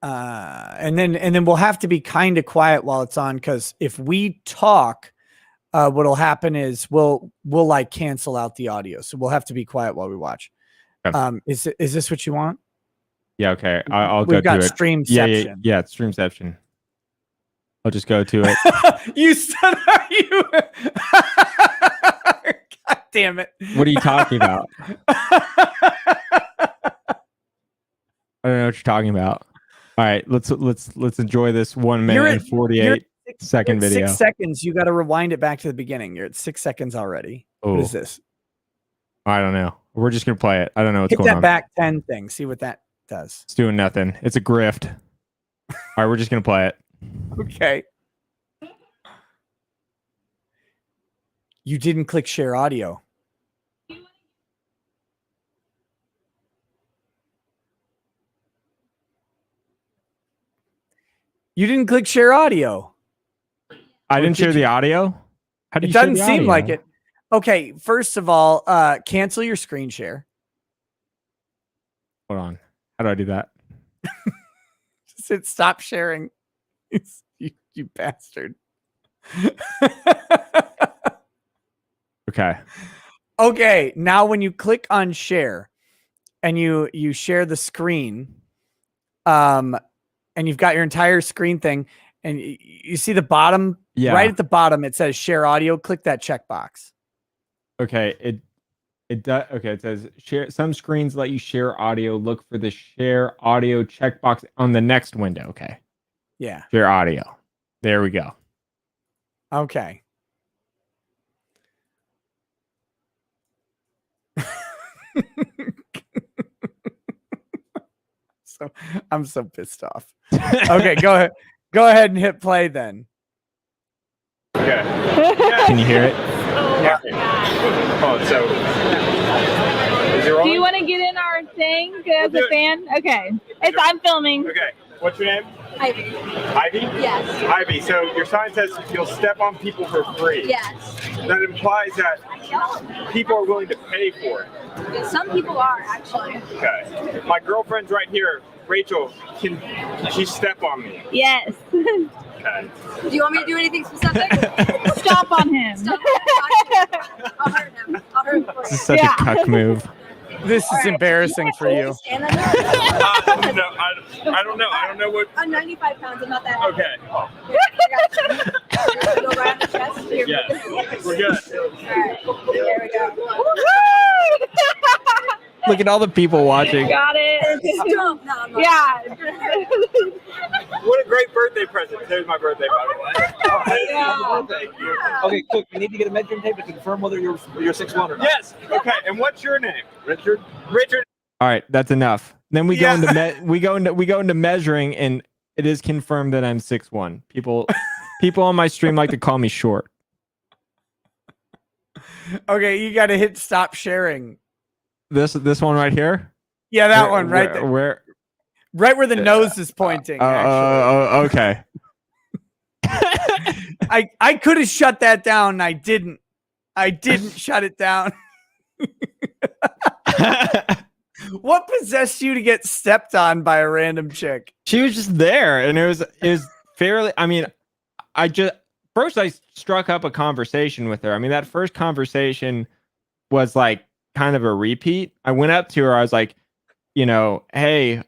And then we'll have to be kind of quiet while it's on, because if we talk, what'll happen is we'll like cancel out the audio. So we'll have to be quiet while we watch. Okay. Is this what you want? Yeah. Okay. I'll go to it. We've got Streamception. Yeah. It's Streamception. I'll just go to it. You said, are you? God damn it. What are you talking about? I don't know what you're talking about. All right, let's enjoy this 1 minute and 48-second video. 6 seconds. You got to rewind it back to the beginning. You're at 6 seconds already. Ooh. What is this? I don't know. We're just gonna play it. I don't know what's going on. Hit that back 10 thing. See what that does. It's doing nothing. It's a grift. All right, we're just gonna play it. Okay. You didn't click share audio. You didn't click share audio. I didn't share the audio. How do It you share doesn't the seem audio? like it. Okay, first of all, cancel your screen share. Hold on. How do I do that? Just hit stop sharing. You bastard. Okay. Okay, now when you click on share and you share the screen, and you've got your entire screen thing, and you see the bottom, right at the bottom, it says share audio. Click that checkbox. Okay. It does. Okay. It says share. Some screens let you share audio. Look for the share audio checkbox on the next window. Okay. Yeah. Share audio. There we go. Okay. So I'm so pissed off. Okay, go ahead. Go ahead and hit play then. Okay. Can you hear it? Yeah. Oh, so. Is it rolling? Do you want to get in our thing as a fan? Okay. I'm filming. Okay. What's your name? Ivy. Ivy? Yes. Ivy, so your sign says you'll step on people for free. Yes. That implies that people are willing to pay for it. Some people are, actually. Okay. My girlfriend's right here. Rachel, can she step on me? Yes. Okay. Do you want me to do anything specific? Stop on him. Stop. I'll hurt him. I'll hurt him for This you. is such a cuck move. This is embarrassing for you. Stand under it? No, I don't know. I don't know what. I'm 95 pounds. I'm not that heavy. Okay. Oh, Here, I got you. Go right on the chest. Here. yeah. We're good. All right. There we go. Look at all the people watching. Got it. No, I'm not. Yeah. What a great birthday present. There's my birthday, by the way. Yeah. Thank you. Okay, quick. We need to get a measuring tape to confirm whether you're 6'1" or not. Yes. Okay. And what's your name? Richard. Richard. All right, that's enough. Then we Yeah. go into we go into measuring, and it is confirmed that I'm 6'1". People on my stream like to call me short. Okay, you got to hit stop sharing. This one right here. Yeah, that one right there. Where? Right where the nose is pointing. Okay. I could have shut that down, and I didn't. I didn't shut it down. What possessed you to get stepped on by a random chick? She was just there, and it was fairly. I mean, I struck up a conversation with her. I mean, that first conversation was like kind of a repeat. I went up to her. I was like, hey,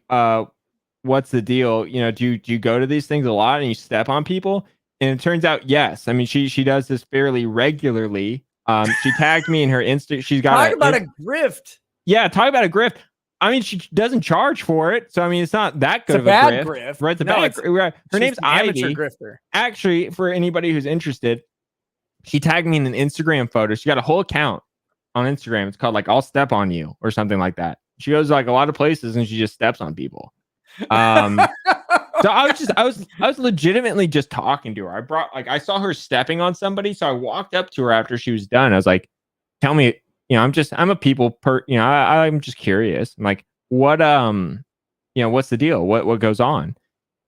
what's the deal? Do you go to these things a lot and you step on people? And it turns out, yes. I mean, she does this fairly regularly. She tagged me in her Insta. She's got talk about a grift. Yeah, talk about a grift. I mean, she doesn't charge for it, so I mean, it's not that good It's of a a bad grift. grift. Right? It's a No, bad. Her She's name's an amateur Ivy. grifter. Actually, for anybody who's interested, she tagged me in an Instagram photo. She got a whole account on Instagram. It's called like "I'll Step on You" or something like that. She goes like a lot of places and she just steps on people. So I was legitimately just talking to her. I saw her stepping on somebody, so I walked up to her after she was done. I was like, "Tell me, I'm a people I'm just curious. I'm like, what what's the deal? What goes on?"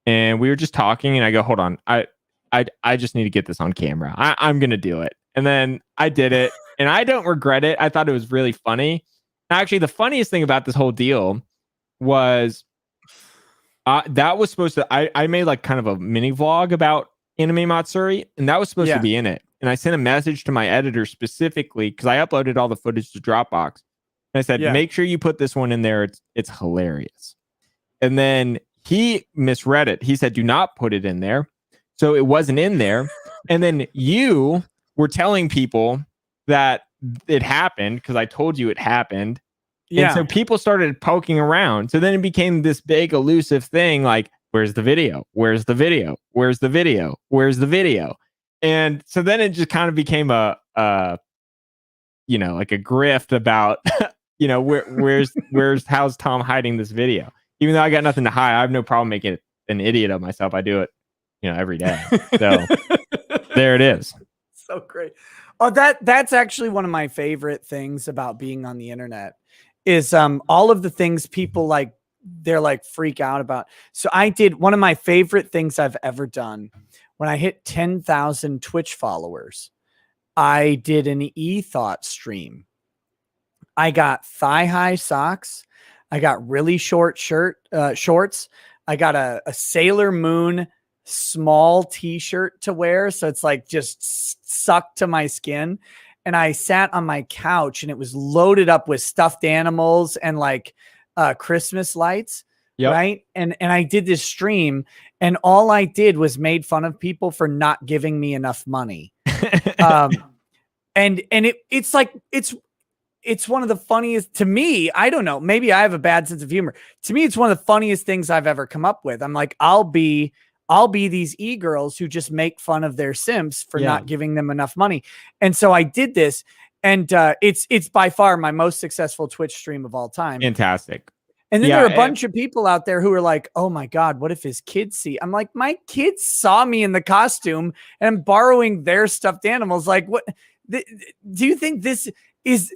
And we were just talking, and I go, "Hold on, I just need to get this on camera. I'm gonna do it." And then I did it, and I don't regret it. I thought it was really funny. Actually, the funniest thing about this whole deal was that was supposed to. I made like kind of a mini vlog about Anime Matsuri, and that was supposed to be in it. And I sent a message to my editor specifically because I uploaded all the footage to Dropbox. And I said, make sure you put this one in there. It's hilarious. And then he misread it. He said, do not put it in there. So it wasn't in there. And then you were telling people that it happened because I told you it happened. Yeah. And so people started poking around. So then it became this big elusive thing like, where's the video? Where's the video? Where's the video? Where's the video? And so then it just kind of became a like a grift about, where's how's Tom hiding this video? Even though I got nothing to hide, I have no problem making it an idiot of myself. I do it, every day. So there it is. So great. Oh, that's actually one of my favorite things about being on the internet is all of the things people like, they're like freak out about. So I did one of my favorite things I've ever done when I hit 10,000 Twitch followers. I did an e-thought stream. I got thigh-high socks. I got really short shorts. I got a Sailor Moon small t-shirt to wear. So it's like just sucked to my skin. And I sat on my couch and it was loaded up with stuffed animals and like Christmas lights. Yep. Right. And I did this stream and all I did was made fun of people for not giving me enough money. And it's like, it's one of the funniest to me. I don't know. Maybe I have a bad sense of humor. To me, it's one of the funniest things I've ever come up with. I'm like, I'll be these e-girls who just make fun of their simps for not giving them enough money. And so I did this and it's by far my most successful Twitch stream of all time. Fantastic. And then there are a bunch of people out there who are like, oh my God, what if his kids see? I'm like, my kids saw me in the costume and I'm borrowing their stuffed animals. Like, what do you think this is?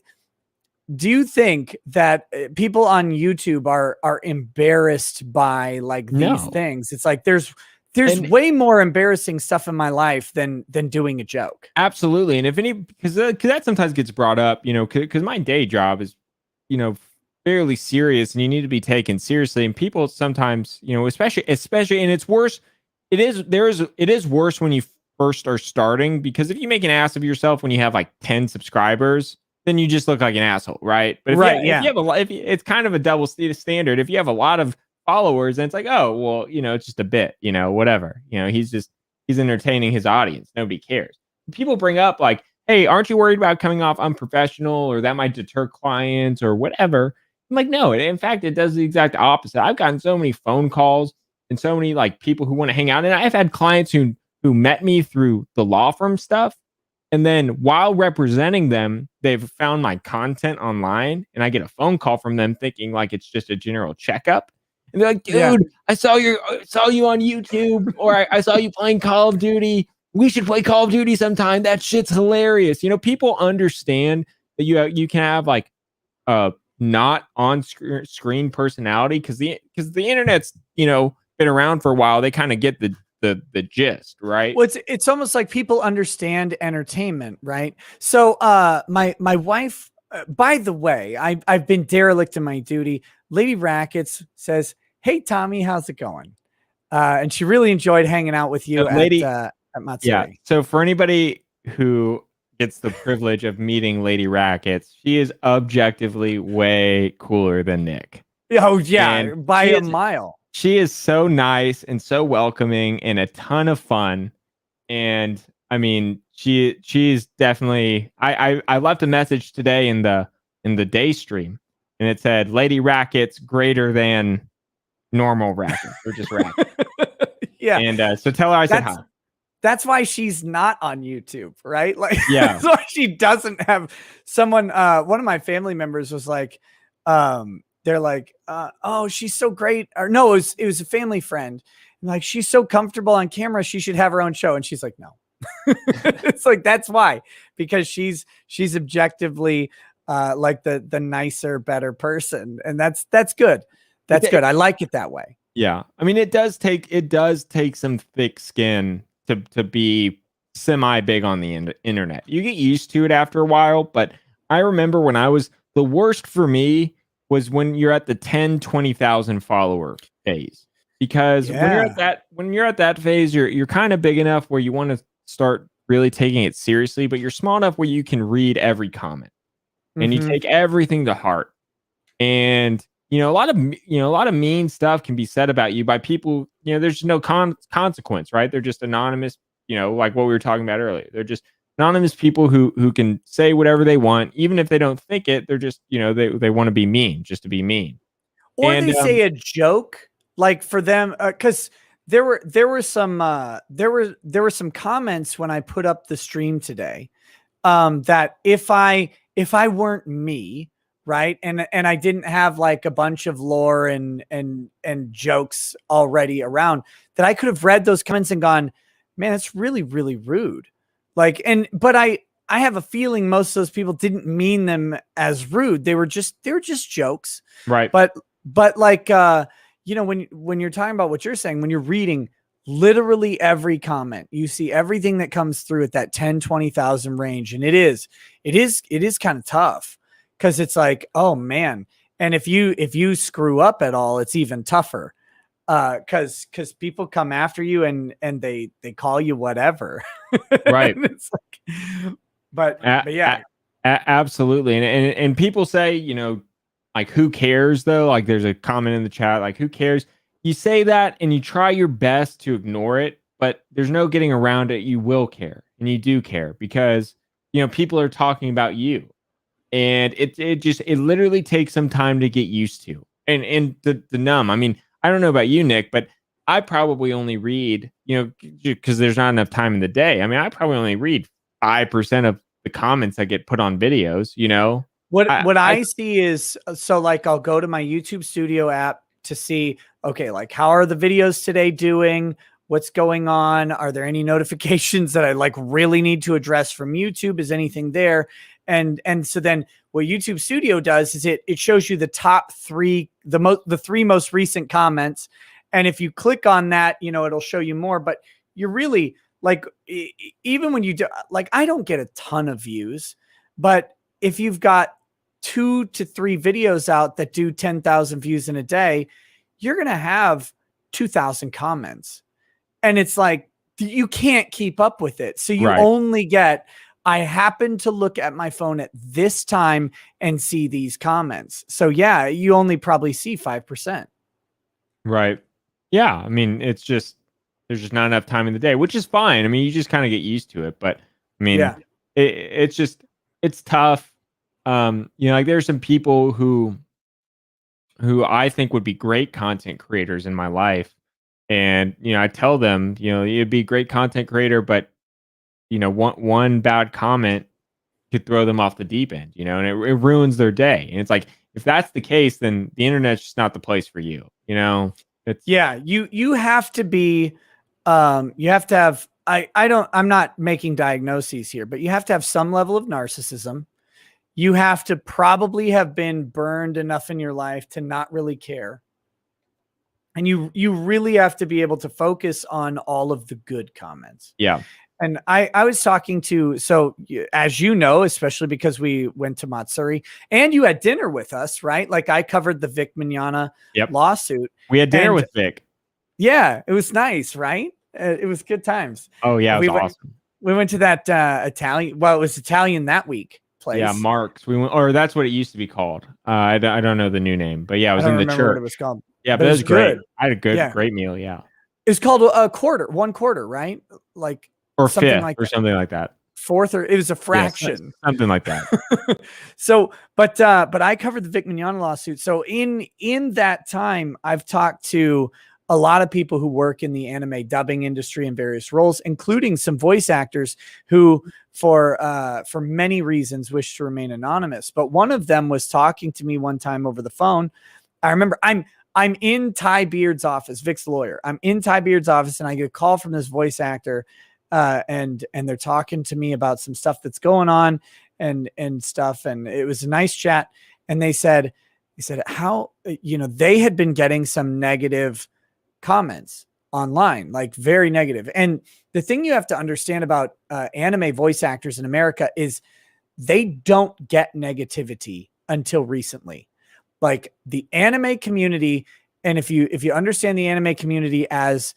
Do you think that people on YouTube are embarrassed by like these things? It's like there's way more embarrassing stuff in my life than doing a joke. Absolutely. And because that sometimes gets brought up, because my day job is, fairly serious and you need to be taken seriously. And people sometimes, especially, and it's worse. It is worse when you first are starting, because if you make an ass of yourself when you have like 10 subscribers, then you just look like an asshole, right? But if it's kind of a double standard. If you have a lot of followers, then it's like, oh, well, it's just a bit, whatever. He's entertaining his audience. Nobody cares. People bring up like, hey, aren't you worried about coming off unprofessional or that might deter clients or whatever? I'm like, no, in fact, it does the exact opposite. I've gotten so many phone calls and so many like people who want to hang out. And I've had clients who met me through the law firm stuff. And then while representing them, they've found my content online and I get a phone call from them thinking like it's just a general checkup. And they're like, dude, I saw you on YouTube, or I saw you playing Call of Duty. We should play Call of Duty sometime. That shit's hilarious. People understand that you can have like not on screen personality because the internet's been around for a while. They kind of get the gist, right? Well, it's almost like people understand entertainment, right? So my wife, by the way, I've been derelict in my duty. Lady Rackets says, "Hey Tommy, how's it going?" And she really enjoyed hanging out with you at Matsuri. Yeah. So for anybody who gets the privilege of meeting Lady Rackets, she is objectively way cooler than Nick. Oh yeah, by a mile. She is so nice and so welcoming and a ton of fun. And I mean, she's definitely, I left a message today in the day stream and it said Lady Rackets greater than normal Rackets or just Rackets. Yeah. And so tell her I said hi. That's why she's not on YouTube, right? Like, yeah. That's why she doesn't have someone. One of my family members was like, they're like, oh, she's so great. Or no, it was a family friend. And like, she's so comfortable on camera. She should have her own show. And she's like, no. It's like, that's why, because she's objectively like the nicer, better person. And that's good. That's good. I like it that way. Yeah. I mean, it does take some thick skin to be semi big on the internet. You get used to it after a while, but I remember when the worst for me was when you're at the 10, 20,000 follower phase, because when you're at that phase, you're kind of big enough where you want to start really taking it seriously, but you're small enough where you can read every comment and you take everything to heart. And a lot of mean stuff can be said about you by people. There's no consequence, right? They're just anonymous. Like what we were talking about earlier. They're just anonymous people who can say whatever they want, even if they don't think it. They're just they want to be mean just to be mean, or they say a joke like for them because there were some comments when I put up the stream today that if I weren't me, right? And I didn't have like a bunch of lore and jokes already around, that I could have read those comments and gone, man, that's really, really rude. Like, but I have a feeling most of those people didn't mean them as rude. They were just jokes. Right. But like, you know, when you're talking about what you're saying, when you're reading literally every comment, you see everything that comes through at that 10, 20,000 range. And it is kind of tough, because it's like, oh man. And if you screw up at all, it's even tougher. Cause people come after you and they call you whatever. Right. It's like, but yeah. Absolutely. And people say, you know, like, who cares though? Like, there's a comment in the chat, like, who cares? You say that and you try your best to ignore it, but there's no getting around it. You will care, and you do care, because, you know, people are talking about you, and it literally takes some time to get used to and the numb. I mean, I don't know about you, Nick, but I probably only read, you know, because there's not enough time in the day. I mean, I probably only read 5% of the comments that get put on videos, you know. What I see is, so like, I'll go to my YouTube Studio app to see, okay, like, how are the videos today doing? What's going on? Are there any notifications that I like really need to address from YouTube? Is anything there? And so then what YouTube Studio does is it shows you the top three, the three most recent comments. And if you click on that, you know, it'll show you more, but you're really like, even when you do, like, I don't get a ton of views, but if you've got 2 to 3 videos out that do 10,000 views in a day, you're going to have 2,000 comments. And it's like, you can't keep up with it. So you only get, I happen to look at my phone at this time and see these comments. So yeah, you only probably see 5%. Right. Yeah. I mean, it's just, there's just not enough time in the day, which is fine. I mean, you just kind of get used to it, but I mean, it's just, it's tough. You know, like, there's some people who I think would be great content creators in my life. And, you know, I tell them, you know, you'd be a great content creator, but, you know, one bad comment could throw them off the deep end, you know, and it ruins their day. And it's like, if that's the case, then the internet's just not the place for you. You know, it's, yeah, you have to be, you have to have, I'm not making diagnoses here, but you have to have some level of narcissism. You have to probably have been burned enough in your life to not really care. And you really have to be able to focus on all of the good comments. Yeah. And I was talking to, so as you know, especially because we went to Matsuri and you had dinner with us, right? Like, I covered the Vic Mignogna lawsuit. We had dinner with Vic. Yeah, it was nice, right? It was good times. Oh yeah, it was awesome. We went to that Italian, well, it was Italian that week place. Yeah, Mark's. We went, or that's what it used to be called. I don't know the new name, but yeah, it was in the church. What it was called. Yeah, but it was great. I had a great meal. Yeah, it was called a quarter, 1/4, right? Like, or something fifth, like or that. Something like that. Fourth, or it was a fraction, something like that. So, but I covered the Vic Mignogna lawsuit. So in that time, I've talked to a lot of people who work in the anime dubbing industry in various roles, including some voice actors who, for many reasons, wish to remain anonymous. But one of them was talking to me one time over the phone. I remember I'm in Ty Beard's office, Vic's lawyer. I'm in Ty Beard's office, and I get a call from this voice actor, and they're talking to me about some stuff that's going on and stuff. And it was a nice chat. And they said how, you know, they had been getting some negative comments online, like very negative. And the thing you have to understand about anime voice actors in America is they don't get negativity until recently. Like, the anime community, and if you understand the anime community as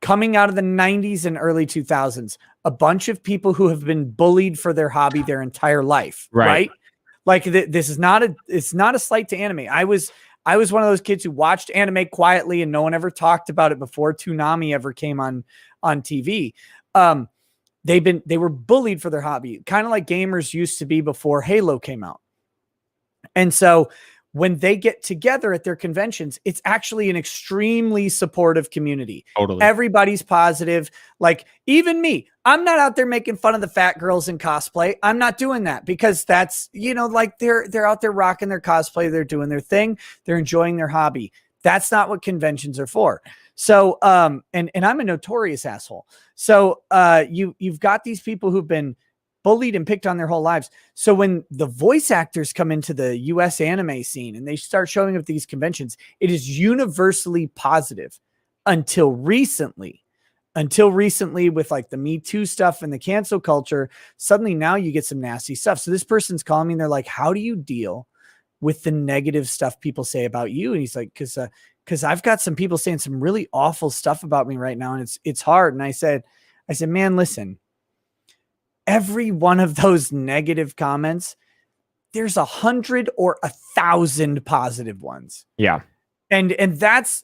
coming out of the 90s and early 2000s, a bunch of people who have been bullied for their hobby their entire life, right? Like, this is not it's not a slight to anime. I was one of those kids who watched anime quietly, and no one ever talked about it before Toonami ever came on TV. They were bullied for their hobby, kind of like gamers used to be before Halo came out. And so when they get together at their conventions, it's actually an extremely supportive community. Totally. Everybody's positive. Like even me, I'm not out there making fun of the fat girls in cosplay. I'm not doing that because that's, like they're out there rocking their cosplay. They're doing their thing. They're enjoying their hobby. That's not what conventions are for. So, and I'm a notorious asshole. So, you've got these people who've been bullied and picked on their whole lives. So when the voice actors come into the US anime scene and they start showing up at these conventions, it is universally positive until recently with like the Me Too stuff and the cancel culture. Suddenly now you get some nasty stuff. So this person's calling me and they're like, how do you deal with the negative stuff people say about you? And he's like, because I've got some people saying some really awful stuff about me right now. And it's hard. And I said, man, listen, every one of those negative comments, there's 100 or 1,000 positive ones. Yeah. And that's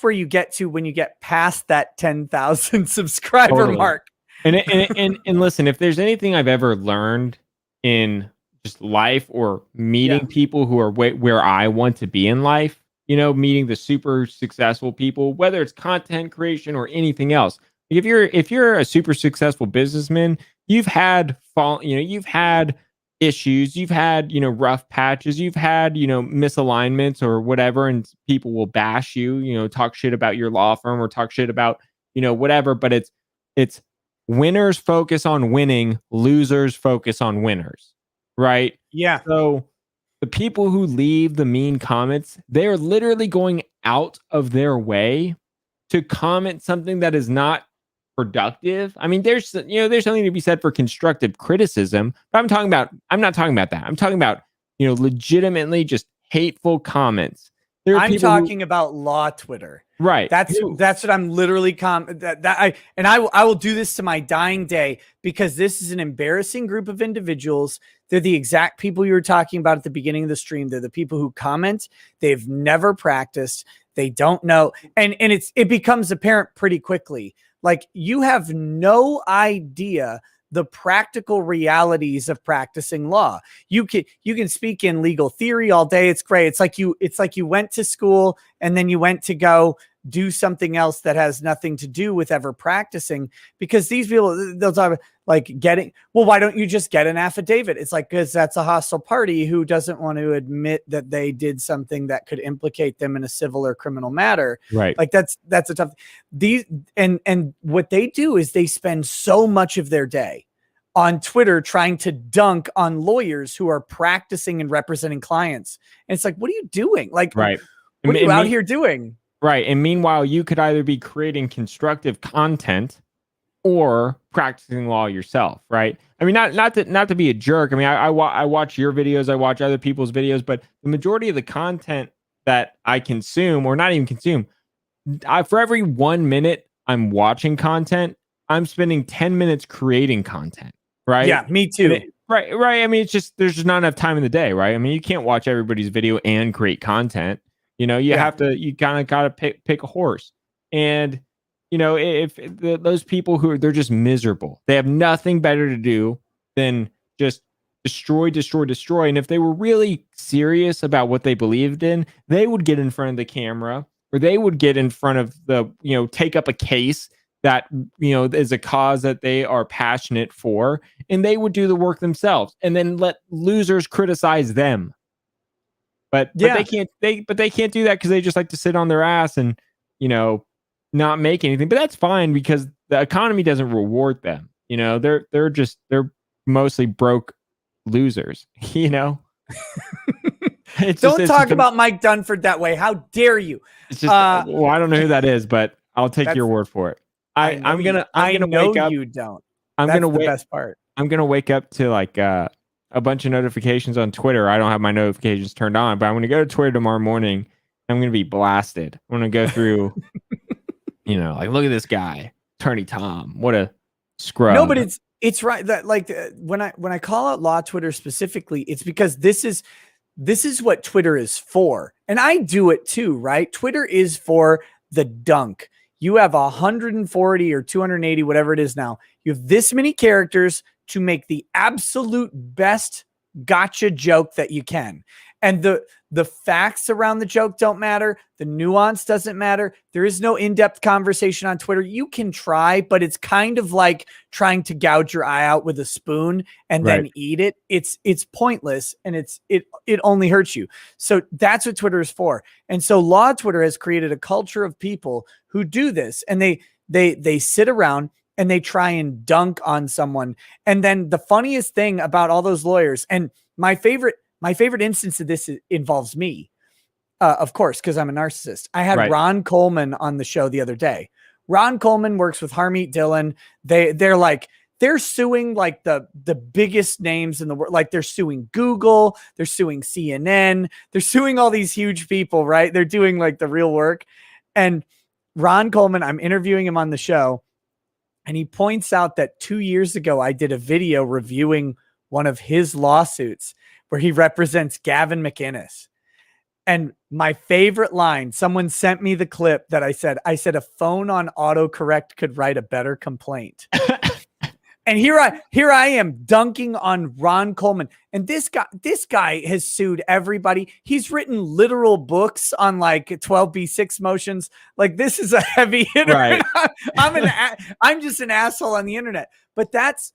where you get to when you get past that 10,000 subscriber Totally. mark. And listen, if there's anything I've ever learned in just life or meeting people who are where I want to be in life, meeting the super successful people, whether it's content creation or anything else. If you're a super successful businessman, you've had you've had issues, you've had, rough patches, you've had, misalignments or whatever, and people will bash you, talk shit about your law firm or talk shit about, whatever, but it's winners focus on winning, losers focus on winners, right? Yeah. So the people who leave the mean comments, they're literally going out of their way to comment something that is not productive. I mean, there's something to be said for constructive criticism, but I'm not talking about that. I'm talking about, legitimately just hateful comments. I'm talking about law Twitter. Right. That's what I'm literally I will do this to my dying day because this is an embarrassing group of individuals. They're the exact people you were talking about at the beginning of the stream. They're the people who comment. They've never practiced. They don't know. And it becomes apparent pretty quickly. Like you have no idea the practical realities of practicing law. You can speak in legal theory all day. It's great. It's like you went to school and then you went to go do something else that has nothing to do with ever practicing, because these people, they'll talk about like why don't you just get an affidavit? It's like, because that's a hostile party who doesn't want to admit that they did something that could implicate them in a civil or criminal matter. Right. Like that's a tough, and what they do is they spend so much of their day on Twitter trying to dunk on lawyers who are practicing and representing clients. And it's like, what are you doing? Like, right. What are you out here doing? Right. And meanwhile, you could either be creating constructive content or practicing law yourself. Right. I mean, not to be a jerk. I mean, I watch your videos, I watch other people's videos, but the majority of the content that I consume, or not even consume, for every 1 minute I'm watching content, I'm spending 10 minutes creating content. Right. Yeah, me too. Right. I mean, there's just not enough time in the day. Right. I mean, you can't watch everybody's video and create content. You kind of got to pick a horse. And, if those people they're just miserable, they have nothing better to do than just destroy. And if they were really serious about what they believed in, they would get in front of the camera, or they would get in front of take up a case that, is a cause that they are passionate for, and they would do the work themselves and then let losers criticize them. But they can't do that because they just like to sit on their ass and, not make anything. But that's fine because the economy doesn't reward them. They're mostly broke losers, Don't talk about Mike Dunford that way. How dare you? It's just, I don't know who that is, but I'll take your word for it. I'm gonna wake up. You don't. That's the best part. I'm gonna wake up to like a bunch of notifications on Twitter. I don't have my notifications turned on, but I'm gonna go to Twitter tomorrow morning. I'm gonna be blasted. I'm gonna go through, like, look at this guy, Attorney Tom. What a scrub. No, but it's right that like when I call out law Twitter specifically, it's because this is what Twitter is for, and I do it too, right? Twitter is for the dunk. You have 140 or 280, whatever it is now. You have this many characters to make the absolute best gotcha joke that you can. And the facts around the joke don't matter. The nuance doesn't matter. There is no in-depth conversation on Twitter. You can try, but it's kind of like trying to gouge your eye out with a spoon and then eat it. It's pointless, and it only hurts you. So that's what Twitter is for. And so Law Twitter has created a culture of people who do this, and they sit around and they try and dunk on someone. And then the funniest thing about all those lawyers, and my favorite instance of this involves me, of course, because I'm a narcissist. I had Ron Coleman on the show the other day. Ron Coleman works with Harmeet Dillon. They're suing like the biggest names in the world. Like they're suing Google, they're suing CNN, they're suing all these huge people, right? They're doing like the real work. And Ron Coleman, I'm interviewing him on the show, and he points out that 2 years ago, I did a video reviewing one of his lawsuits where he represents Gavin McInnes. And my favorite line, someone sent me the clip that I said a phone on autocorrect could write a better complaint. And here I am dunking on Ron Coleman. And this guy has sued everybody. He's written literal books on like 12b6 motions. Like this is a heavy hitter. Right. I'm just an asshole on the internet. But that's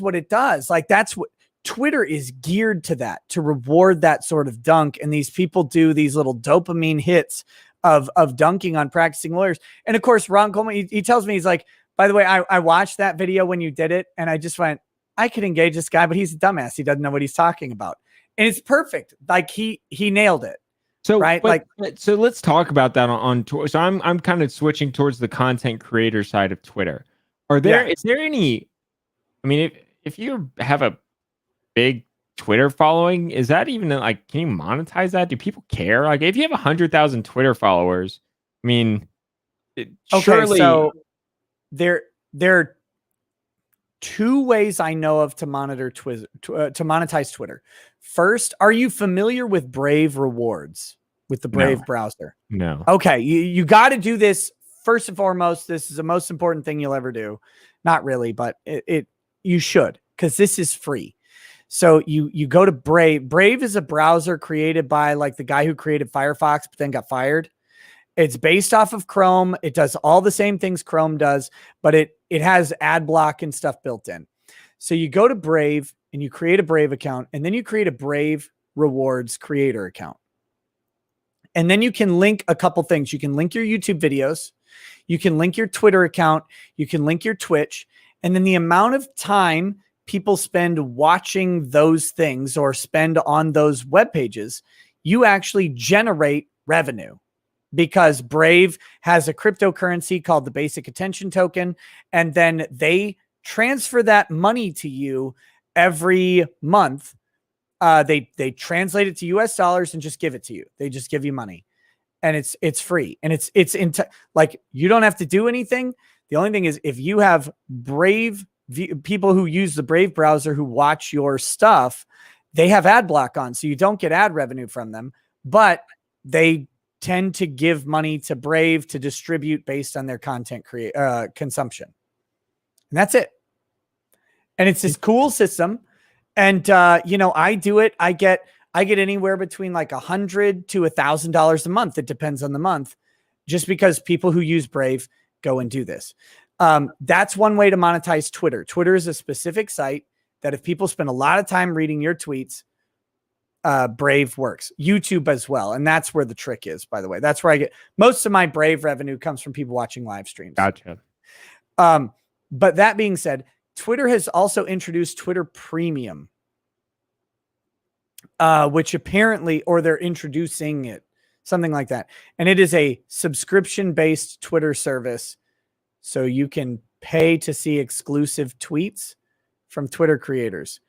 what it does. Like that's what Twitter is geared to reward that sort of dunk. And these people do these little dopamine hits of dunking on practicing lawyers. And of course, Ron Coleman, he tells me, he's like, by the way, I watched that video when you did it, and I just went, I could engage this guy, but he's a dumbass. He doesn't know what he's talking about. And it's perfect. Like he nailed it. So right. So let's talk about that on Twitter. So I'm kind of switching towards the content creator side of Twitter. Is there any, I mean, if you have a big Twitter following, is that even like, can you monetize that? Do people care? Like if you have 100,000 Twitter followers, I mean, surely. So there are two ways I know of to monetize Twitter. First, are you familiar with Brave rewards with the Brave browser? No. Okay. You got to do this first and foremost. This is the most important thing you'll ever do. Not really, but you should, because this is free. So you go to Brave. Brave is a browser created by like the guy who created Firefox, but then got fired. It's based off of Chrome. It does all the same things Chrome does, but it has ad block and stuff built in. So you go to Brave and you create a Brave account, and then you create a Brave Rewards creator account. And then you can link a couple things. You can link your YouTube videos. You can link your Twitter account. You can link your Twitch. And then the amount of time people spend watching those things or spend on those web pages, you actually generate revenue. Because Brave has a cryptocurrency called the basic attention token, and then they transfer that money to you every month. They translate it to US dollars and just give it to you. They just give you money, and it's free, and like you don't have to do anything. The only thing is if you have Brave people who use the Brave browser who watch your stuff, they have ad block on, so you don't get ad revenue from them, but they tend to give money to Brave to distribute based on their content consumption. And that's it. And it's this cool system. And, I do it. I get anywhere between like $100 to $1,000 a month. It depends on the month, just because people who use Brave go and do this. That's one way to monetize Twitter. Twitter is a specific site that if people spend a lot of time reading your tweets, Brave works. YouTube as well. And that's where the trick is, by the way. That's where I get most of my Brave revenue comes from people watching live streams. Gotcha. But that being said, Twitter has also introduced Twitter Premium, which apparently, or they're introducing it, something like that. And it is a subscription-based Twitter service. So you can pay to see exclusive tweets from Twitter creators.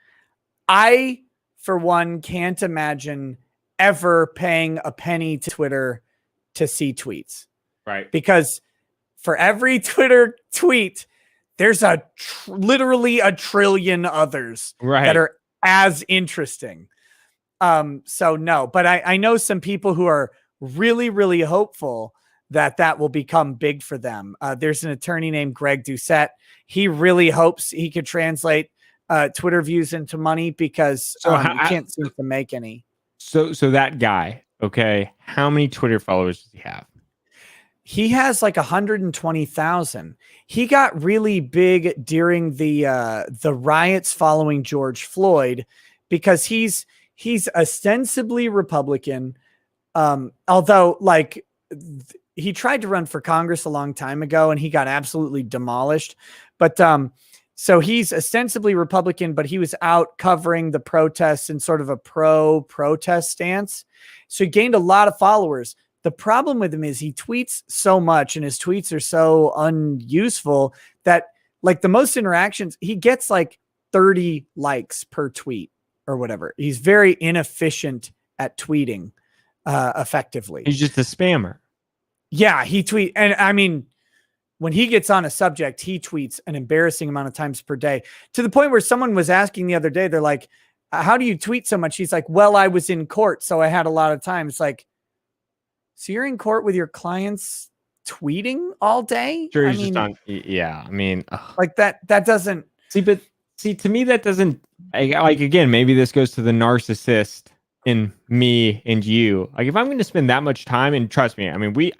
I, for one, can't imagine ever paying a penny to Twitter to see tweets. Right. Because for every Twitter tweet, there's literally a trillion others that are as interesting. So no, but I know some people who are really, really hopeful that will become big for them. There's an attorney named Greg Doucette. He really hopes he could translate Twitter views into money because you can't seem to make any. So that guy, okay, how many Twitter followers does he have? He has like 120,000. He got really big during the riots following George Floyd because he's ostensibly Republican. Although like he tried to run for Congress a long time ago and he got absolutely demolished. But so he's ostensibly Republican, but he was out covering the protests in sort of a pro-protest stance. So he gained a lot of followers. The problem with him is he tweets so much and his tweets are so unuseful that like the most interactions, he gets like 30 likes per tweet or whatever. He's very inefficient at tweeting effectively. He's just a spammer. Yeah, and I mean, when he gets on a subject, he tweets an embarrassing amount of times per day to the point where someone was asking the other day, they're like, how do you tweet so much? He's like, well, I was in court, so I had a lot of time. It's like, so you're in court with your clients tweeting all day? Sure, he's just on. Yeah, I mean, like that doesn't see to me that doesn't like again. Maybe this goes to the narcissist in me and you. Like if I'm going to spend that much time, and trust me, I mean,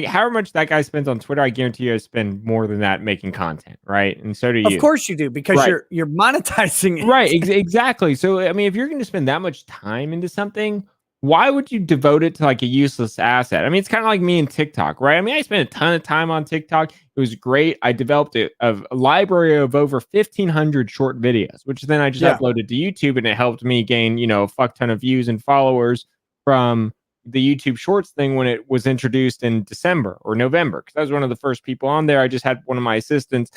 however much that guy spends on Twitter, I guarantee you I spend more than that making content, right? And so do you. Of course you do, because right. you're monetizing it. Right, exactly. So I mean, if you're going to spend that much time into something, why would you devote it to like a useless asset? I mean, it's kind of like me and TikTok, right? I mean, I spent a ton of time on TikTok. It was great. I developed a library of over 1,500 short videos, which then I just uploaded to YouTube, and it helped me gain, a fuck ton of views and followers from the YouTube Shorts thing when it was introduced in December or November, because I was one of the first people on there. I just had one of my assistants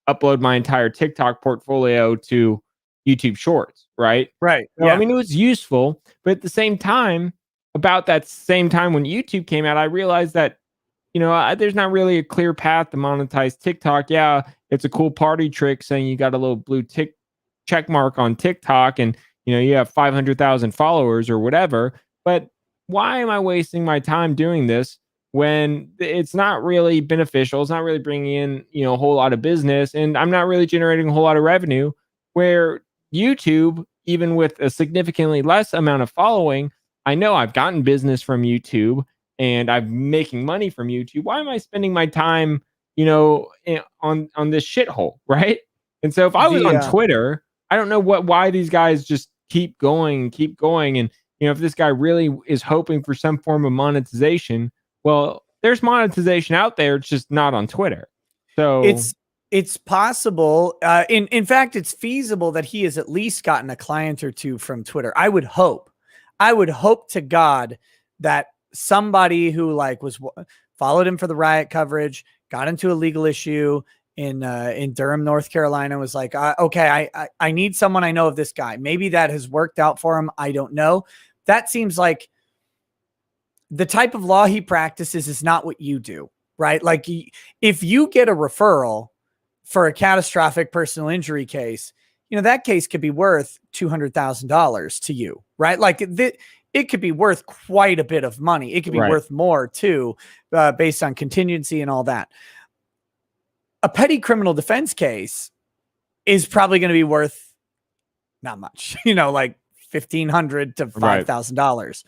upload my entire TikTok portfolio to YouTube Shorts, right? Right. So, I mean, it was useful, but at the same time, about that same time when YouTube came out, I realized that, there's not really a clear path to monetize TikTok. Yeah, it's a cool party trick saying you got a little blue check mark on TikTok and, you have 500,000 followers or whatever. But why am I wasting my time doing this when it's not really beneficial? It's not really bringing in, a whole lot of business, and I'm not really generating a whole lot of revenue, where YouTube, even with a significantly less amount of following, I know I've gotten business from YouTube and I'm making money from YouTube. Why am I spending my time, on this shithole, right? And so if I was on Twitter, I don't know why these guys just keep going. And, if this guy really is hoping for some form of monetization, well, there's monetization out there. It's just not on Twitter. So it's possible. In fact, it's feasible that he has at least gotten a client or two from Twitter. I would hope to God that somebody who followed him for the riot coverage, got into a legal issue in Durham, North Carolina, was like, okay, I need someone. I know of this guy. Maybe that has worked out for him. I don't know. That seems like the type of law he practices is not what you do, right? Like if you get a referral for a catastrophic personal injury case, that case could be worth $200,000 to you, right? Like it could be worth quite a bit of money. It could be worth more too, based on contingency and all that. A petty criminal defense case is probably going to be worth not much, like $1,500 to $5,000.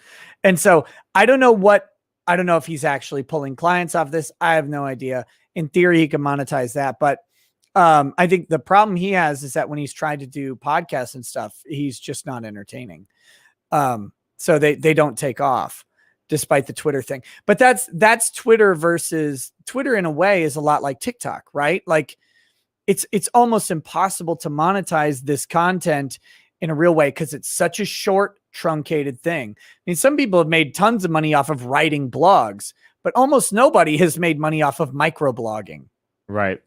And so I don't know if he's actually pulling clients off this. I have no idea. In theory, he can monetize that, but I think the problem he has is that when he's tried to do podcasts and stuff, he's just not entertaining. So they don't take off despite the Twitter thing. But that's Twitter versus Twitter in a way is a lot like TikTok, right? Like it's almost impossible to monetize this content in a real way because it's such a short, truncated thing. I mean, some people have made tons of money off of writing blogs, but almost nobody has made money off of microblogging. Right.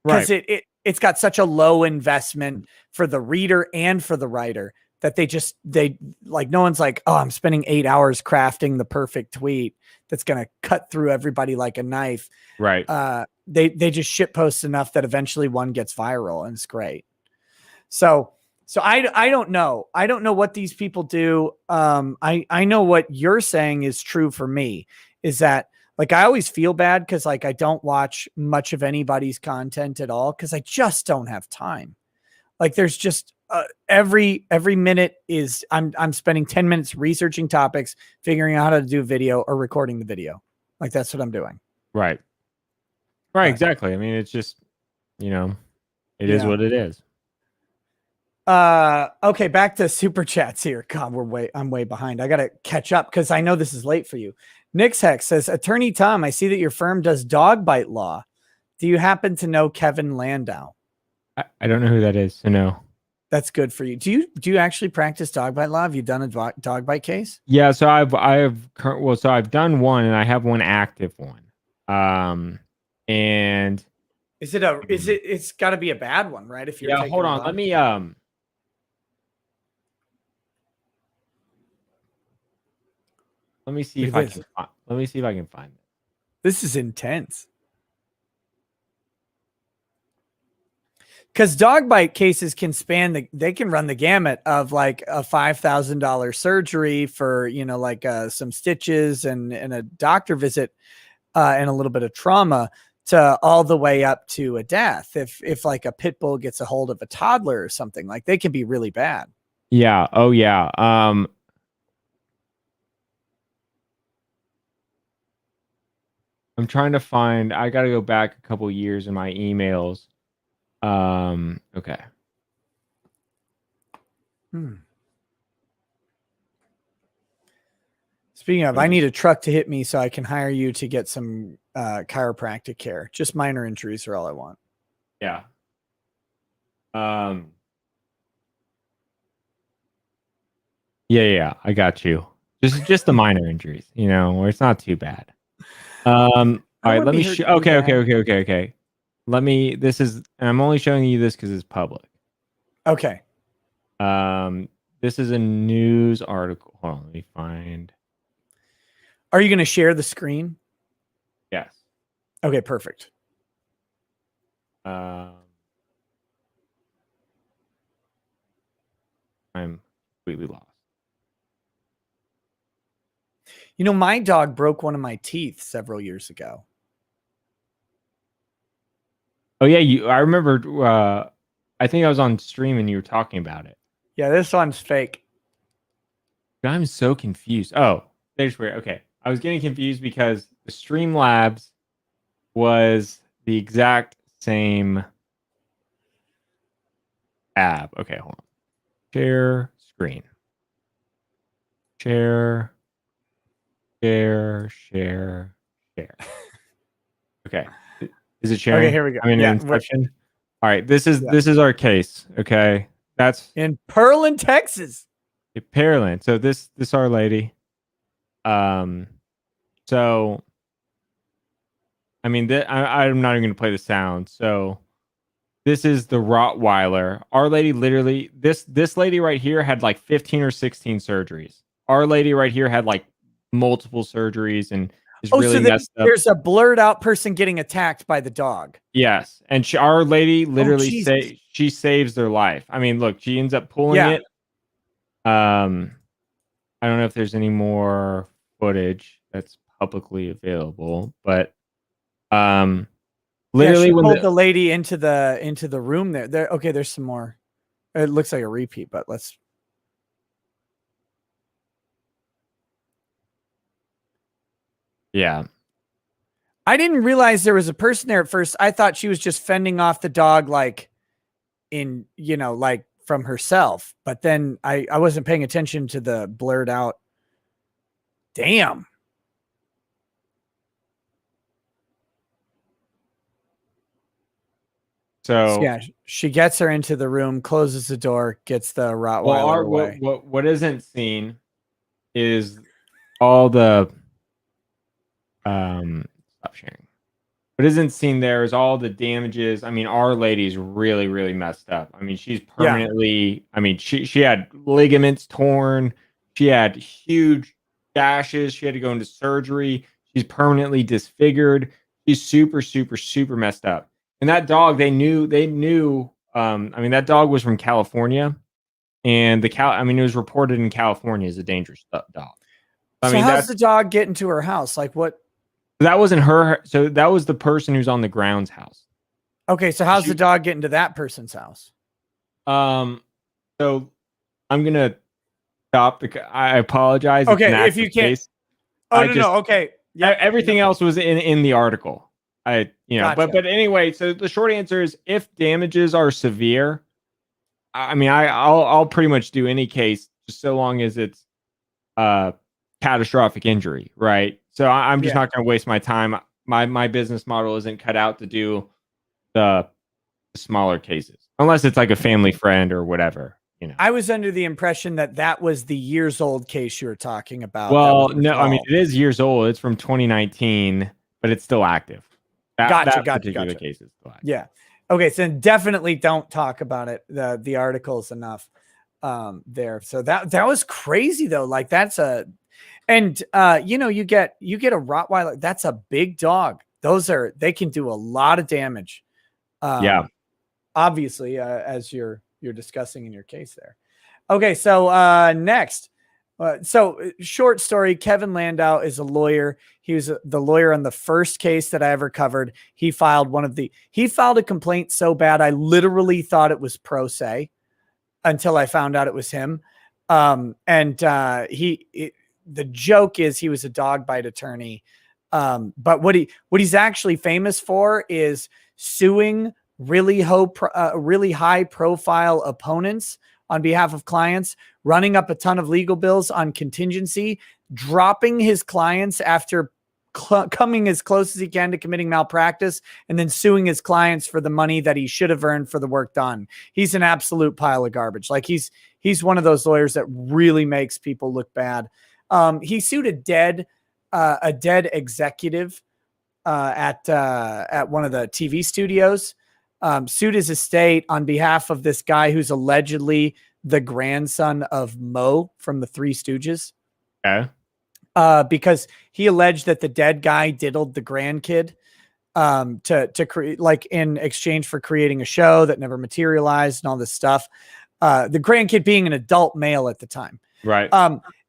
Because it's got such a low investment for the reader and for the writer that they no one's like, oh, I'm spending 8 hours crafting the perfect tweet that's going to cut through everybody like a knife. Right. They just shit post enough that eventually one gets viral and it's great. So I don't know. I don't know what these people do. I know what you're saying is true for me is that like, I always feel bad because like, I don't watch much of anybody's content at all because I just don't have time. Like there's just every minute is I'm spending 10 minutes researching topics, figuring out how to do video or recording the video. Like that's what I'm doing. Right. Right. Exactly. I mean, it's just, it is what it is. Okay, back to super chats here. God, I'm way behind. I gotta catch up because I know this is late for you. Nick's Hex says, Attorney Tom, I see that your firm does dog bite law. Do you happen to know Kevin Landau? I don't know who that is, so no. That's good for you. Do you actually practice dog bite law? Have you done a dog bite case? Yeah, so I've done one, and I have one active one. And it's got to be a bad one, right? If you're hold on, let me see if I can find it. This is intense. Because dog bite cases can they can run the gamut of like a $5,000 surgery for, some stitches and a doctor visit and a little bit of trauma to all the way up to a death. If like a pit bull gets a hold of a toddler or something, like they can be really bad. Yeah. Oh yeah. I'm trying to find, I got to go back a couple years in my emails. Okay. Speaking of, I need a truck to hit me so I can hire you to get some chiropractic care. Just minor injuries are all I want. Yeah. Yeah, I got you. Just the minor injuries, where it's not too bad. All right, let me okay. I'm only showing you this because it's public. Okay. This is a news article. Hold on, let me find. Are you going to share the screen? Yes. Okay, perfect. I'm completely lost. My dog broke one of my teeth several years ago. Oh yeah, I remember. I think I was on stream and you were talking about it. Yeah, this one's fake. I'm so confused. Oh, there's where. Okay, I was getting confused because the Streamlabs was the exact same tab. Okay, hold on. Share screen. Share. Okay. Is it sharing? Okay, here we go. I'm in inspection. All right, this is our case. Okay, that's in Pearland, Texas. Pearland. So this our lady. So I mean, I'm not even going to play the sound. So this is the Rottweiler. Our lady literally this lady right here had like 15 or 16 surgeries. Our lady right here had like multiple surgeries and is really messed up. There's a blurred out person getting attacked by the dog. Yes, and our lady literally she saves their life. I mean, look, she ends up pulling it. I don't know if there's any more footage that's publicly available, but literally she when pulled the lady into the room there. Okay, there's some more. It looks like a repeat, but let's. Yeah. I didn't realize there was a person there at first. I thought she was just fending off the dog like from herself. But then I wasn't paying attention to the blurred out. Damn. So yeah, she gets her into the room, closes the door, gets the Rottweiler away. What isn't seen is all the stop sharing. What isn't seen there is all the damages. I mean, Our Lady's really, really messed up. I mean, she's permanently. I mean, she had ligaments torn. She had huge gashes. She had to go into surgery. She's permanently disfigured. She's super, super, super messed up. And that dog, they knew. I mean, that dog was from California, and I mean, it was reported in California as a dangerous dog. I mean, how's the dog get into her house? Like what? That wasn't her. So that was the person who's on the ground's house. Okay, so how's the dog get into that person's house? So I'm gonna stop. I apologize. It's Okay, an if active you can't. case. Oh, I no, just- no. Okay. Yeah. Everything else was in the article. Gotcha. But anyway, so the short answer is if damages are severe, I mean, I'll pretty much do any case just so long as it's catastrophic injury, right? So I'm just not going to waste my time. My business model isn't cut out to do the smaller cases unless it's like a family friend or whatever. I was under the impression that was the years old case you were talking about. Well, no, I mean, it is years old. It's from 2019, but it's still active. That particular case is still active. Yeah. Okay. So definitely don't talk about it. The article's enough there. So that was crazy though. Like that's you get a Rottweiler. That's a big dog. They can do a lot of damage. Obviously, as you're discussing in your case there. Okay. So next. So short story, Kevin Landau is a lawyer. He was the lawyer on the first case that I ever covered. He filed a complaint so bad. I literally thought it was pro se until I found out it was him. The joke is he was a dog bite attorney. But what he's actually famous for is suing really high profile opponents on behalf of clients, running up a ton of legal bills on contingency, dropping his clients after coming as close as he can to committing malpractice, and then suing his clients for the money that he should have earned for the work done. He's an absolute pile of garbage. Like he's one of those lawyers that really makes people look bad. He sued a dead executive at one of the TV studios. Sued his estate on behalf of this guy who's allegedly the grandson of Mo from the Three Stooges. Okay. Because he alleged that the dead guy diddled the grandkid to create, like in exchange for creating a show that never materialized and all this stuff. The grandkid being an adult male at the time. Right.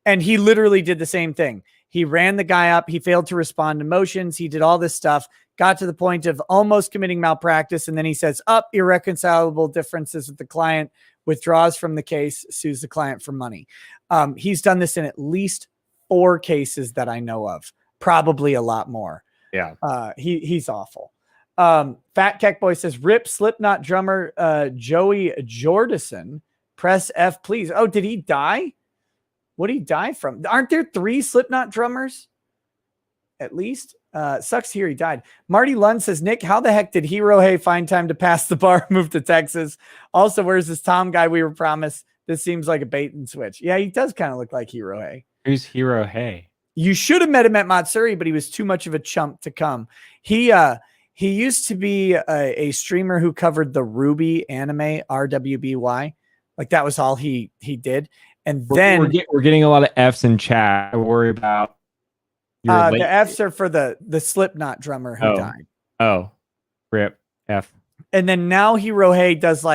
And he literally did the same thing. He ran the guy up. He failed to respond to motions. He did all this stuff, got to the point of almost committing malpractice. And then he says, irreconcilable differences with the client, withdraws from the case, sues the client for money. He's done this in at least 4 cases that I know of, probably a lot more. Yeah. He's awful. Fat Keck Boy says, rip Slipknot drummer Joey Jordison. Press F, please. Oh, did he die? What did he die from? Aren't there 3 Slipknot drummers? At least. Sucks here he died. Marty Lund says, Nick, how the heck did Hirohei find time to pass the bar, move to Texas? Also, where's this Tom guy we were promised? This seems like a bait and switch. Yeah, he does kind of look like Hirohei. Who's Hirohei? You should have met him at Matsuri, but he was too much of a chump to come. He used to be a streamer who covered the Ruby anime, RWBY. Like that was all he did. And then we're getting a lot of F's in chat. I worry about the F's are for the Slipknot drummer who died. Oh, rip F. And then now Hirohei does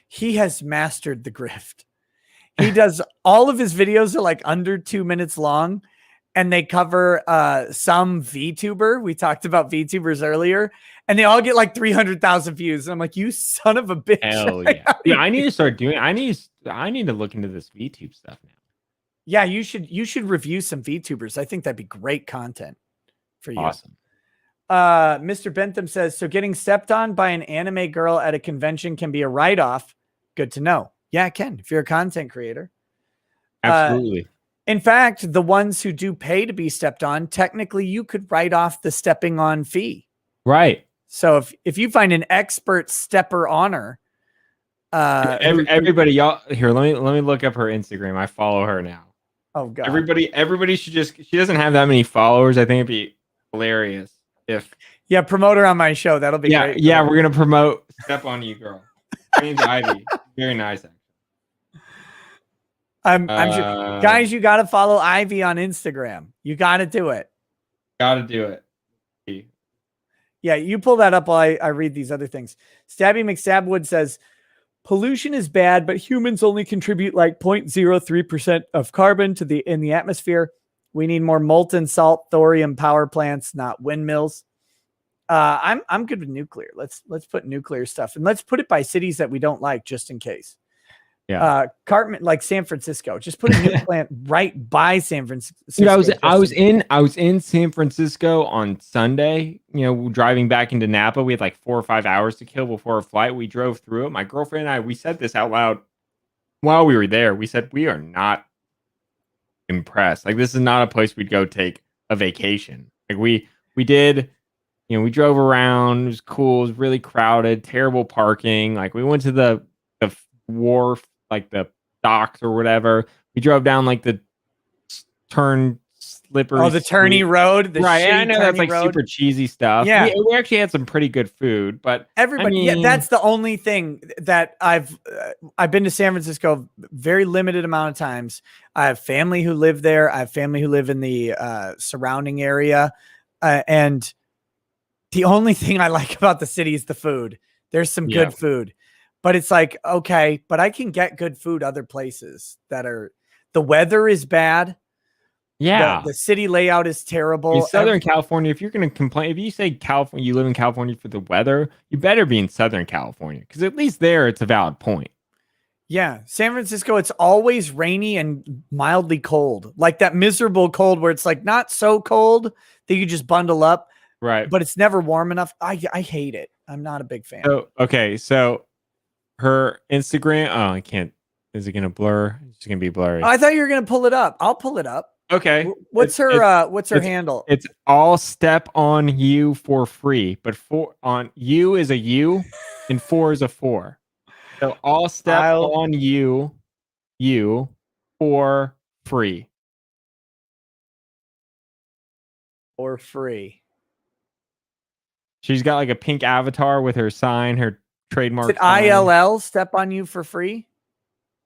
he has mastered the grift. He does all of his videos are like under 2 minutes long, and they cover some VTuber. We talked about VTubers earlier, and they all get like 300,000 views. And I'm like, you son of a bitch. Hell yeah. Yeah, I need to start doing I need to look into this VTube stuff now. Yeah, you should review some VTubers. I think that'd be great content for you. Awesome. Mr. Bentham says, so getting stepped on by an anime girl at a convention can be a write-off. Good to know. Yeah, it can if you're a content creator. Absolutely. In fact, the ones who do pay to be stepped on, technically you could write off the stepping on fee. Right. So if you find an expert stepper honor, everybody, y'all here, let me look up her Instagram. I follow her now. Oh god. Everybody should she doesn't have that many followers. I think it'd be hilarious if promote her on my show. That'll be great. Yeah, we're gonna promote Step on You Girl. Her name's Ivy. Very nice. I'm sure. Guys, you got to follow Ivy on Instagram. You got to do it. Yeah, you pull that up while I read these other things. Stabby McStabwood says, pollution is bad, but humans only contribute like 0.03% of carbon in the atmosphere. We need more molten salt thorium power plants, not windmills. I'm good with nuclear. Let's put nuclear stuff, and let's put it by cities that we don't like, just in case. Cartman, like San Francisco. Just put a new plant right by San Francisco. Dude, I was in San Francisco on Sunday, driving back into Napa. We had like 4 or 5 hours to kill before our flight. We drove through it. My girlfriend and I, we said this out loud while we were there. We said, we are not impressed. Like, this is not a place we'd go take a vacation. Like we did, we drove around. It was cool. It was really crowded, terrible parking. Like, we went to the wharf, like the docks or whatever. We drove down like the slippery. Oh, the turny road. Right. I know that's like super cheesy stuff. Yeah. We actually had some pretty good food, but everybody, yeah, that's the only thing that I've been to San Francisco very limited amount of times. I have family who live there. I have family who live in the surrounding area. And the only thing I like about the city is the food. There's some good food. But it's like, okay, but I can get good food other places the weather is bad. Yeah. The city layout is terrible. In Southern California, if you're going to complain, if you say California, you live in California for the weather, you better be in Southern California, because at least there it's a valid point. Yeah. San Francisco, it's always rainy and mildly cold, like that miserable cold where it's like not so cold that you just bundle up. Right. But it's never warm enough. I hate it. I'm not a big fan. So her Instagram, I can't. Is it going to blur? It's going to be blurry. Oh, I thought you were going to pull it up. I'll pull it up. Okay. What's her handle? It's all step on you for free, but on you is a U and 4 is a 4. So all step on you for free. For free. She's got like a pink avatar with her sign, her trademark. Is it ILL, step on you for free?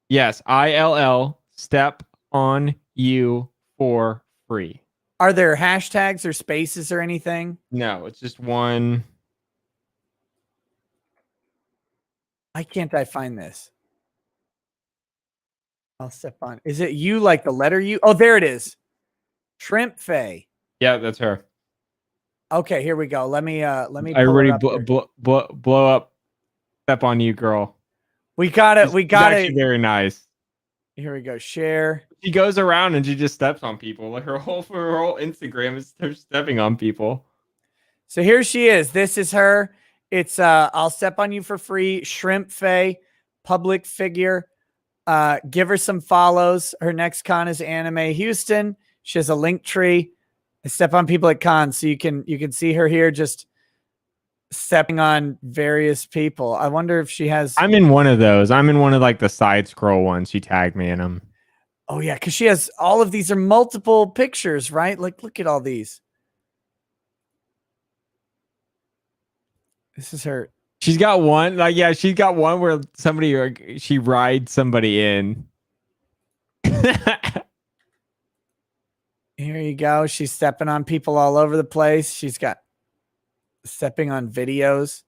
Yes, ILL, step on you for free. Are there hashtags or spaces or anything? No, it's just one. Why can't I find this? I'll step on. Is it you, like the letter U? Oh, there it is. Shrimp Faye. Yeah, that's her. Okay, here we go. Let me. I already blow up. Step on you, girl. We got it. We got it. Very nice. Here we go. Share. She goes around and she just steps on people. Like her whole Instagram is her stepping on people. So here she is. This is her. It's I'll step on you for free. Shrimp Faye, public figure. Give her some follows. Her next con is Anime Houston. She has a link tree. I step on people at cons, so you can see her here just stepping on various people. I wonder if she has. I'm in one of those. I'm in one of like the side scroll ones. She tagged me in them. Oh yeah, because she has all of these are multiple pictures, right? Like, look at all these. This is her. She's got one. Like, yeah, she's got one where she rides somebody in. Here you go. She's stepping on people all over the place. She's got stepping on videos.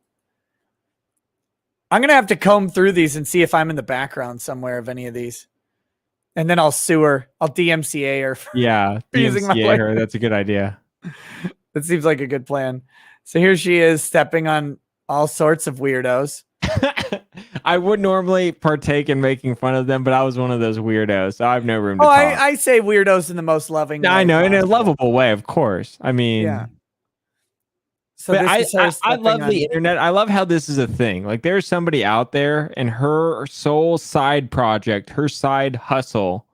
I'm going to have to comb through these and see if I'm in the background somewhere of any of these. And then I'll sue her. I'll DMCA her. Yeah, DMCA her. That's a good idea. That seems like a good plan. So here she is stepping on all sorts of weirdos. I would normally partake in making fun of them, but I was one of those weirdos, so I have no room to talk. I say weirdos in the most loving way. I know, possible. In a lovable way, of course. I mean, yeah. So I love the internet. I love how this is a thing. Like, there's somebody out there, and her sole side project, her side hustle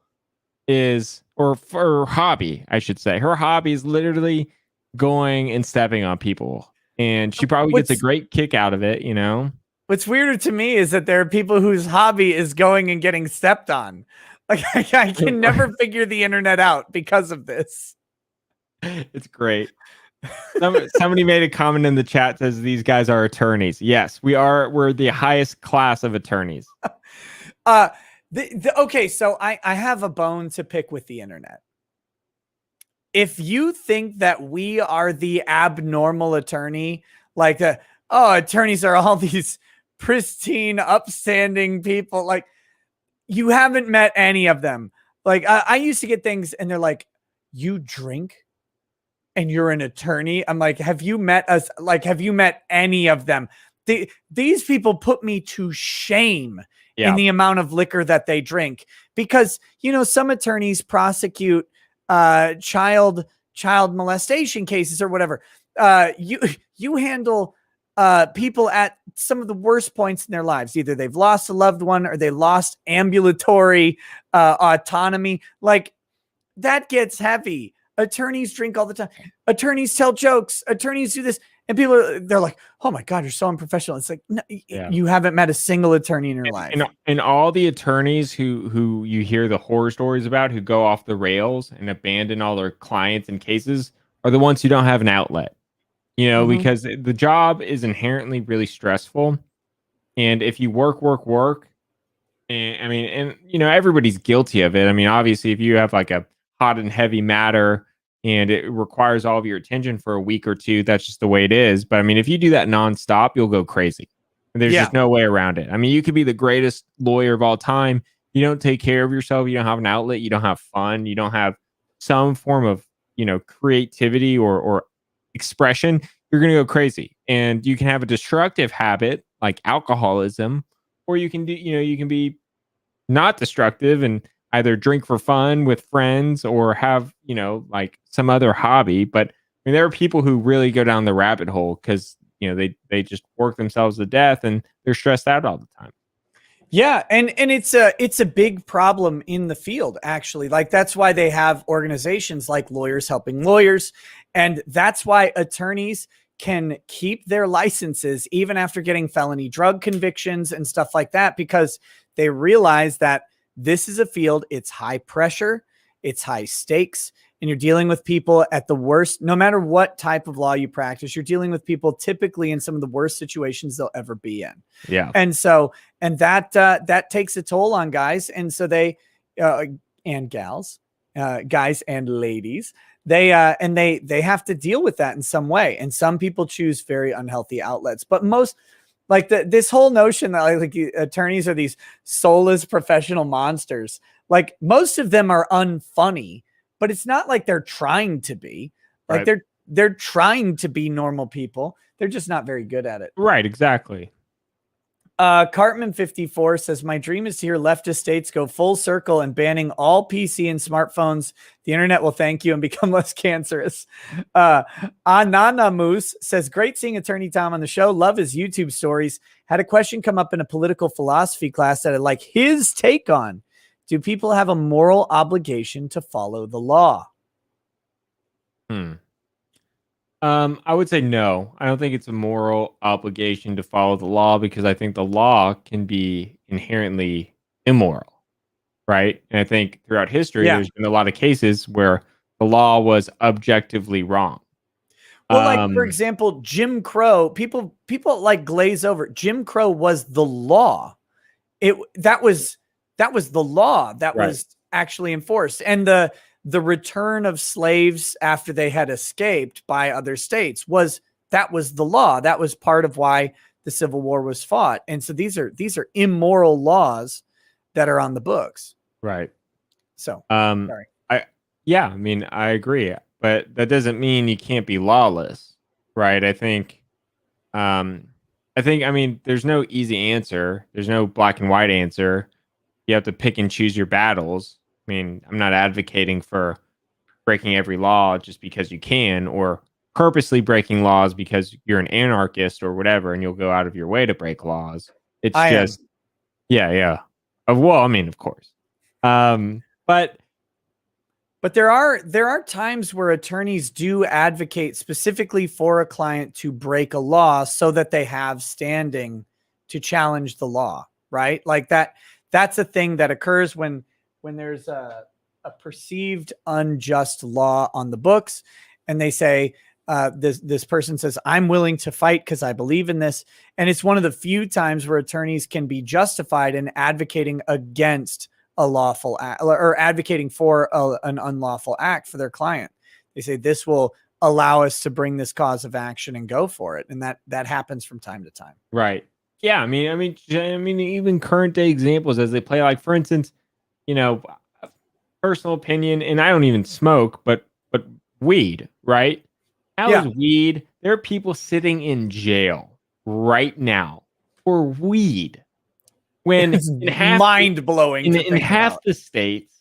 is, or her hobby, I should say. Her hobby is literally going and stepping on people. And she probably gets a great kick out of it, you know? What's weirder to me is that there are people whose hobby is going and getting stepped on. Like, I can never figure the internet out because of this. It's great. Somebody made a comment in the chat, says these guys are attorneys. Yes, we are. We're the highest class of attorneys. Okay, so I have a bone to pick with the internet. If you think that we are the abnormal attorney, like attorneys are all these pristine, upstanding people, like, you haven't met any of them. Like, I used to get things and they're like, you drink and you're an attorney. I'm like, have you met us? Like, have you met any of them? these people put me to shame Yeah. in the amount of liquor that they drink, because, you know, some attorneys prosecute child molestation cases or whatever. You handle people at some of the worst points in their lives. Either they've lost a loved one or they lost ambulatory autonomy. Like, that gets heavy. Attorneys drink all the time. Attorneys tell jokes. Attorneys do this. And they're like, oh my God, you're so unprofessional. It's like, no, you haven't met a single attorney in your life. And all the attorneys who you hear the horror stories about, who go off the rails and abandon all their clients and cases, are the ones who don't have an outlet. You know, because the job is inherently really stressful. And if you work, and you know, everybody's guilty of it. I mean, obviously, if you have like a hot and heavy matter and it requires all of your attention for a week or two, that's just the way it is. But I mean, if you do that nonstop, you'll go crazy. There's just no way around it. I mean, you could be the greatest lawyer of all time. You don't take care of yourself. You don't have an outlet. You don't have fun. You don't have some form of, you know, creativity or expression. You're going to go crazy. And you can have a destructive habit like alcoholism, or you can do, you know, you can be not destructive and either drink for fun with friends or have, you know, like some other hobby. But I mean, there are people who really go down the rabbit hole because, you know, they just work themselves to death and they're stressed out all the time. Yeah, and it's a big problem in the field, actually. Like, that's why they have organizations like Lawyers Helping Lawyers, and that's why attorneys can keep their licenses even after getting felony drug convictions and stuff like that, because they realize that this is a field, it's high pressure, it's high stakes, and you're dealing with people at the worst. No matter what type of law you practice, you're dealing with people typically in some of the worst situations they'll ever be in. Yeah. And so, and that takes a toll on guys. And so they, and gals, guys and ladies, they have to deal with that in some way. And some people choose very unhealthy outlets, but most, like, this whole notion that like attorneys are these soulless professional monsters, like, most of them are unfunny, but it's not like they're trying to be. Like, they're trying to be normal people. They're just not very good at it. Right, exactly. Cartman 54 says, my dream is to hear leftist states go full circle and banning all PC and smartphones. The internet will thank you and become less cancerous. Anana Moose says, great seeing Attorney Tom on the show. Love his YouTube stories. Had a question come up in a political philosophy class that I'd like his take on. Do people have a moral obligation to follow the law? I would say no. I don't think it's a moral obligation to follow the law, because I think the law can be inherently immoral, right? And I think throughout history, there's been a lot of cases where the law was objectively wrong. Well, like, for example, Jim Crow, people like glaze over. Jim Crow was the law. That was the law that was actually enforced. And the return of slaves after they had escaped by other states was the law. That was part of why the Civil War was fought. And so these are immoral laws that are on the books. Right. So, sorry. I mean, I agree, but that doesn't mean you can't be lawless, right? I mean, there's no easy answer. There's no black and white answer. You have to pick and choose your battles. I mean, I'm not advocating for breaking every law just because you can, or purposely breaking laws because you're an anarchist or whatever, and you'll go out of your way to break laws. It's yeah. Well, I mean, of course. But there are times where attorneys do advocate specifically for a client to break a law so that they have standing to challenge the law, right? Like that's a thing that occurs when there's a perceived unjust law on the books, and they say, this person says, I'm willing to fight because I believe in this. And it's one of the few times where attorneys can be justified in advocating against a lawful act, or advocating for an unlawful act for their client. They say this will allow us to bring this cause of action and go for it. And that happens from time to time. Right. Yeah. I mean, even current day examples as they play, like, for instance, you know, personal opinion, and I don't even smoke, but weed, right? How is weed? There are people sitting in jail right now for weed when It's in half mind blowing. in half the states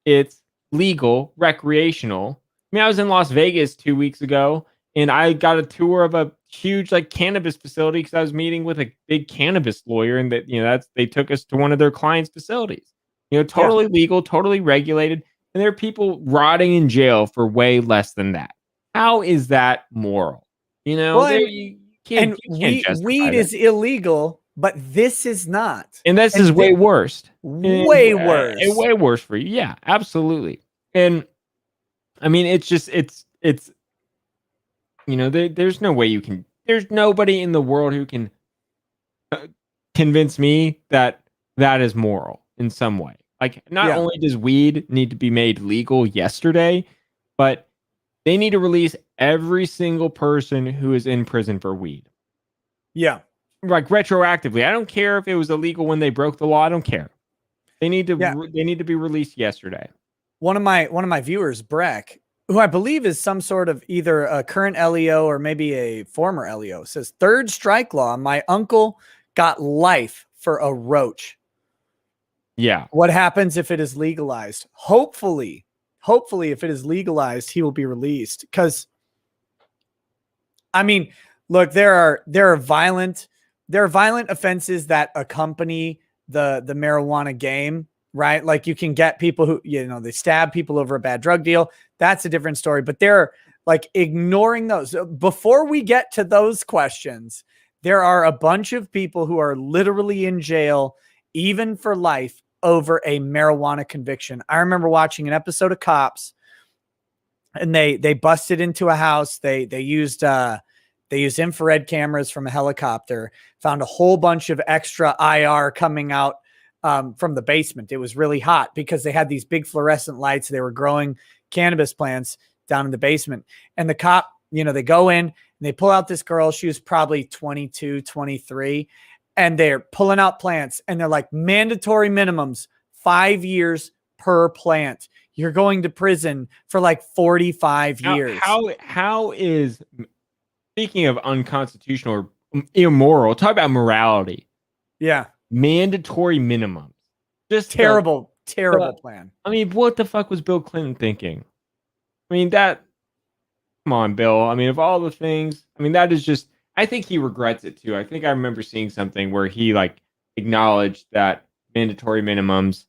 it's legal recreational. I mean, I was in Las Vegas 2 weeks ago and I got a tour of a huge like cannabis facility because I was meeting with a big cannabis lawyer, and that they took us to one of their clients' facilities. Totally legal, totally regulated, and there are people rotting in jail for way less than that. How is that moral? Well, You can't justify weed that. is illegal, but this is not. And this is way worse. Way worse. Way worse for you. Yeah, absolutely. And I mean, it's just there's no way you can. There's nobody in the world who can convince me that that is moral in some way. Like, not only does weed need to be made legal yesterday, but they need to release every single person who is in prison for weed. Yeah. Like retroactively. I don't care if it was illegal when they broke the law. I don't care. They need to they need to be released yesterday. One of my viewers, Breck, who I believe is some sort of either a current LEO or maybe a former LEO, says third strike law. My uncle got life for a roach. Yeah. What happens if it is legalized? Hopefully, if it is legalized, he will be released. Because, I mean, look, there are violent offenses that accompany the marijuana game, right? Like, you can get people who, they stab people over a bad drug deal. That's a different story. But they're like ignoring those. Before we get to those questions, there are a bunch of people who are literally in jail, even for life, over a marijuana conviction. I remember watching an episode of Cops, and they busted into a house. They used infrared cameras from a helicopter, found a whole bunch of extra IR coming out from the basement. It was really hot because they had these big fluorescent lights. They were growing cannabis plants down in the basement. And the cop, they go in and they pull out this girl. She was probably 22, 23. And they're pulling out plants, and they're like, mandatory minimums, 5 years per plant. You're going to prison for like 45 years. How is, speaking of unconstitutional or immoral, talk about morality. Yeah. Mandatory minimums. Just terrible plan. I mean, what the fuck was Bill Clinton thinking? I mean, come on, Bill. I mean, of all the things, I mean, that is just, I think he regrets it too. I think I remember seeing something where he acknowledged that mandatory minimums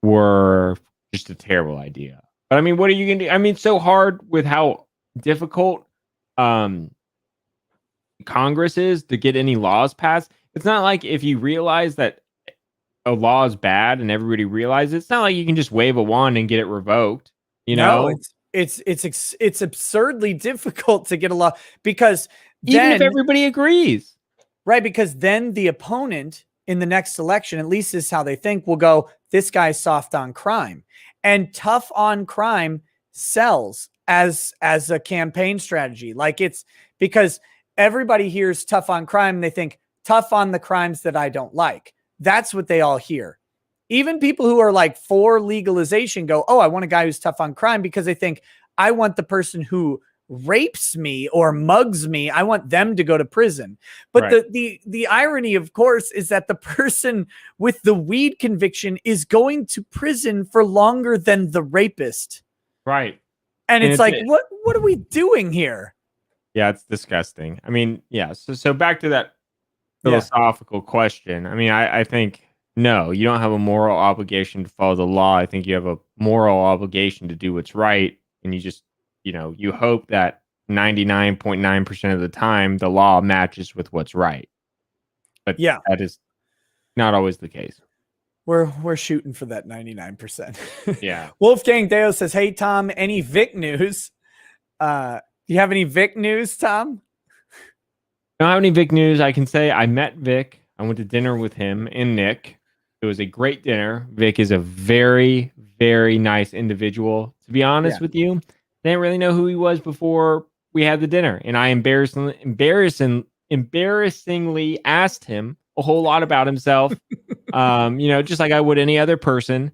were just a terrible idea. But I mean, what are you going to do? I mean, it's so hard with how difficult Congress is to get any laws passed. It's not like if you realize that a law is bad and everybody realizes, it's not like you can just wave a wand and get it revoked. No, it's absurdly difficult to get a law, because even if everybody agrees, right? Because then the opponent in the next election, at least this is how they think, will go, this guy's soft on crime, and tough on crime sells as a campaign strategy. Like, it's because everybody hears tough on crime and they think tough on the crimes that I don't like. That's what they all hear. Even people who are like for legalization go, oh, I want a guy who's tough on crime, because they think, I want the person who rapes me or mugs me, I want them to go to prison. But right. the irony, of course, is that the person with the weed conviction is going to prison for longer than the rapist. Right. And it's like, what are we doing here? Yeah, it's disgusting. I mean, yeah. So back to that philosophical question. I mean, I think, no, you don't have a moral obligation to follow the law. I think you have a moral obligation to do what's right. And you just, you hope that 99.9% of the time the law matches with what's right. But that is not always the case. We're shooting for that 99%. Yeah. Wolfgang Deo says, hey, Tom, any Vic news? Do you have any Vic news, Tom? I don't have any Vic news. I can say I met Vic. I went to dinner with him and Nick. It was a great dinner. Vic is a very, very nice individual. To be honest with you, I didn't really know who he was before we had the dinner. And I embarrassingly asked him a whole lot about himself, just like I would any other person.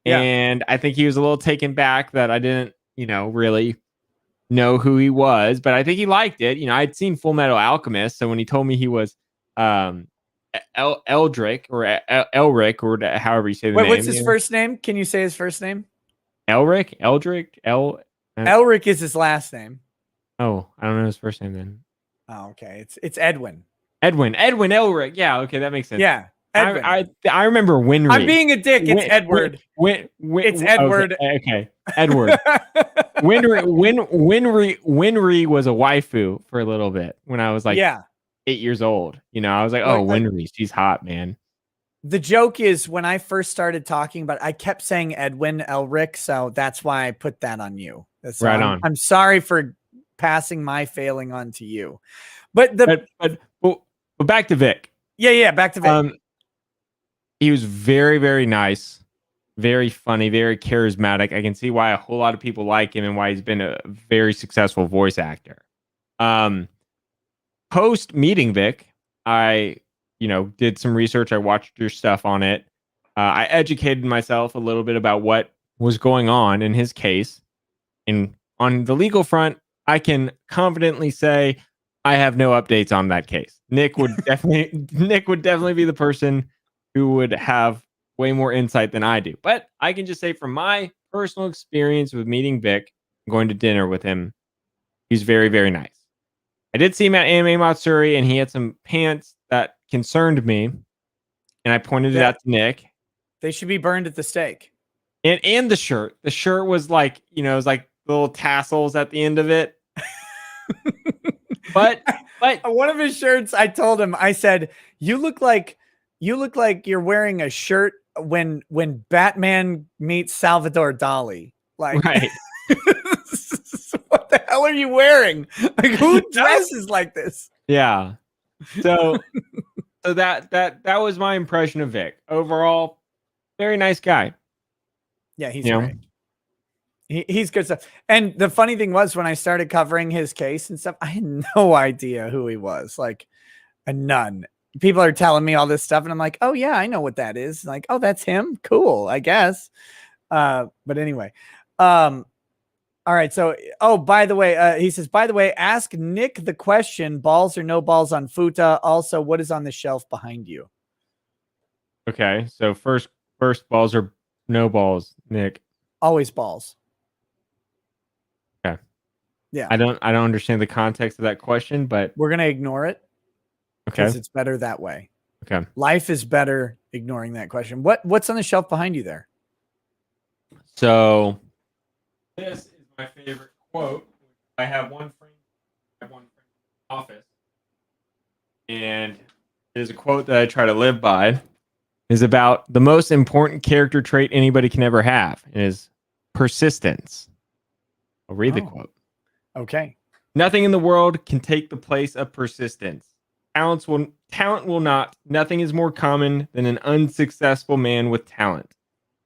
Yeah. And I think he was a little taken back that I didn't, really know who he was, but I think he liked it. I'd seen Full Metal Alchemist. So when he told me he was Eldrick or Elric or however you say the Wait, name. what's his first name? Can you say his first name? Elric, Eldrick, Elric is his last name. Oh, I don't know his first name then. Oh, okay. It's Edwin. Edwin Elric. Yeah, okay, that makes sense. Yeah, Edwin. I remember Winry. I'm being a dick. It's Edward. It's Edward. Okay. Edward. Winry was a waifu for a little bit when I was like 8 years old. You know, I was like, oh, Winry, she's hot, man. The joke is when I first started talking about it, I kept saying Edwin Elric, so that's why I put that on you. So right on. I'm sorry for passing my failing on to you. But back to Vic. Yeah, back to Vic. He was very, very nice, very funny, very charismatic. I can see why a whole lot of people like him and why he's been a very successful voice actor. Post meeting Vic, I did some research. I watched your stuff on it. I educated myself a little bit about what was going on in his case. And on the legal front, I can confidently say I have no updates on that case. Nick would definitely be the person who would have way more insight than I do. But I can just say from my personal experience with meeting Vic, going to dinner with him, he's very, very nice. I did see him at Anime Matsuri, and he had some pants that concerned me, and I pointed it out to Nick. They should be burned at the stake. And the shirt. The shirt was like, it was like little tassels at the end of it. but one of his shirts, I told him, I said, you look like you're wearing a shirt when Batman meets Salvador Dali. Like, right. What the hell are you wearing? Like, who dresses like this? Yeah. So that was my impression of Vic. Overall, very nice guy. Yeah, he's great. He's good stuff. And the funny thing was, when I started covering his case and stuff, I had no idea who he was. Like, none. People are telling me all this stuff, and I'm like, oh yeah, I know what that is. Like, oh, that's him. Cool, I guess. But anyway, all right. So, by the way, he says, by the way, ask Nick the question: balls or no balls on Futa? Also, what is on the shelf behind you? Okay, so first balls or no balls, Nick? Always balls. Okay. Yeah. I don't understand the context of that question, but we're gonna ignore it. Okay. Because it's better that way. Okay. Life is better ignoring that question. What's on the shelf behind you there? So this is my favorite quote. I have one frame in the office. And it is a quote that I try to live by. Is about the most important character trait anybody can ever have. It is persistence. I'll read the quote. Okay. Nothing in the world can take the place of persistence. Talent will not. Nothing is more common than an unsuccessful man with talent.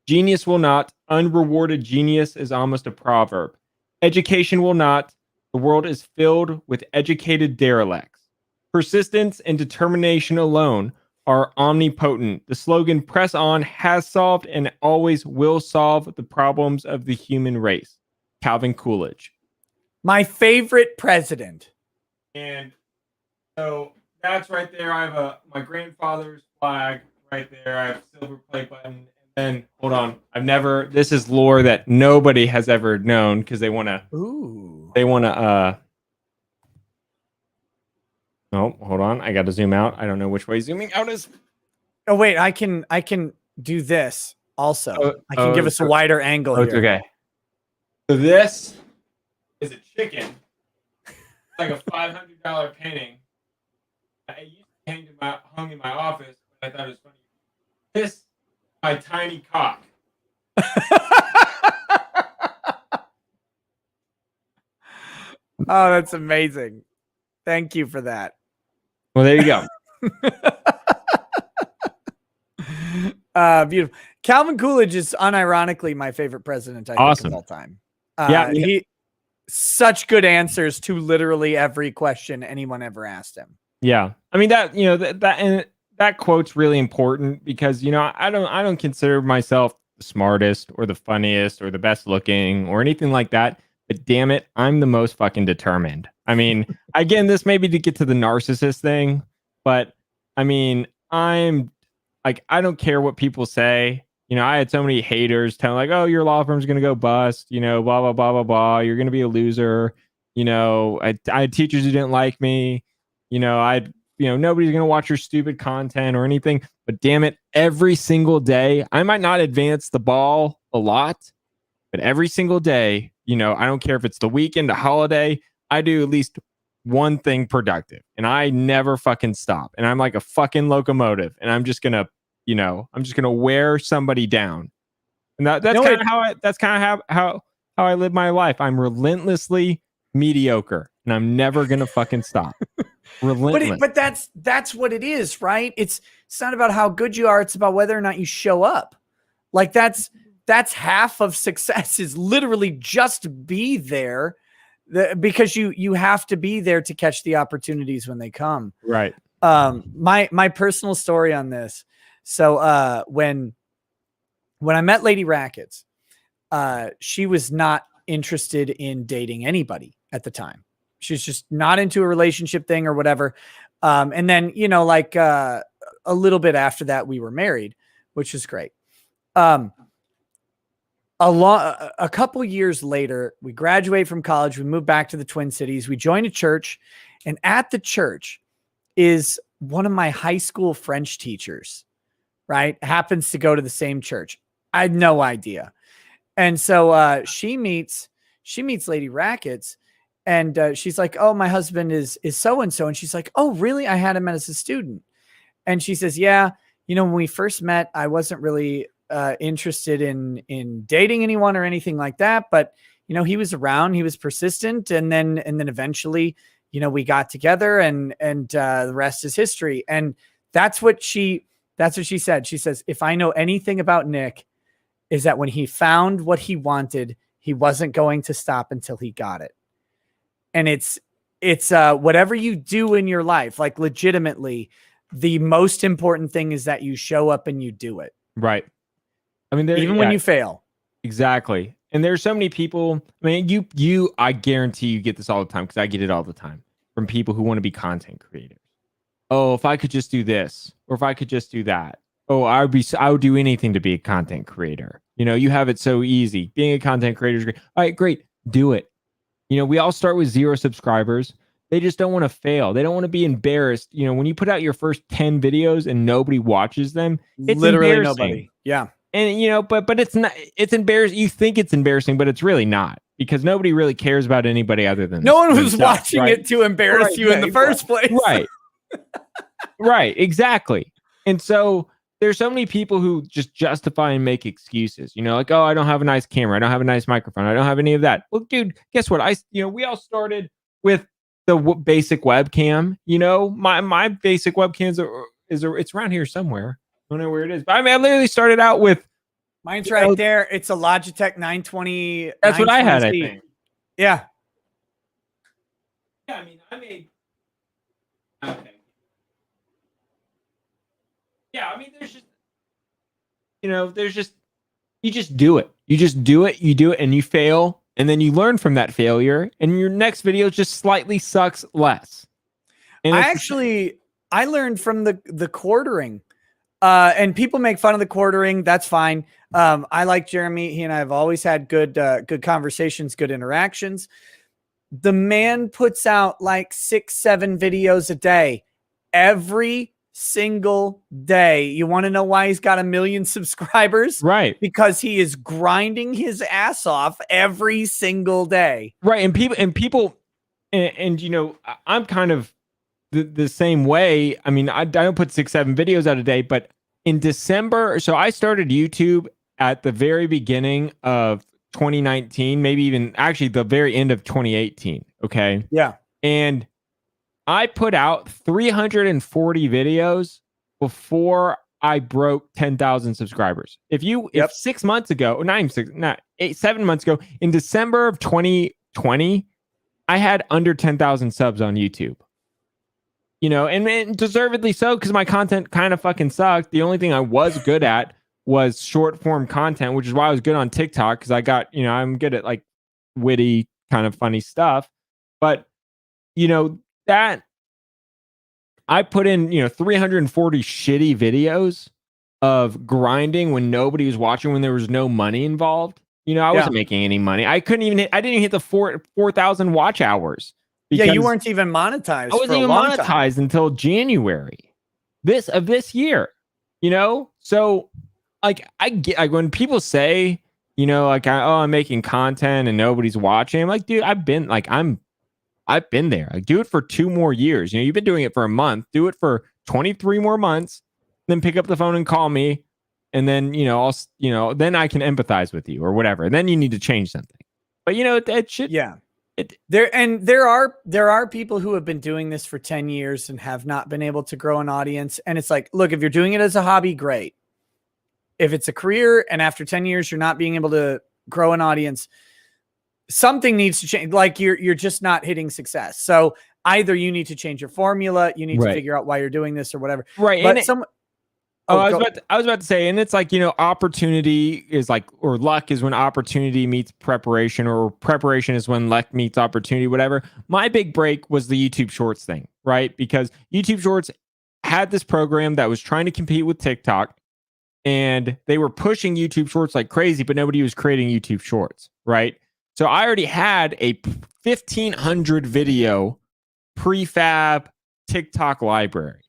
Genius will not. Unrewarded genius is almost a proverb. Education will not. The world is filled with educated derelicts. Persistence and determination alone are omnipotent. The slogan "Press on" has solved and always will solve the problems of the human race. Calvin Coolidge. My favorite president. And so that's right there. I have my grandfather's flag right there. I have a silver play button. And then, hold on. This is lore that nobody has ever known because they want to. Ooh. They want to. Oh, hold on. I got to zoom out. I don't know which way zooming out is. Oh, wait. I can do this also. I can give us a wider angle here. Okay. So this is a chicken. It's like a $500 painting. It used to be hung in my office, but I thought it was funny. This is my tiny cock. Oh, that's amazing. Thank you for that. Well, there you go. Beautiful. Calvin Coolidge is unironically my favorite president think of all time. He such good answers to literally every question anyone ever asked him. Yeah, I mean that quote's really important because I don't consider myself the smartest or the funniest or the best looking or anything like that. But damn it, I'm the most fucking determined. I mean, again, this may be to get to the narcissist thing, but I mean, I'm like, I don't care what people say. You know, I had so many haters telling like, oh, your law firm's going to go bust, you know, blah, blah, blah, blah, blah. You're going to be a loser. You know, I had teachers who didn't like me. You know, nobody's going to watch your stupid content or anything. But damn it, every single day, I might not advance the ball a lot, but every single day, you know, I don't care if it's the weekend, a holiday, I do at least one thing productive and I never fucking stop. And I'm like a fucking locomotive and I'm just going to, you know, I'm just going to wear somebody down. And that's kind of how I live my life. I'm relentlessly mediocre and I'm never going to fucking stop. Relentless. But that's what it is, right? It's not about how good you are. It's about whether or not you show up. Like that's half of success is literally just be there because you have to be there to catch the opportunities when they come. Right. My personal story on this. So when I met Lady Rackets, she was not interested in dating anybody at the time. She's just not into a relationship thing or whatever. And then, you know, like a little bit after that, we were married, which is great. A couple years later, we graduate from college. We move back to the Twin Cities. We join a church, and at the church is one of my high school French teachers, right? Happens to go to the same church. I had no idea. And so she meets Lady Rackets, and she's like, oh, my husband is so-and-so. And she's like, oh, really? I had him as a student. And she says, yeah, you know, when we first met, I wasn't really interested in dating anyone or anything like that. But, you know, he was around, he was persistent. And then eventually, you know, we got together and the rest is history. And that's what she said. She says, if I know anything about Nick, is that when he found what he wanted, he wasn't going to stop until he got it. And it's whatever you do in your life, like legitimately, the most important thing is that you show up and you do it. Right. I mean, even when you fail. Exactly. And there's so many people. I mean, I guarantee you get this all the time because I get it all the time from people who want to be content creators. Oh, if I could just do this, or if I could just do that. Oh, I would do anything to be a content creator. You know, you have it so easy. Being a content creator is great. All right, great. Do it. You know, we all start with 0 subscribers. They just don't want to fail. They don't want to be embarrassed. You know, when you put out your first 10 videos and nobody watches them, it's literally embarrassing. Nobody. Yeah. And, you know, but it's not, it's embarrassing. You think it's embarrassing, but it's really not because nobody really cares about anybody other than no one was watching it to embarrass you in the first place. Right. Right. Exactly. And so there's so many people who just justify and make excuses, you know, like, oh, I don't have a nice camera. I don't have a nice microphone. I don't have any of that. Well, dude, guess what? We all started with the basic webcam, you know, my basic webcams it's around here somewhere. I don't know where it is, but I mean, I literally started out with mine's right there. It's a Logitech 920. That's what I had, I think. Yeah. Yeah, I mean, I made. Okay. Yeah, I mean, you just do it. You just do it. You do it, and you fail, and then you learn from that failure, and your next video just slightly sucks less. And I learned from the quartering. And people make fun of the quartering. That's fine. I like Jeremy. He and I have always had good conversations, good interactions. The man puts out like 6-7 videos a day, every single day. You want to know why he's got 1 million subscribers? Right. Because he is grinding his ass off every single day. Right. And people, you know, I'm kind of the same way. I mean, I don't put 6-7 videos out a day, but in December, so I started YouTube at the very beginning of 2019, maybe even actually the very end of 2018. Okay. Yeah. And I put out 340 videos before I broke 10,000 subscribers. If 6 months ago, or 7 months ago, in December of 2020, I had under 10,000 subs on YouTube. You know, and deservedly so, because my content kind of fucking sucked. The only thing I was good at was short form content, which is why I was good on TikTok, because I got, you know, I'm good at like witty, kind of funny stuff. But, you know, that I put in, 340 shitty videos of grinding when nobody was watching, when there was no money involved. I wasn't making any money. I didn't even hit the 4,000 watch hours. Yeah, you weren't even monetized. I wasn't even monetized until January of this year. So like I get, like, when people say, I'm making content and nobody's watching. I'm like, dude, I've been there. Like, do it for 2 more years. You've been doing it for a month. Do it for 23 more months. Then pick up the phone and call me. And then, then I can empathize with you or whatever. And then you need to change something. But that shit. Yeah. There are people who have been doing this for 10 years and have not been able to grow an audience. And it's like, look, if you're doing it as a hobby, great. If it's a career and after 10 years, you're not being able to grow an audience, something needs to change. Like you're just not hitting success. So either you need to change your formula, you need to figure out why you're doing this or whatever. Right. But I was about to say, and it's like, opportunity is like, or luck is when opportunity meets preparation, or preparation is when luck meets opportunity, whatever. My big break was the YouTube Shorts thing, right? Because YouTube Shorts had this program that was trying to compete with TikTok, and they were pushing YouTube Shorts like crazy, but nobody was creating YouTube Shorts, right? So I already had a 1,500 video prefab TikTok library.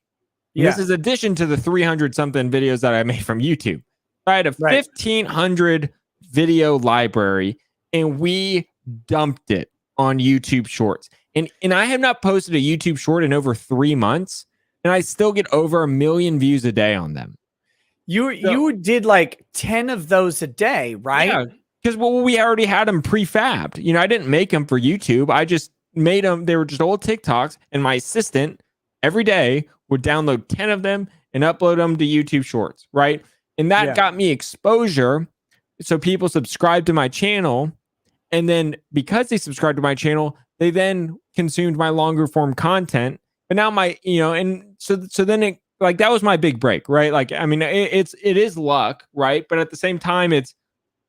Yeah. This is addition to the 300 something videos that I made from YouTube. I had a 1,500 video library, and we dumped it on YouTube Shorts. And I have not posted a YouTube short in over 3 months, and I still get over 1 million views a day on them. You did like 10 of those a day, right? Yeah, because we already had them prefabbed. I didn't make them for YouTube. I just made them. They were just old TikToks, and my assistant every day would download 10 of them and upload them to YouTube Shorts, right? And that got me exposure. So people subscribed to my channel. And then because they subscribed to my channel, they then consumed my longer form content. But now and so then it, like, that was my big break, right? Like, I mean, it is luck, right? But at the same time, it's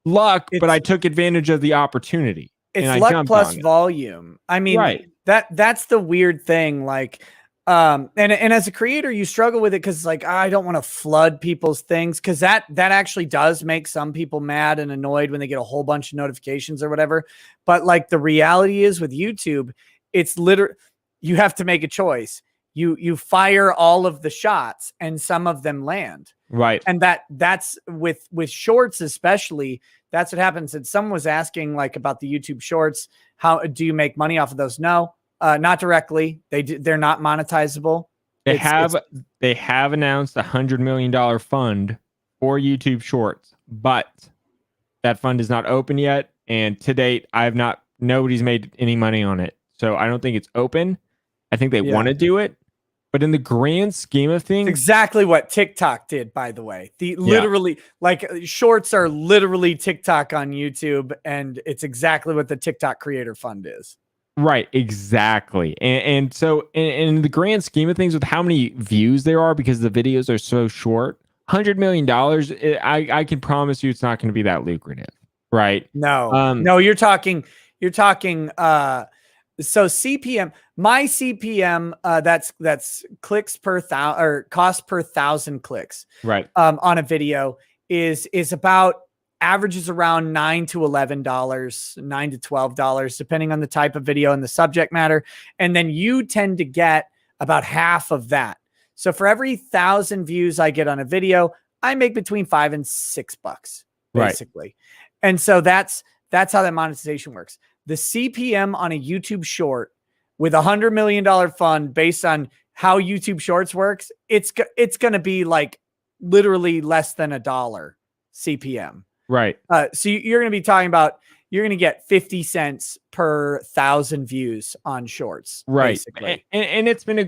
luck, but I took advantage of the opportunity. It's luck plus volume. I mean, that's the weird thing. Like, and as a creator, you struggle with it because, like, I don't want to flood people's things, because that actually does make some people mad and annoyed when they get a whole bunch of notifications or whatever. But like, the reality is with YouTube, it's literally, you have to make a choice. You fire all of the shots and some of them land. Right. And that's with shorts, especially, that's what happens. And someone was asking, like, about the YouTube Shorts, how do you make money off of those? No. Not directly. They're not monetizable. They have announced $100 million fund for YouTube Shorts, but that fund is not open yet. And to date, nobody's made any money on it. So I don't think it's open. I think they want to do it, but in the grand scheme of things, exactly what TikTok did, by the way. Literally, like, Shorts are literally TikTok on YouTube, and it's exactly what the TikTok Creator Fund is. Right, exactly. And so in the grand scheme of things, with how many views there are, because the videos are so short, $100 million, I can promise you it's not going to be that lucrative, right? No, no, you're talking, so CPM, my CPM, that's clicks per thousand, or cost per 1,000 clicks, right? On a video is about, averages around $9 to $11, $9 to $12, depending on the type of video and the subject matter. And then you tend to get about half of that. So for every 1,000 views I get on a video, I make between $5 and $6, basically. Right. And so that's how that monetization works. The CPM on a YouTube short with $100 million fund, based on how YouTube Shorts works, it's going to be like literally less than $1 CPM. Right. So you're going to be talking about, you're going to get 50 cents per 1,000 views on Shorts. Right. Basically. And it's been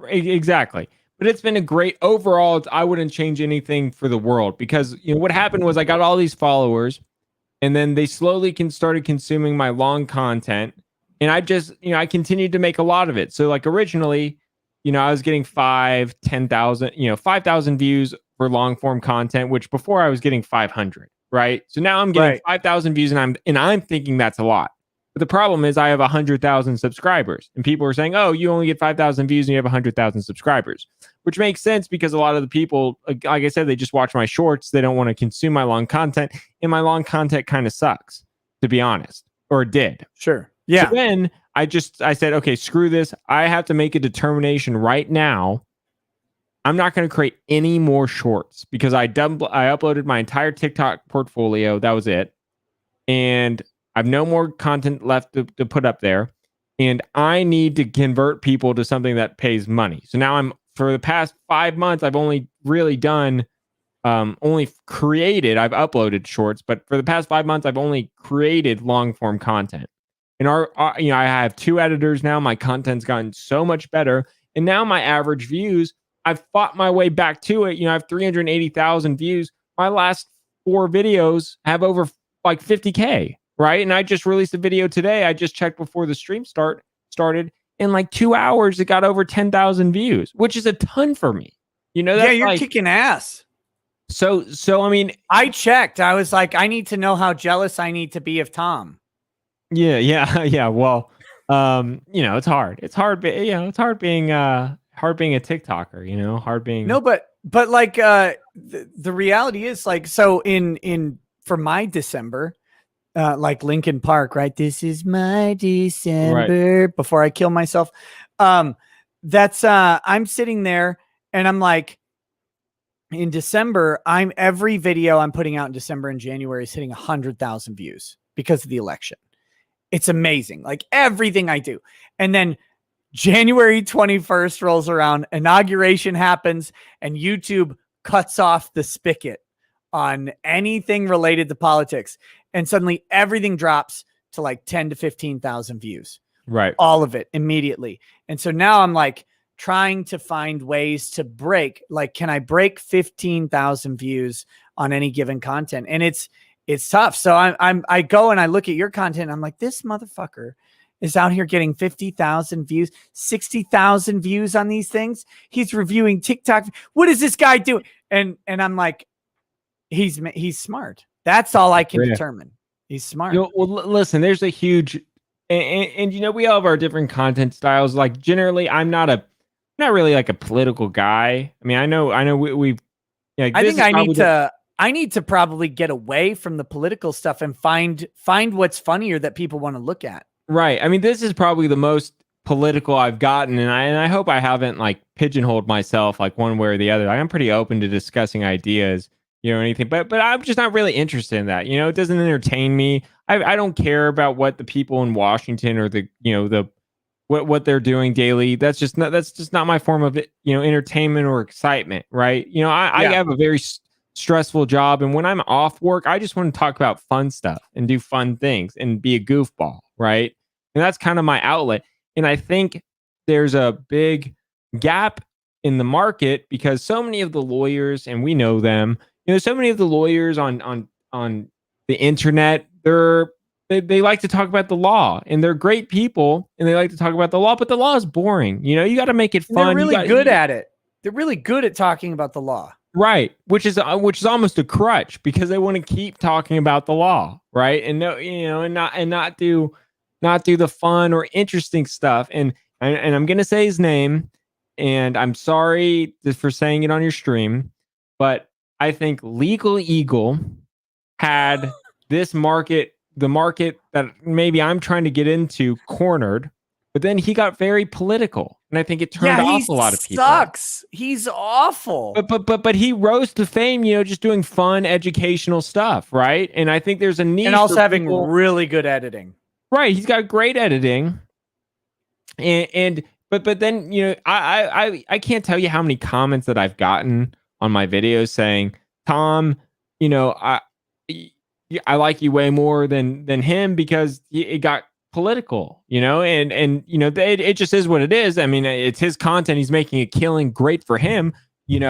exactly. But it's been a great overall. I wouldn't change anything for the world, because what happened was I got all these followers, and then they slowly started consuming my long content, and I just I continued to make a lot of it. So like originally, I was getting 10,000, 5,000 views for long form content, which before I was getting 500. Right. So now I'm getting 5,000 views, and I'm thinking that's a lot. But the problem is I have 100,000 subscribers, and people are saying, "Oh, you only get 5,000 views and you have 100,000 subscribers," which makes sense because a lot of the people, like I said, they just watch my shorts. They don't want to consume my long content, and my long content kind of sucks, to be honest, or it did. Sure. Yeah. So then I said, okay, screw this. I have to make a determination right now. I'm not going to create any more shorts because I uploaded my entire TikTok portfolio. That was it. And I have no more content left to put up there. And I need to convert people to something that pays money. So now for the past 5 months, I've only really done, I've uploaded shorts, but for the past 5 months, I've only created long form content. And I have 2 editors now. My content's gotten so much better. And now my average views, I've fought my way back to it. I have 380,000 views. My last 4 videos have over like 50K, right? And I just released a video today. I just checked before the stream started. In like 2 hours, it got over 10,000 views, which is a ton for me. That's you're kicking ass. So I mean, I checked. I was like, I need to know how jealous I need to be of Tom. Yeah. Well, it's hard. It's hard. It's hard being a TikToker. Hard being. No, but like the reality is like, so in for my December, like Linkin Park, right? This is my December, right, before I kill myself. That's I'm sitting there and I'm like, in December, every video I'm putting out in December and January is hitting 100,000 views because of the election. It's amazing. Like everything I do. And then January 21st rolls around, inauguration happens, and YouTube cuts off the spigot on anything related to politics. And suddenly everything drops to like 10 to 15,000 views. Right. All of it immediately. And so now I'm like trying to find ways to break, like, can I break 15,000 views on any given content? And it's tough. So I go and I look at your content. And I'm like, this motherfucker is out here getting 50,000 views, 60,000 views on these things. He's reviewing TikTok. What is this guy doing? And I'm like, he's smart. That's all I can determine. He's smart. Well, listen, there's a huge, and we all have our different content styles. Like generally, I'm not really like a political guy. I mean, I know we've. Yeah, I think I need to probably get away from the political stuff and find what's funnier that people want to look at. Right. I mean, this is probably the most political I've gotten, and I hope I haven't like pigeonholed myself like one way or the other. I'm pretty open to discussing ideas, anything, but I'm just not really interested in that. It doesn't entertain me. I don't care about what the people in Washington or what they're doing daily. That's just not my form of entertainment or excitement. Right. I have a very stressful job, and when I'm off work, I just want to talk about fun stuff and do fun things and be a goofball, right? And that's kind of my outlet. And I think there's a big gap in the market because so many of the lawyers, and we know them, so many of the lawyers on the internet, they like to talk about the law, and they're great people, and they like to talk about the law, but the law is boring. You got to make it fun. They're really good at it. They're really good at talking about the law. Right, which is almost a crutch because they want to keep talking about the law, right? And not do the fun or interesting stuff. And I'm gonna say his name, and I'm sorry for saying it on your stream, but I think Legal Eagle had this market, the market that maybe I'm trying to get into, cornered. But then he got very political, and I think it turned off a lot of people. Sucks. He's awful. But he rose to fame, just doing fun educational stuff, right? And I think there's a need, and also having really good editing. Right, he's got great editing, but then I can't tell you how many comments that I've gotten on my videos saying, Tom, I like you way more than him because it got political, and it just is what it is. I mean, it's his content. He's making a killing. Great for him, and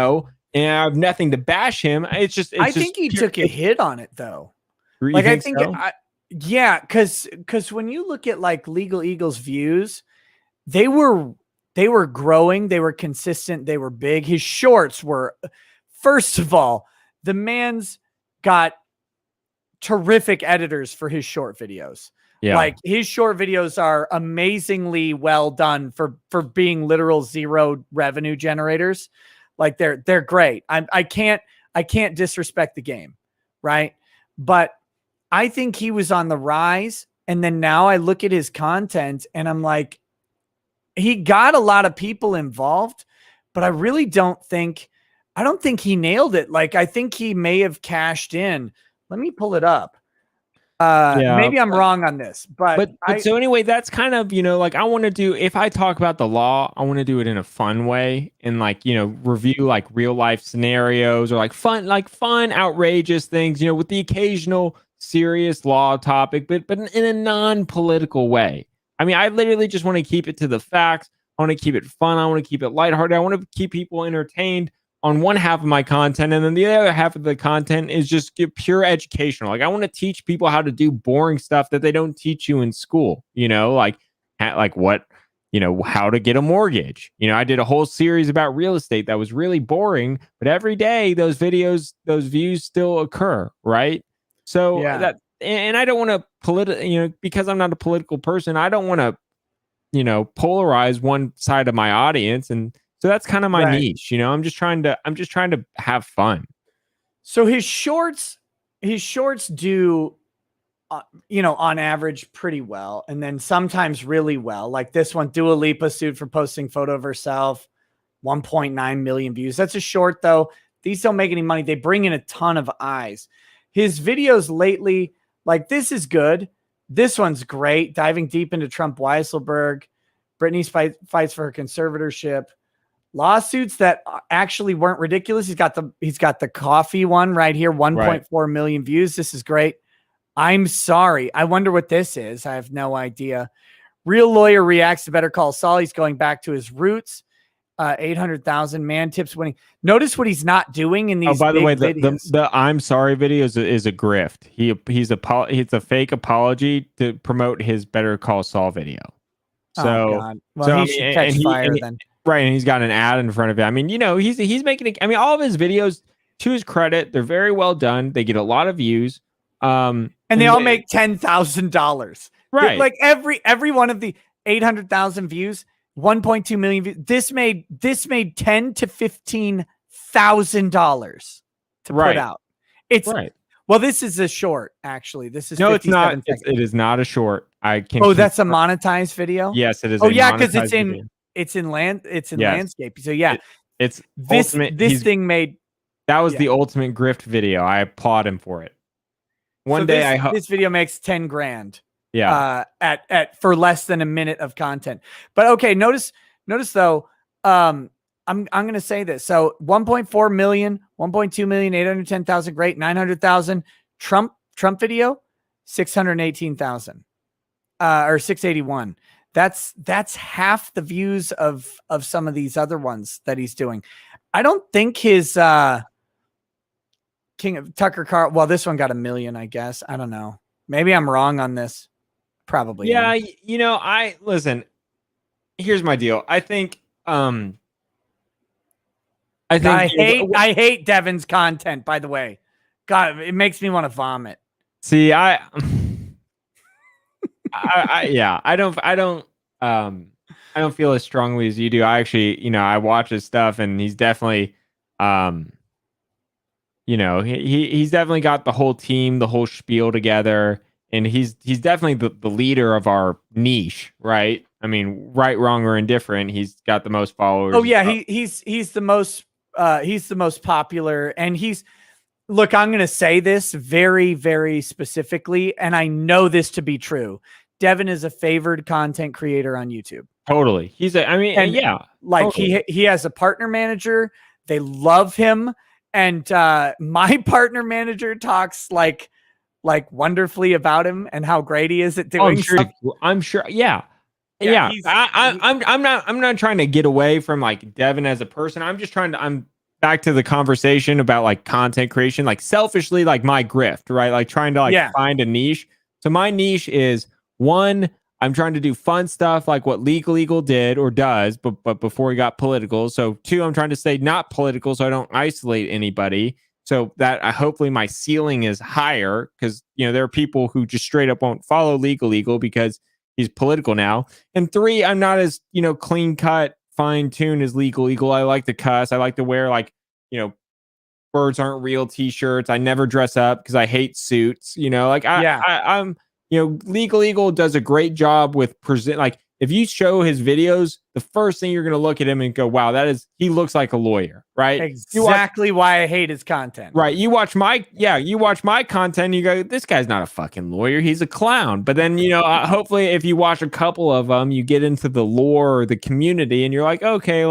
I have nothing to bash him. I think he took a hit on it though. Like, I think, yeah, because when you look at like Legal Eagle's views, they were growing, they were consistent, they were big. His shorts were, first of all, the man's got terrific editors for his short videos. Yeah. Like his short videos are amazingly well done for being literal zero revenue generators. Like they're great. I can't disrespect the game, right? But I think he was on the rise, and then now I look at his content and I'm like, he got a lot of people involved, but I really don't think he nailed it. Like I think he may have cashed in. Let me pull it up. Maybe I'm wrong on this, but so anyway, that's kind of, like I want to do, if I talk about the law, I want to do it in a fun way and like, review like real life scenarios or like fun, outrageous things, with the occasional serious law topic, but in a non-political way. I mean, I literally just want to keep it to the facts. I want to keep it fun. I want to keep it lighthearted. I want to keep people entertained on one half of my content, and then the other half of the content is just pure educational. Like I want to teach people how to do boring stuff that they don't teach you in school, like what, how to get a mortgage. I did a whole series about real estate that was really boring, but every day those views still occur, right? So and I don't want to because I'm not a political person, I don't want to, polarize one side of my audience. And so that's kind of my niche, I'm just trying to have fun. So his shorts do, on average pretty well. And then sometimes really well. Like this one, Dua Lipa sued for posting photo of herself, 1.9 million views. That's a short though. These don't make any money. They bring in a ton of eyes. His videos lately, like this is good. This one's great. Diving deep into Trump Weisselberg. Britney's fights for her conservatorship. Lawsuits that actually weren't ridiculous. He's got the coffee one right here, 1.4 million views. This is great. I'm sorry. I wonder what this is. I have no idea. Real lawyer reacts to Better Call Saul. He's going back to his roots. 800,000 man tips winning. Notice what he's not doing in these. Oh, by the way, videos. the I'm sorry video is a grift. It's a fake apology to promote his Better Call Saul video. So, he should catch fire then. Right, and he's got an ad in front of it. I mean, he's making it. I mean, all of his videos, to his credit, they're very well done. They get a lot of views, and they all make $10,000. Right, like every one of the 800,000 views, 1.2 million views. This made $10,000 to $15,000 to put out. It's right. Well, this is a short. Actually, this is it's not. It is not a short. I can. Oh, that's a monetized video. Yes, it is. Oh, yeah, because it's in landscape. So yeah, it's this ultimate. This thing made. That was the ultimate grift video. I applaud him for it. This video makes 10 grand. Yeah. At for less than a minute of content. But okay, notice though, I'm going to say this. So 1.4 million, 1.2 million, 810,000, great, 900,000. Trump video, 618,000. Or 681. That's half the views of some of these other ones that he's doing. I don't think his King of Tucker Carl. Well, this one got 1 million, I guess. I don't know. Maybe I'm wrong on this. Probably. Yeah, I listen. Here's my deal. I hate Devin's content, by the way. God, it makes me want to vomit. See, I don't feel as strongly as you do. I actually, I watch his stuff, and he's definitely, he's definitely got the whole team, the whole spiel together, and he's definitely the leader of our niche, right? I mean, right, wrong, or indifferent, he's got the most followers. Oh yeah, he's the most popular, and look, I'm going to say this very, very specifically, and I know this to be true. Devin is a favored content creator on YouTube. Totally. He has a partner manager. They love him. And my partner manager talks like wonderfully about him and how great he is at doing stuff. I'm sure. Yeah. Yeah. I'm not trying to get away from like Devin as a person. I'm back to the conversation about like content creation, like selfishly, like my grift, right? Like trying to find a niche. So my niche is, one, I'm trying to do fun stuff like what Legal Eagle did or does, but before he got political. So two, I'm trying to stay not political so I don't isolate anybody. so that hopefully my ceiling is higher, because there are people who just straight up won't follow legal because he's political now. And 3, I'm not as clean cut, fine tuned as legal. I like to cuss. I like to wear birds aren't real t-shirts. I never dress up because I hate suits. I'm legal does a great job with present. Like, if you show his videos, the first thing you're going to look at him and go, wow, he looks like a lawyer, right? Exactly why I hate his content. Right. You watch my content and you go, this guy's not a fucking lawyer. He's a clown. But then, hopefully if you watch a couple of them, you get into the lore or the community and you're like, okay,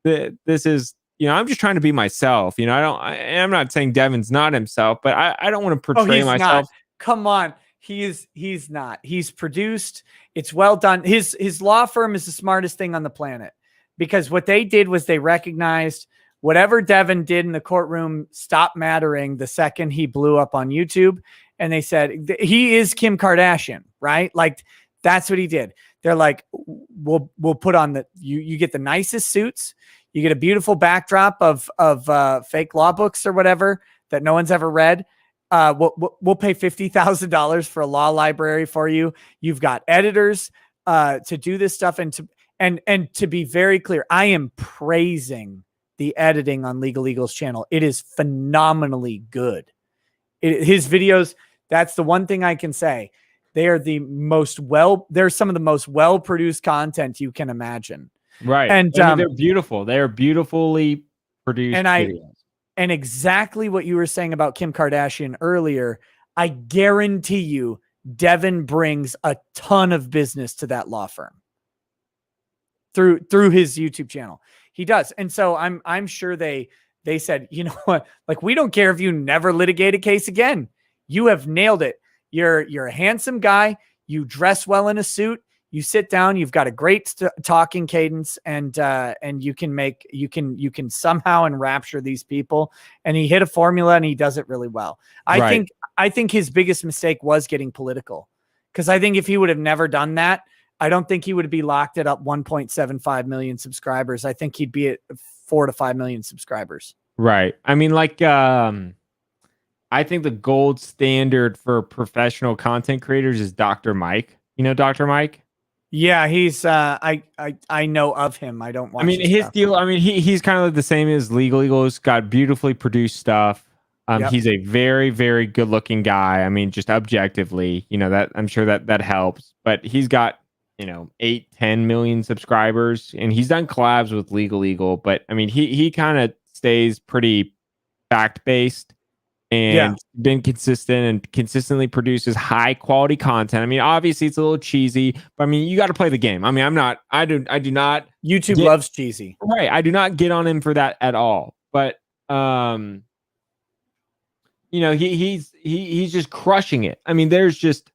this is, I'm just trying to be myself. I'm not saying Devin's not himself, but I don't want to portray myself. Not. Come on. He's not. He's produced. It's well done. His law firm is the smartest thing on the planet, because what they did was they recognized whatever Devin did in the courtroom stopped mattering the second he blew up on YouTube. And they said, he is Kim Kardashian, right? Like, that's what he did. They're like, we'll put on you get the nicest suits. You get a beautiful backdrop of fake law books or whatever that no one's ever read. We'll pay $50,000 for a law library for you. You've got editors to do this stuff, and to be very clear, I am praising the editing on Legal Eagle's channel. It is phenomenally good. His videos, that's the one thing I can say. They are they're some of the most well-produced content you can imagine. Right. And they're beautiful. They're beautifully produced videos. And exactly what you were saying about Kim Kardashian earlier, I guarantee you Devin brings a ton of business to that law firm through his YouTube channel. He does. And so I'm sure they said, you know what, like, we don't care if you never litigate a case again. You have nailed it. You're a handsome guy. You dress well in a suit. You sit down, you've got a great talking cadence, and you can somehow enrapture these people. And he hit a formula and he does it really well. I think his biggest mistake was getting political, because I think if he would have never done that, I don't think he would be locked at up 1.75 million subscribers. I think he'd be at 4 to 5 million subscribers. Right. I mean, I think the gold standard for professional content creators is Dr. Mike. You know Dr. Mike? Yeah, he's I know of him. I don't watch. I mean, his stuff. deal. I mean, he's kind of the same as Legal Eagle's. Got beautifully produced stuff. Yep. He's a very, very good looking guy. I mean, just objectively, that I'm sure that helps. But he's got 8-10 million subscribers, and he's done collabs with Legal Eagle. But I mean, he kind of stays pretty fact based. And been consistent and consistently produces high quality content. I mean, obviously it's a little cheesy, but I mean, you got to play the game. I mean, I do not. YouTube loves cheesy. Right. I do not get on him for that at all. But, he's just crushing it. I mean, there's just,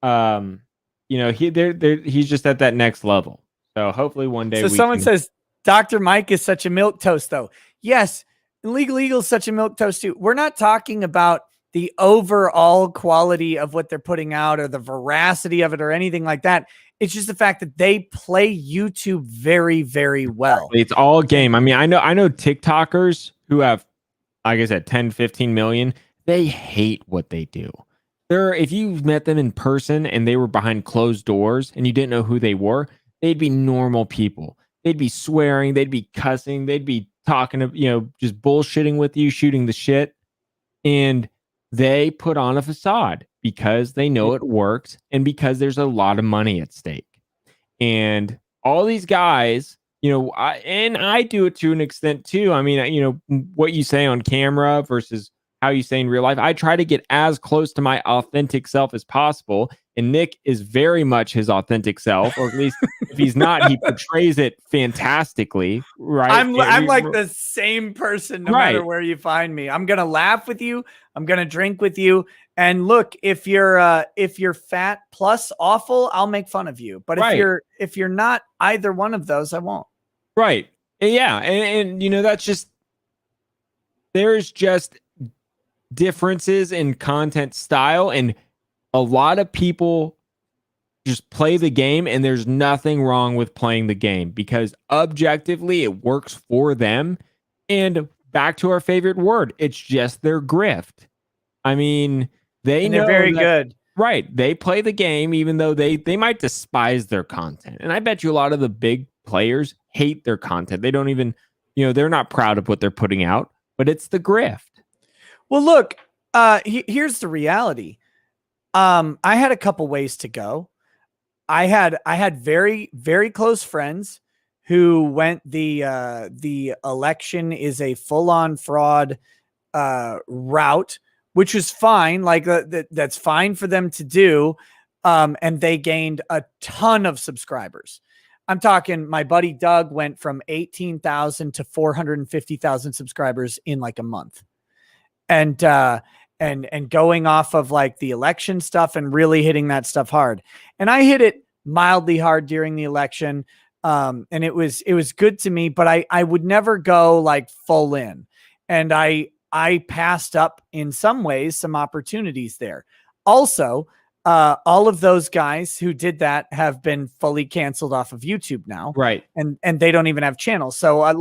he's just at that next level. So hopefully one day. So someone says, Dr. Mike is such a milquetoast though. Yes. Legal Eagle is such a milquetoast too. We're not talking about the overall quality of what they're putting out or the veracity of it or anything like that. It's just the fact that they play YouTube very, very well. It's all game. I mean, I know TikTokers who have, like I said, 10, 15 million. They hate what they do. If you met them in person and they were behind closed doors and you didn't know who they were, they'd be normal people. They'd be swearing. They'd be cussing. They'd be talking to, just bullshitting with you, shooting the shit. And they put on a facade because they know it works and because there's a lot of money at stake. And all these guys, I do it to an extent too. I mean, what you say on camera versus how you say in real life, I try to get as close to my authentic self as possible. And Nick is very much his authentic self, or at least if he's not, he portrays it fantastically. Right. I'm like the same person no matter where you find me. I'm going to laugh with you. I'm going to drink with you. And look, if you're fat plus awful, I'll make fun of you. But if you're not either one of those, I won't. Right. Yeah. And that's just, there's just differences in content style, and a lot of people just play the game, and there's nothing wrong with playing the game because objectively it works for them. And back to our favorite word, it's just their grift. I mean, And know they're very that, good. right? They play the game, even though they might despise their content. And I bet you a lot of the big players hate their content. They don't even, they're not proud of what they're putting out, but it's the grift. Well, look, here's the reality. I had a couple ways to go. I had very, very close friends who went the election is a full-on fraud route, which is fine. Like that's fine for them to do. And they gained a ton of subscribers. I'm talking my buddy Doug went from 18,000 to 450,000 subscribers in like a month. And going off of like the election stuff and really hitting that stuff hard. And I hit it mildly hard during the election. And it was good to me, but I would never go like full in. And I passed up in some ways some opportunities there. Also, all of those guys who did that have been fully canceled off of YouTube now. Right. And they don't even have channels. So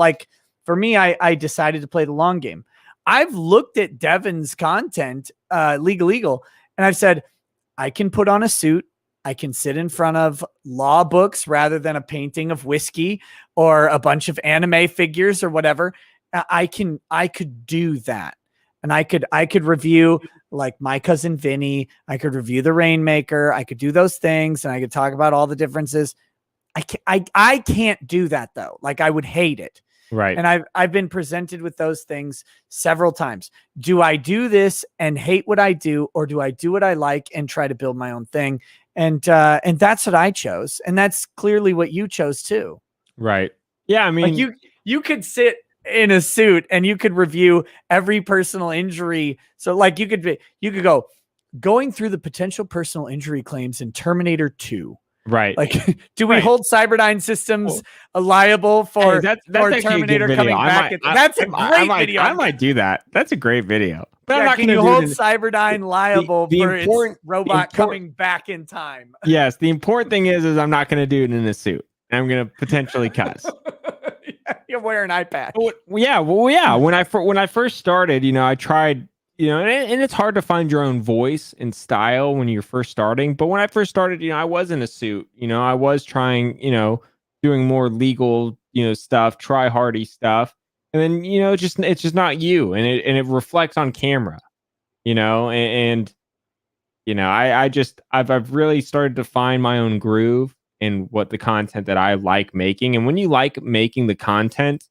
for me, I decided to play the long game. I've looked at Devin's content, legal, and I've said, I can put on a suit. I can sit in front of law books rather than a painting of whiskey or a bunch of anime figures or whatever. I could do that. And I could review like My Cousin Vinny. I could review The Rainmaker. I could do those things and I could talk about all the differences. I can't do that though. Like I would hate it. Right. And I've been presented with those things several times. Do I do this and hate what I do, or do I do what I like and try to build my own thing? And that's what I chose. And that's clearly what you chose too. Right. Yeah. I mean, like you could sit in a suit and you could review every personal injury. So like you could go going through the potential personal injury claims in Terminator 2. Right. Like, do we hold Cyberdyne Systems liable for, that's for actually Terminator coming back? That's a great video. I might do that. That's a great video. But yeah, I'm not can going you to hold Cyberdyne liable for its robot coming back in time? Yes. The important thing is I'm not going to do it in a suit. I'm going to potentially cuss. You're wearing an eye patch. Well, yeah. When I first started, I tried. And it's hard to find your own voice and style when you're first starting. But when I first started, I was in a suit. I was trying, doing more legal, stuff, try hardy stuff. And then, it's just not you. And it reflects on camera, I've really started to find my own groove in what the content that I like making. And when you like making the content,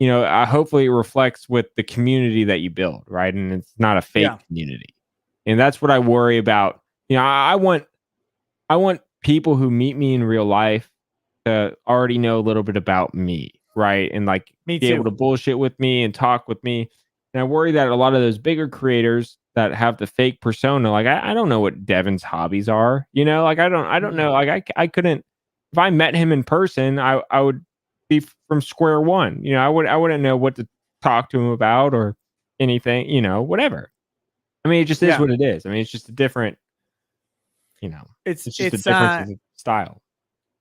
hopefully it reflects with the community that you build, right? And it's not a fake community. And that's what I worry about. I want people who meet me in real life to already know a little bit about me, right? And like be able to bullshit with me and talk with me. And I worry that a lot of those bigger creators that have the fake persona, like I don't know what Devin's hobbies are, like I don't know. Like I couldn't, if I met him in person, I would be from square one. I wouldn't know what to talk to him about or anything, whatever. I mean, it just is what it is. I mean, it's just a different, it's just a difference in style.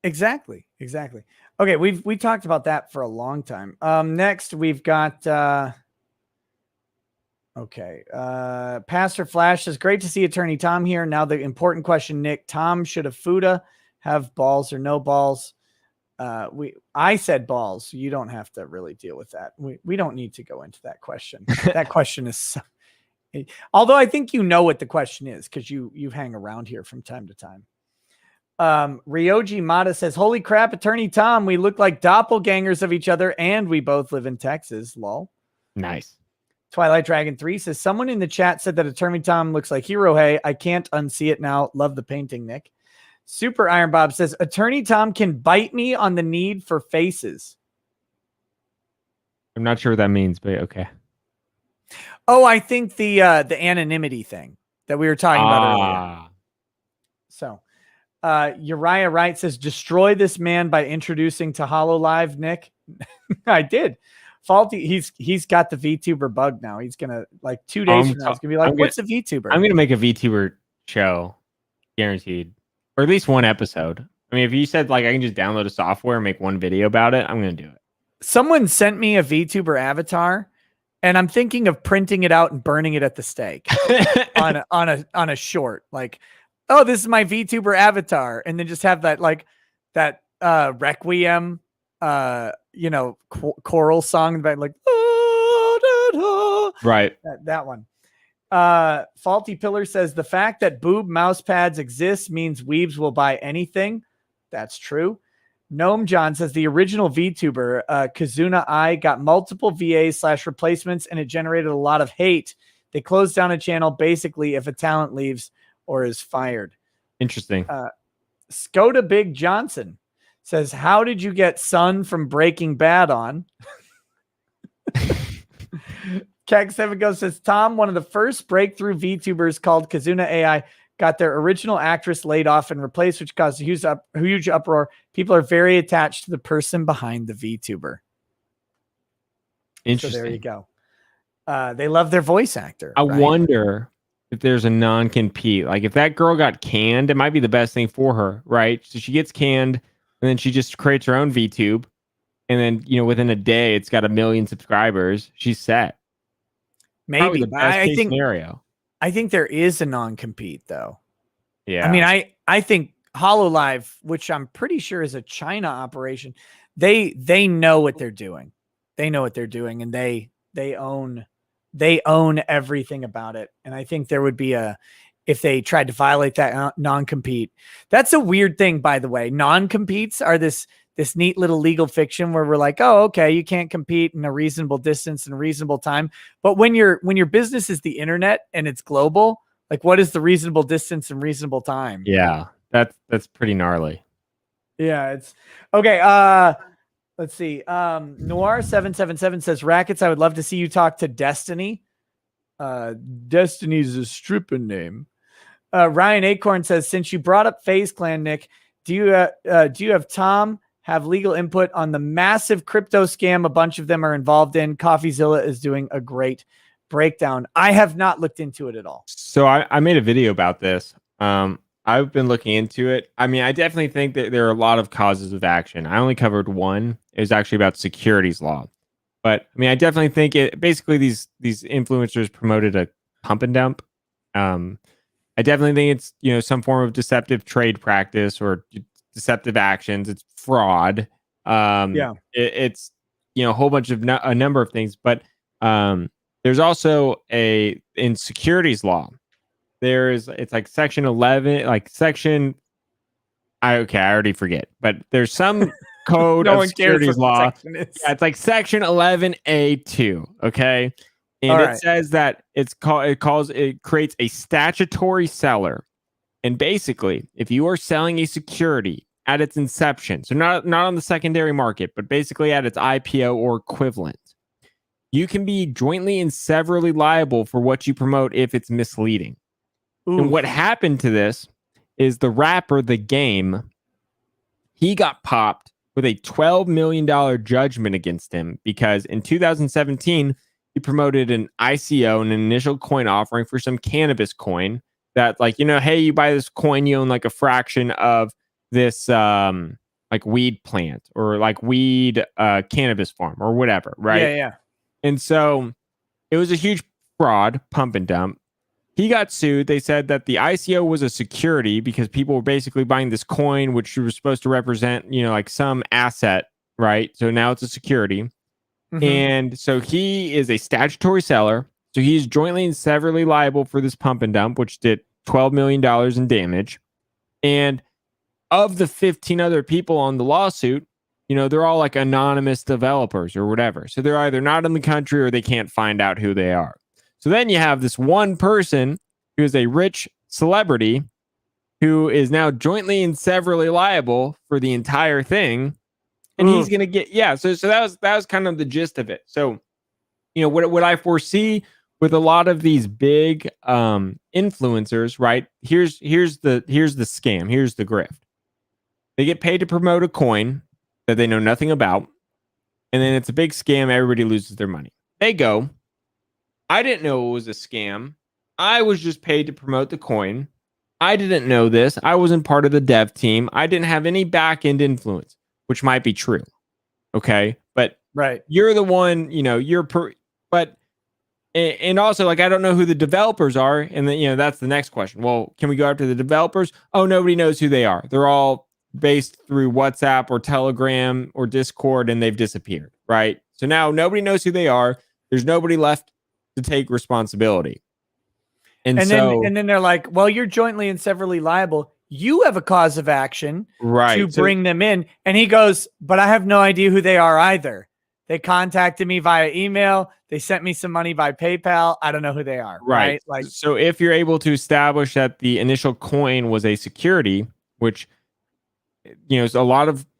Exactly. Okay, we talked about that for a long time. Next we've got Pastor Flash says, great to see Attorney Tom here. Now the important question, Nick, Tom, should a Fuda have balls or no balls? I said balls. You don't have to really deal with that. We don't need to go into that question. That question is although I think what the question is because you hang around here from time to time. Ryoji Mata says, holy crap, Attorney Tom, we look like doppelgangers of each other and we both live in Texas. Lol. Nice. Twilight Dragon 3 says, someone in the chat said that Attorney Tom looks like Hero. Hey, I can't unsee it now. Love the painting, Nick. Super Iron Bob says, Attorney Tom can bite me on the need for faces. I'm not sure what that means, but okay. Oh, I think the anonymity thing that we were talking about earlier. So Uriah Wright says, destroy this man by introducing to HoloLive, Nick. I did. Faulty, he's got the VTuber bug now. He's gonna like 2 days from now, it's gonna be like, what's a VTuber? I'm gonna make a VTuber show, guaranteed. Or at least one episode. I mean, if you said like I can just download a software and make one video about it, I'm going to do it. Someone sent me a VTuber avatar, and I'm thinking of printing it out and burning it at the stake on a short. Like, oh, this is my VTuber avatar, and then just have that that Requiem, choral song that like Right. that one. Faulty Pillar says the fact that boob mouse pads exist means weebs will buy anything. That's true. Gnome John says the original VTuber, Kazuna I, got multiple VAs/replacements and it generated a lot of hate. They closed down a channel basically if a talent leaves or is fired. Interesting. Skoda Big Johnson says, how did you get Sun from Breaking Bad on? Keg7Go says, Tom, one of the first breakthrough VTubers called Kazuna AI, got their original actress laid off and replaced, which caused a huge uproar. People are very attached to the person behind the VTuber. Interesting. So there you go. They love their voice actor. I wonder if there's a non-compete. Like if that girl got canned, it might be the best thing for her, right? So she gets canned and then she just creates her own VTube. And then, within a day, it's got 1 million subscribers. She's set. Maybe. The best case scenario. I think there is a non-compete though. Yeah. I mean, I think HoloLive, which I'm pretty sure is a China operation, they know what they're doing. They know what they're doing, and they own everything about it. And I think there would be if they tried to violate that non-compete. That's a weird thing, by the way. Non-competes are this neat little legal fiction where we're like, oh, okay, you can't compete in a reasonable distance and a reasonable time. But when your business is the internet and it's global, like what is the reasonable distance and reasonable time? Yeah, that's pretty gnarly. Yeah, it's okay. Let's see. Noir777 says, Rackets, I would love to see you talk to Destiny. Destiny's a stripping name. Ryan Acorn says, since you brought up FaZe Clan, Nick, do you have Tom have legal input on the massive crypto scam a bunch of them are involved in? CoffeeZilla is doing a great breakdown. I have not looked into it at all. So I made a video about this. I've been looking into it. I mean, I definitely think that there are a lot of causes of action. I only covered one. It was actually about securities law. But I mean, I definitely think basically these influencers promoted a pump and dump. I definitely think it's, some form of deceptive trade practice or deceptive actions. It's fraud. It's a whole bunch of a number of things. But there's also in securities law. It's like section 11, like section. I already forget. But there's some code of securities law. Yeah, it's like section 11A2. Okay. And it says that it creates a statutory seller. And basically, if you are selling a security at its inception, so not on the secondary market, but basically at its IPO or equivalent, you can be jointly and severally liable for what you promote if it's misleading. Ooh. And what happened to this is the rapper The Game, he got popped with a $12 million judgment against him because in 2017, he promoted an ICO, an initial coin offering for some cannabis coin that hey, you buy this coin, you own like a fraction of this like weed plant or like weed cannabis farm or whatever, right? Yeah. And so it was a huge fraud, pump and dump. He got sued. They said that the ICO was a security because people were basically buying this coin, which was supposed to represent, like some asset, right? So now it's a security. Mm-hmm. And so he is a statutory seller. So he's jointly and severally liable for this pump and dump, which did $12 million in damage. And of the 15 other people on the lawsuit, they're all like anonymous developers or whatever. So they're either not in the country or they can't find out who they are. So then you have this one person who is a rich celebrity who is now jointly and severally liable for the entire thing. And he's going to get, So that was kind of the gist of it. So, what I foresee with a lot of these big influencers, right? Here's the scam. Here's the grift. They get paid to promote a coin that they know nothing about. And then it's a big scam. Everybody loses their money. They go, I didn't know it was a scam. I was just paid to promote the coin. I didn't know this. I wasn't part of the dev team. I didn't have any back-end influence, which might be true. Okay. But Right. You're the one, but and also like I don't know who the developers are, and then that's the next question. Well, can we go after the developers? Oh, nobody knows who they are. They're all based through WhatsApp or Telegram or Discord, and they've disappeared. Right. So now nobody knows who they are. There's nobody left to take responsibility. And so then they're like, well, you're jointly and severally liable. You have a cause of action to bring them in. And he goes, but I have no idea who they are either. They contacted me via email. They sent me some money by PayPal. I don't know who they are. Right. Like, so if you're able to establish that the initial coin was a security, which, there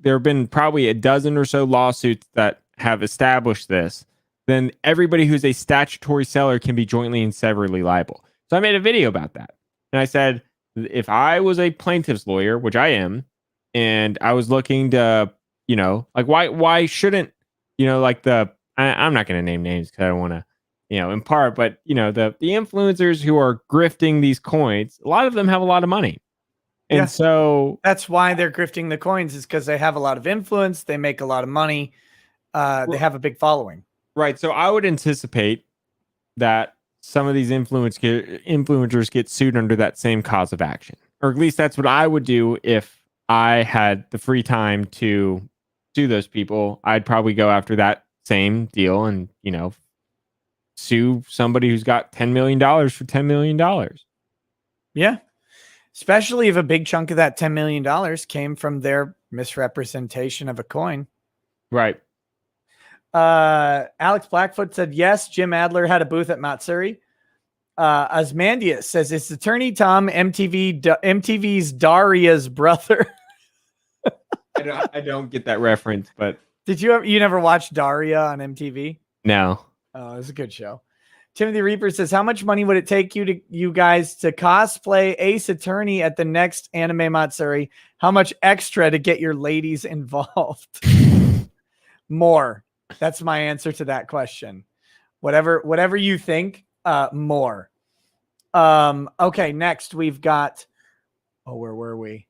have been probably a dozen or so lawsuits that have established this, then everybody who's a statutory seller can be jointly and severally liable. So I made a video about that. And I said, if I was a plaintiff's lawyer, which I am, and I was looking to, why shouldn't, I'm not going to name names because I don't want to, impart, but, the influencers who are grifting these coins, a lot of them have a lot of money. And so that's why they're grifting the coins, is because they have a lot of influence. They make a lot of money. They have a big following. Right. So I would anticipate that some of these influencers get sued under that same cause of action, or at least that's what I would do if I had the free time to sue those people. I'd probably go after that same deal and, sue somebody who's got $10 million for $10 million. Yeah. Especially if a big chunk of that $10 million came from their misrepresentation of a coin. Right. Alex Blackfoot said, yes, Jim Adler had a booth at Matsuri. Osmandius says, it's attorney Tom, MTV's Daria's brother. I don't get that reference, but you never watched Daria on MTV? No. Oh, it's a good show. Timothy Reaper says, how much money would it take you guys to cosplay Ace Attorney at the next Anime Matsuri? How much extra to get your ladies involved? More. That's my answer to that question. Whatever you think, more. Okay, next we've got, where were we?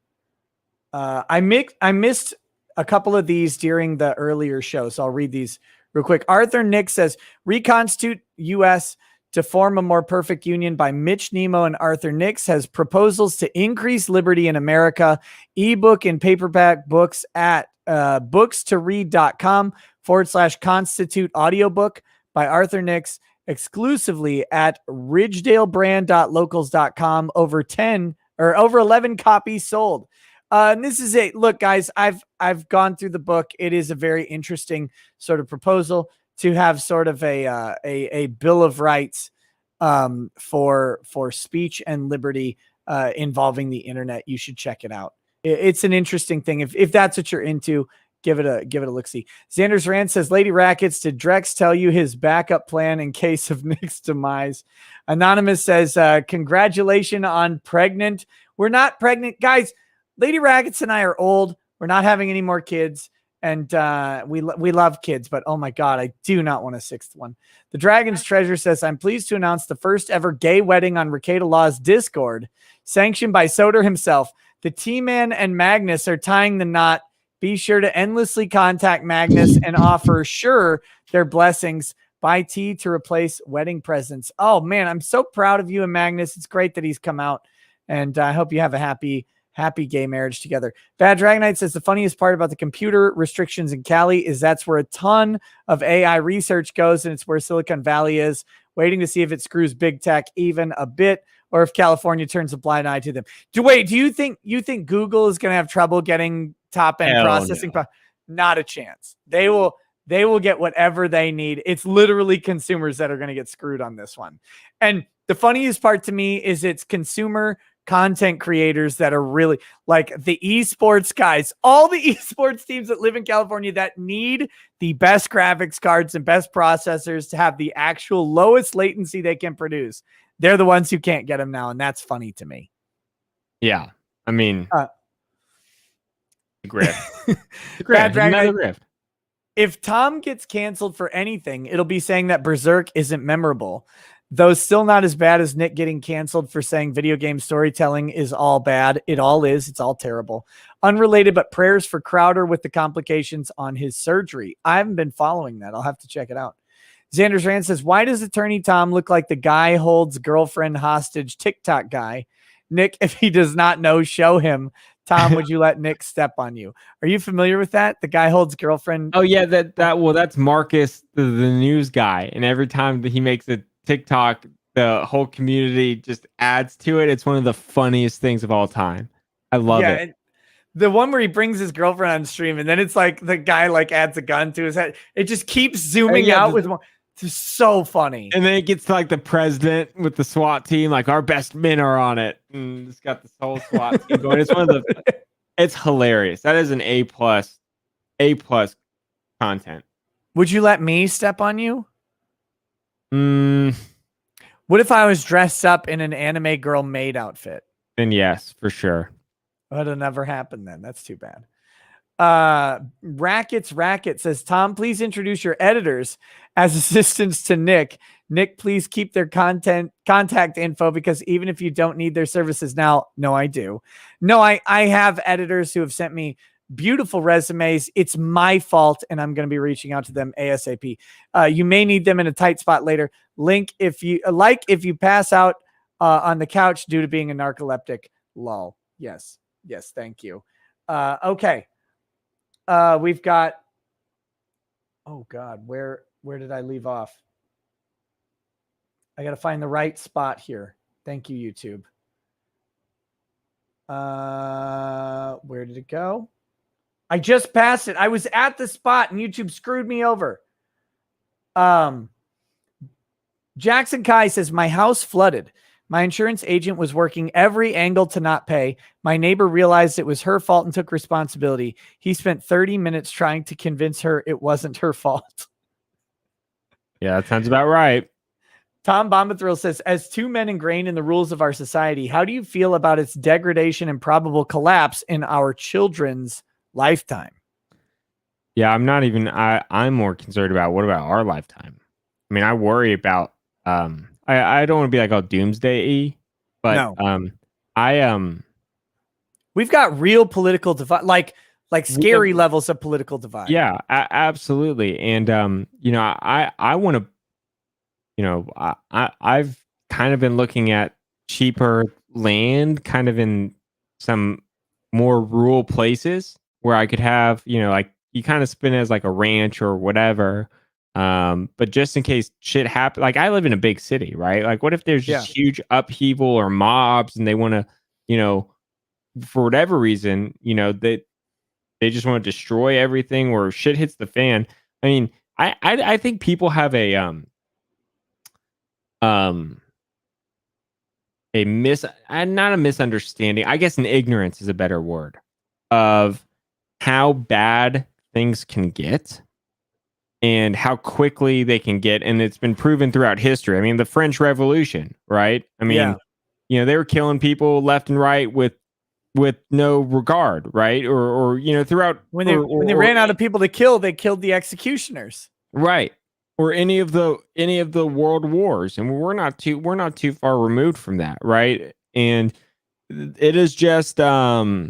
I missed a couple of these during the earlier show, so I'll read these real quick. Arthur Nick says, reconstitute U.S. to form a more perfect union by Mitch Nemo and Arthur Nix has proposals to increase liberty in America. Ebook and paperback books at bookstoread.com/constitute audiobook by Arthur Nix exclusively at ridgedalebrand.locals.com. Over 11 copies sold. And this is it. Look, guys, I've gone through the book. It is a very interesting sort of proposal to have sort of a Bill of Rights for speech and liberty involving the internet. You should check it out. It's an interesting thing. If that's what you're into, give it a look-see. Xander's Rand says, Lady Rackets, did Drex tell you his backup plan in case of Nick's demise? Anonymous says, congratulations on pregnant. We're not pregnant. Guys, Lady Rackets and I are old. We're not having any more kids. And we love kids, but oh my God, I do not want a sixth one. The Dragon's Treasure says, I'm pleased to announce the first ever gay wedding on Rekieta Law's Discord, sanctioned by Soder himself. The T-Man and Magnus are tying the knot. Be sure to endlessly contact Magnus and offer their blessings. Buy tea to replace wedding presents. Oh man, I'm so proud of you and Magnus. It's great that he's come out, and I hope you have a happy gay marriage together. Bad Dragonite says the funniest part about the computer restrictions in Cali is that's where a ton of AI research goes, and it's where Silicon Valley is, waiting to see if it screws big tech even a bit, or if California turns a blind eye to them. Do you think Google is going to have trouble getting top end processing? No. Not a chance. They will get whatever they need. It's literally consumers that are going to get screwed on this one. And the funniest part to me is it's consumer content creators that are really like the esports guys, all the esports teams that live in California that need the best graphics cards and best processors to have the actual lowest latency they can produce. They're the ones who can't get them now. And that's funny to me. Yeah. I mean, Bad Dragonite, if Tom gets canceled for anything, it'll be saying that Berserk isn't memorable. Though still not as bad as Nick getting canceled for saying video game storytelling is all bad. It all is. It's all terrible. Unrelated, but prayers for Crowder with the complications on his surgery. I haven't been following that. I'll have to check it out. Xander's Rand says, why does Attorney Tom look like the guy holds girlfriend hostage TikTok guy? Nick, if he does not know, show him. Tom, would you let Nick step on you? Are you familiar with that? The guy holds girlfriend. Oh yeah, that's Marcus, the news guy. And every time that he makes a TikTok, the whole community just adds to it. It's one of the funniest things of all time. I love it. The one where he brings his girlfriend on stream, and then it's like the guy like adds a gun to his head. It just keeps zooming out with more. It's so funny. And then it gets to like the president with the SWAT team, like our best men are on it. And it's got this whole SWAT team going. It's one of the it's hilarious. That is an A+ content. Would you let me step on you? Then What if I was dressed up in an anime girl maid outfit? yes, for sure. That'll never happen then. That's too bad. Racket says, Tom, please introduce your editors as assistants to Nick. Nick, please keep their contact info, because even if you don't need their services now, no, I do. No, I have editors who have sent me beautiful resumes. It's my fault, and I'm going to be reaching out to them ASAP. You may need them in a tight spot later. Link if you pass out on the couch due to being a narcoleptic. Lol. Yes, thank you. Okay. We've got, oh God, where did I leave off? I got to find the right spot here. Thank you, YouTube. Where did it go? I just passed it. I was at the spot and YouTube screwed me over. Jackson Kai says, my house flooded. My insurance agent was working every angle to not pay. My neighbor realized it was her fault and took responsibility. He spent 30 minutes trying to convince her it wasn't her fault. Yeah, that sounds about right. Tom Bombathrill says, as two men ingrained in the rules of our society, how do you feel about its degradation and probable collapse in our children's lifetime? Yeah, I'm more concerned about what about our lifetime? I mean, I worry about I don't want to be like all doomsday-y, but no. We've got real political divide, like scary levels of political divide. Yeah, absolutely. And I want to, I've kind of been looking at cheaper land kind of in some more rural places where I could have, like you kind of spin it as like a ranch or whatever. But just in case shit happens, like I live in a big city, right? Like what if there's just huge upheaval or mobs and they want to, for whatever reason, they just want to destroy everything or shit hits the fan. I mean, I think people have not a misunderstanding, I guess an ignorance is a better word, of how bad things can get and how quickly they can get. And it's been proven throughout history. I mean, the French Revolution, right? I mean, they were killing people left and right with no regard, right? Or throughout when they ran out of people to kill, they killed the executioners. Right. Or any of the world wars. And we're not too far removed from that, right? And it is just a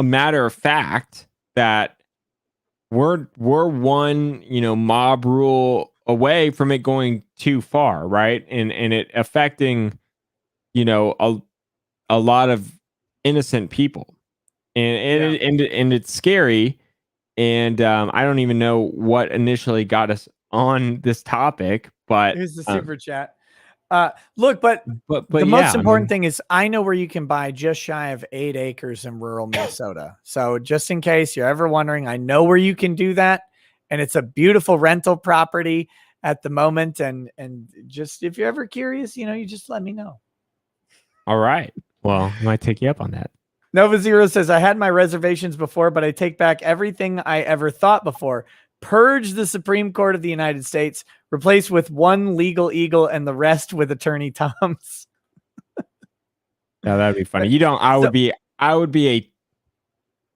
matter of fact that we're one, mob rule away from it going too far, right? And it affecting, a lot of innocent people. And it's scary. And I don't even know what initially got us on this topic, but here's the super chat. Look, but the most important thing is I know where you can buy just shy of 8 acres in rural Minnesota. So just in case you're ever wondering, I know where you can do that. And it's a beautiful rental property at the moment. And just, if you're ever curious, you just let me know. All right. Well, I might take you up on that. Nova Zero says, I had my reservations before, but I take back everything I ever thought before. Purge the Supreme Court of the United States, replace with one legal eagle and the rest with Attorney Toms. Yeah, that'd be funny.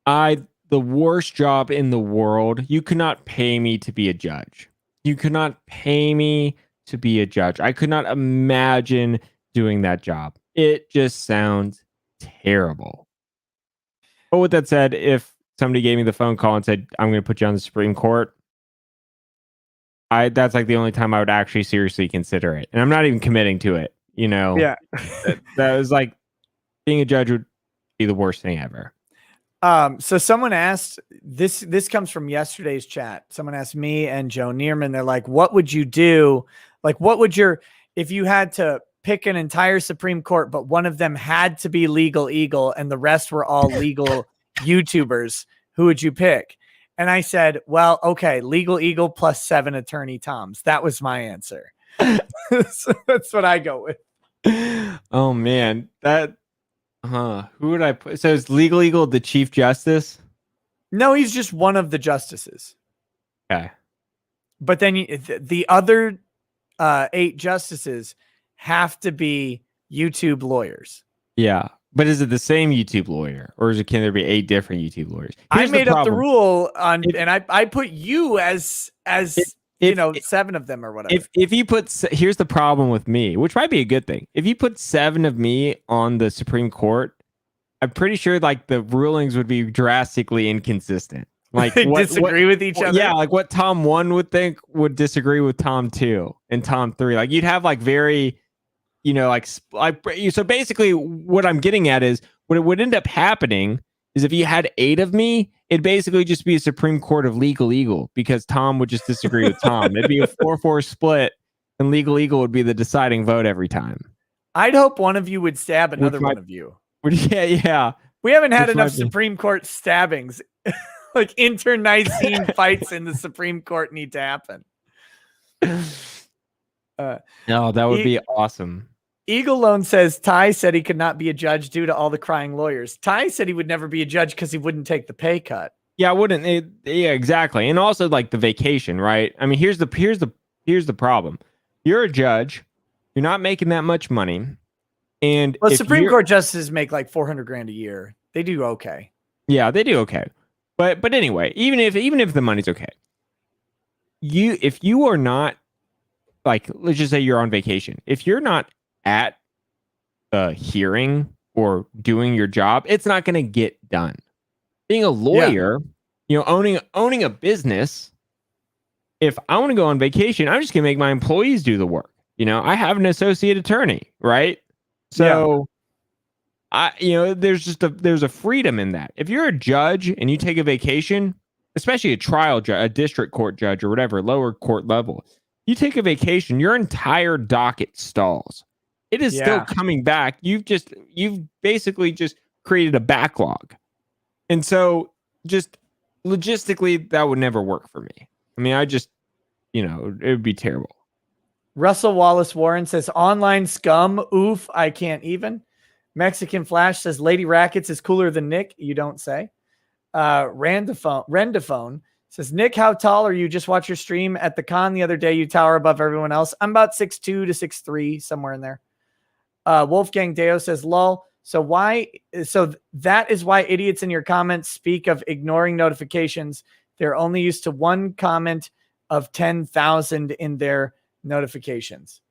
I the worst job in the world. You could not pay me to be a judge. You could not pay me to be a judge. I could not imagine doing that job. It just sounds terrible. But with that said, if somebody gave me the phone call and said, I'm going to put you on the Supreme Court, that's like the only time I would actually seriously consider it. And I'm not even committing to it. You know, Yeah. that was like being a judge would be the worst thing ever. So someone asked this comes from yesterday's chat. Someone asked me and Joe Neerman, they're like, what would you do? Like, what would if you had to pick an entire Supreme Court, but one of them had to be Legal Eagle and the rest were all legal YouTubers, who would you pick? And I said, well, okay, Legal Eagle plus 7 Attorney Toms. That was my answer. So that's what I go with. Oh man, who would I put? So is Legal Eagle the Chief Justice? No, he's just one of the justices. Okay. But then the other 8 justices have to be YouTube lawyers. Yeah. But is it the same YouTube lawyer, or can there be 8 different YouTube lawyers? I made up the rule and I put you as 7 of them or whatever. If you put, here's the problem with me, which might be a good thing. If you put 7 of me on the Supreme Court, I'm pretty sure like the rulings would be drastically inconsistent. Like they disagree with each other. Yeah, like what Tom 1 would think would disagree with Tom 2 and Tom 3. Like you'd have like very, so basically what I'm getting at is what would end up happening is if you had 8 of me, it'd basically just be a Supreme Court of Legal Eagle because Tom would just disagree with Tom. It'd be a 4-4 split and Legal Eagle would be the deciding vote every time. I'd hope one of you would stab another one of you. Yeah. We haven't had enough Supreme Court stabbings. Like internecine fights in the Supreme Court need to happen. No, that would be awesome. Eagle Loan says Ty said he could not be a judge due to all the crying lawyers. Ty said he would never be a judge because he wouldn't take the pay cut. Yeah, I wouldn't. Yeah, exactly. And also like the vacation, right? I mean, here's the problem. You're a judge. You're not making that much money. And Supreme Court justices make like $400,000 a year. They do okay. Yeah, they do okay. But anyway, even if the money's okay, if you are not, like, let's just say you're on vacation. If you're not at a hearing or doing your job, it's not going to get done. Being a lawyer, owning a business, if I want to go on vacation, I'm just going to make my employees do the work. I have an associate attorney, right? So there's a freedom in that. If you're a judge and you take a vacation, especially a trial judge, a district court judge or whatever, lower court level, you take a vacation, your entire docket stalls. It is still coming back. You've basically just created a backlog. And so just logistically, that would never work for me. I mean, it would be terrible. Russell Wallace Warren says online scum. Oof, I can't even. Mexican Flash says Lady Rackets is cooler than Nick. You don't say. Rendaphone says, Nick, how tall are you? Just watch your stream at the con the other day. You tower above everyone else. I'm about 6'2" to 6'3", somewhere in there. Wolfgang Deo says, lol. So that is why idiots in your comments speak of ignoring notifications. They're only used to one comment of 10,000 in their notifications.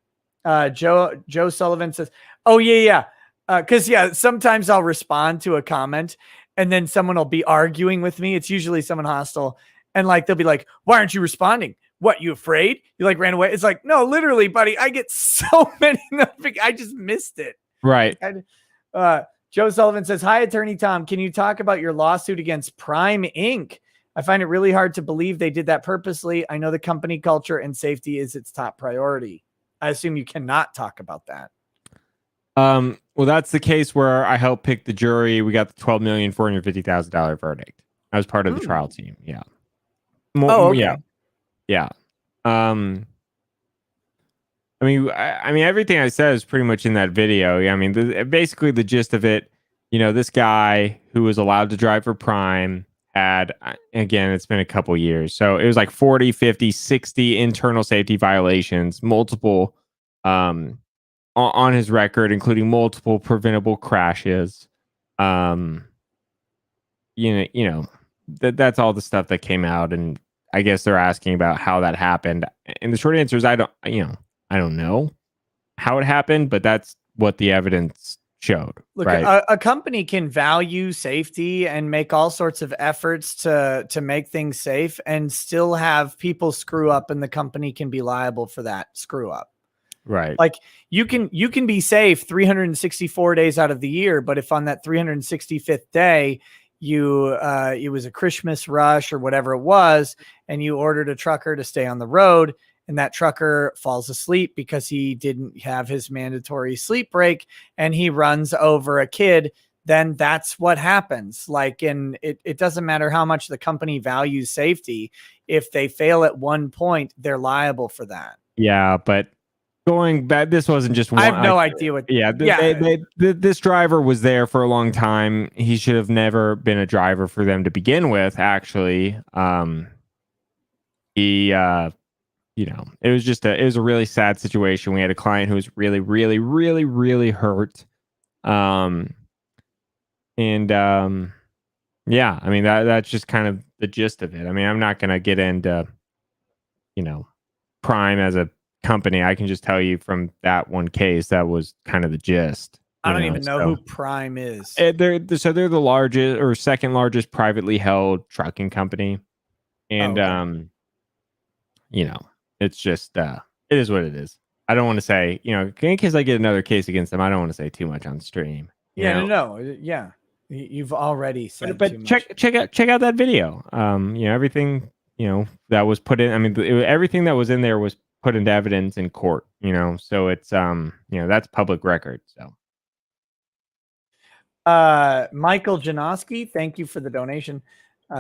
Joe Sullivan says, oh yeah. Because sometimes I'll respond to a comment and then someone will be arguing with me. It's usually someone hostile. And like, they'll be like, why aren't you responding? What, you afraid? You like ran away? It's like, no, literally, buddy. I get so many notifications. I just missed it. Right. Joe Sullivan says, hi, Attorney Tom. Can you talk about your lawsuit against Prime Inc.? I find it really hard to believe they did that purposely. I know the company culture and safety is its top priority. I assume you cannot talk about that. Well, that's the case where I helped pick the jury. We got the $12,450,000 verdict. I was part of the trial team. Yeah. Okay. Yeah. I mean, everything I said is pretty much in that video. I mean, basically the gist of it, this guy who was allowed to drive for Prime had, again, it's been a couple years. So it was like 40, 50, 60 internal safety violations, multiple, on his record, including multiple preventable crashes. that's all the stuff that came out, and I guess they're asking about how that happened. And the short answer is I don't know how it happened, but that's what the evidence showed. Look, right? a company can value safety and make all sorts of efforts to make things safe and still have people screw up, and the company can be liable for that screw up. Right. Like you can be safe 364 days out of the year, but if on that 365th day it was a Christmas rush or whatever it was, and you ordered a trucker to stay on the road, and that trucker falls asleep because he didn't have his mandatory sleep break, and he runs over a kid, then that's what happens. Like, and it doesn't matter how much the company values safety. If they fail at one point, they're liable for that. Yeah, but going back, this wasn't just one. I have no idea what. This driver was there for a long time. He should have never been a driver for them to begin with. Actually, it was a really sad situation. We had a client who was really, really, really, really hurt. Yeah, I mean, that's just kind of the gist of it. I mean, I'm not going to get into, Prime as a company. I can just tell you from that one case, that was kind of the gist. I don't even know who Prime is. They're the largest or second largest privately held trucking company. And, it's just, it is what it is. I don't want to say, in case I get another case against them, I don't want to say too much on stream. Yeah. You've already said but too much. check out that video. Everything, that was put in. I mean, everything that was in there was put into evidence in court, so it's, that's public record. So. Michael Janoski, thank you for the donation.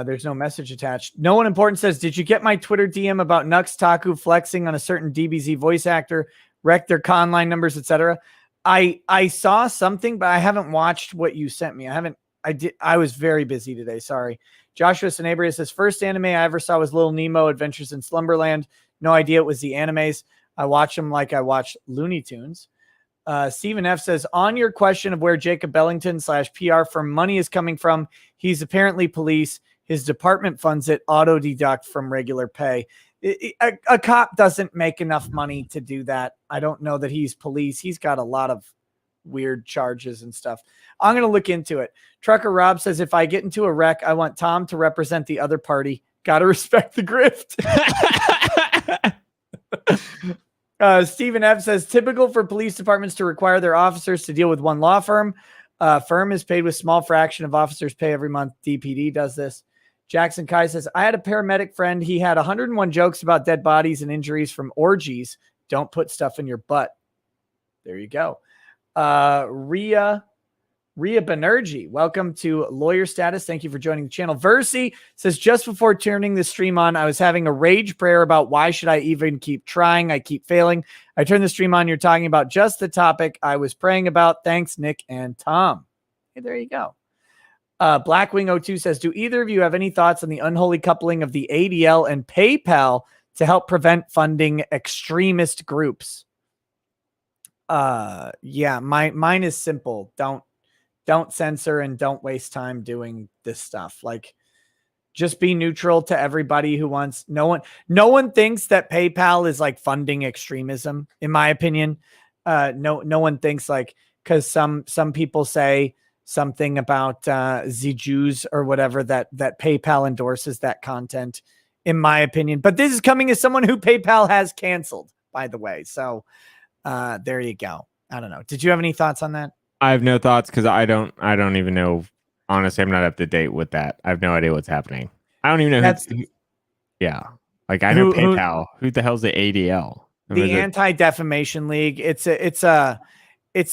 There's no message attached. No one important says, did you get my Twitter DM about Nux Taku flexing on a certain DBZ voice actor, wreck their con line numbers, etc.? I saw something, but I haven't watched what you sent me. I was very busy today. Sorry. Joshua Sanabria says, first anime I ever saw was Little Nemo Adventures in Slumberland. No idea it was the animes. I watch them like I watch Looney Tunes. Stephen F says, on your question of where Jacob Bellington / PR firm money is coming from, he's apparently police. His department funds it, auto deduct from regular pay. A cop doesn't make enough money to do that. I don't know that he's police. He's got a lot of weird charges and stuff. I'm going to look into it. Trucker Rob says, if I get into a wreck, I want Tom to represent the other party. Got to respect the grift. Stephen F says, typical for police departments to require their officers to deal with one law firm. Firm is paid with small fraction of officers' pay every month. DPD does this. Jackson Kai says, I had a paramedic friend. He had 101 jokes about dead bodies and injuries from orgies. Don't put stuff in your butt. There you go. Ria Banerjee, welcome to Lawyer Status. Thank you for joining the channel. Versi says, just before turning the stream on, I was having a rage prayer about why should I even keep trying? I keep failing. I turned the stream on. You're talking about just the topic I was praying about. Thanks, Nick and Tom. Hey, there you go. Blackwing02 says, do either of you have any thoughts on the unholy coupling of the ADL and PayPal to help prevent funding extremist groups? Yeah, mine is simple. Don't censor and don't waste time doing this stuff. Like, just be neutral to everybody who wants. No one thinks that PayPal is like funding extremism, in my opinion. No one thinks like, because some people say something about the Jews or whatever that PayPal endorses that content, in my opinion. But this is coming as someone who PayPal has canceled, by the way. So there you go. I don't know. Did you have any thoughts on that? I have no thoughts because I don't even know. Honestly, I'm not up to date with that. I have no idea what's happening. I don't even know. Like I know PayPal. Who the hell's the ADL? The Anti-Defamation League. It's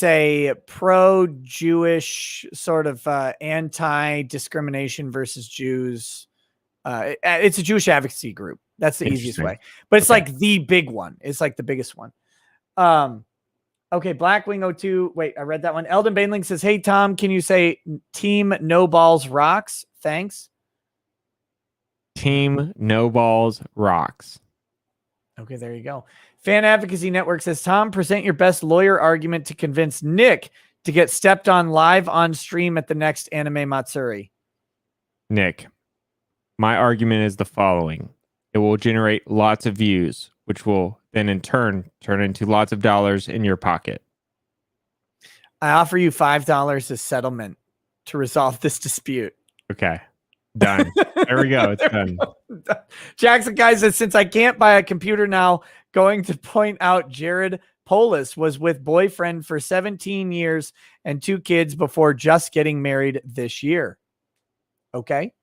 a pro-Jewish sort of anti-discrimination versus Jews. It's a Jewish advocacy group. That's the easiest way. But it's like the big one. It's like the biggest one. Okay, Blackwing02. Wait, I read that one. Eldon Bainling says, hey, Tom, can you say Team No Balls Rocks? Thanks. Team No Balls Rocks. Okay, there you go. Fan Advocacy Network says, Tom, present your best lawyer argument to convince Nick to get stepped on live on stream at the next Anime Matsuri. Nick, My argument is the following. It will generate lots of views, which will then in turn turn into lots of dollars in your pocket. I offer you $5 as settlement to resolve this dispute. Okay. Done. There we go. It's done. Jackson Guy says, since I can't buy a computer now, going to point out Jared Polis was with boyfriend for 17 years and 2 kids before just getting married this year. Okay.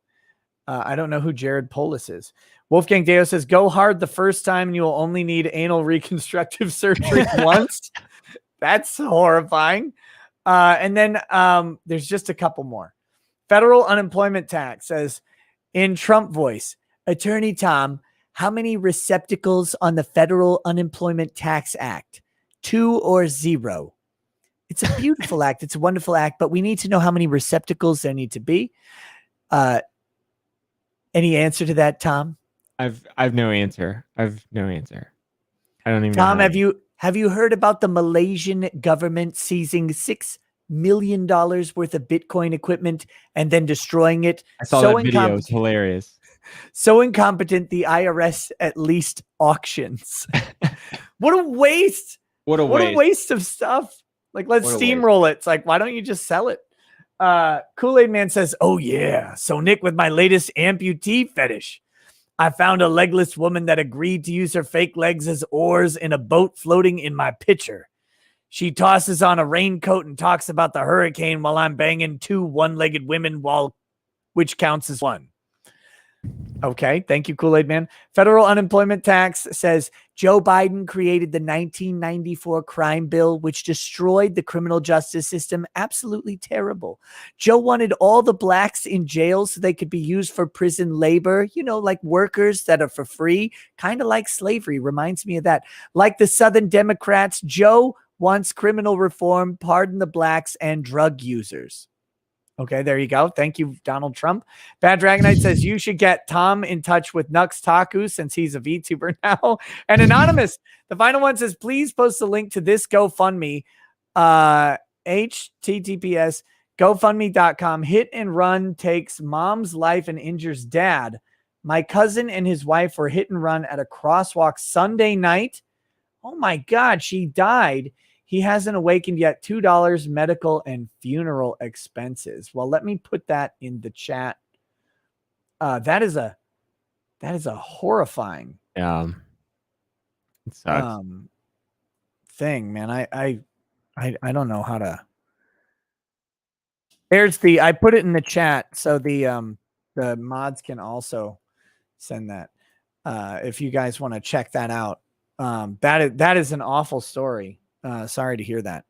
I don't know who Jared Polis is. Wolfgang Deo says, go hard the first time and you will only need anal reconstructive surgery once. That's horrifying. And then there's just a couple more. Federal unemployment tax says in Trump voice, Attorney Tom, how many receptacles on the Federal Unemployment Tax Act? 2 or 0? It's a beautiful act. It's a wonderful act, but we need to know how many receptacles there need to be. Any answer to that, Tom? I've no answer. I've no answer. I don't even Tom, know. have you heard about the Malaysian government seizing $6 million worth of Bitcoin equipment and then destroying it? I saw that video. It's hilarious. So incompetent, the IRS at least auctions. What a waste. What a waste of stuff. Like, let's steamroll it. It's like, why don't you just sell it? Kool-Aid Man says, oh yeah. So Nick, with my latest amputee fetish, I found a legless woman that agreed to use her fake legs as oars in a boat floating in my pitcher. She tosses on a raincoat and talks about the hurricane while I'm banging 2 one-legged women, which counts as 1. Okay, thank you, Kool-Aid Man. Federal unemployment tax says Joe Biden created the 1994 crime bill, which destroyed the criminal justice system. Absolutely terrible. Joe wanted all the blacks in jail so they could be used for prison labor, like workers that are for free, kind of like slavery. Reminds me of that. Like the Southern Democrats, Joe wants criminal reform, pardon the blacks, and drug users. Okay, there you go. Thank you, Donald Trump. Bad Dragonite says you should get Tom in touch with Nux Taku since he's a VTuber now. And Anonymous, the final one says, please post a link to this GoFundMe. HTTPS GoFundMe.com. Hit and run takes mom's life and injures dad. My cousin and his wife were hit and run at a crosswalk Sunday night. Oh my God, she died. He hasn't awakened yet. $2 medical and funeral expenses. Well, let me put that in the chat. That is a horrifying It sucks. thing, man. I don't know how to. I put it in the chat so the mods can also send that. If you guys want to check that out. That is an awful story. Sorry to hear that.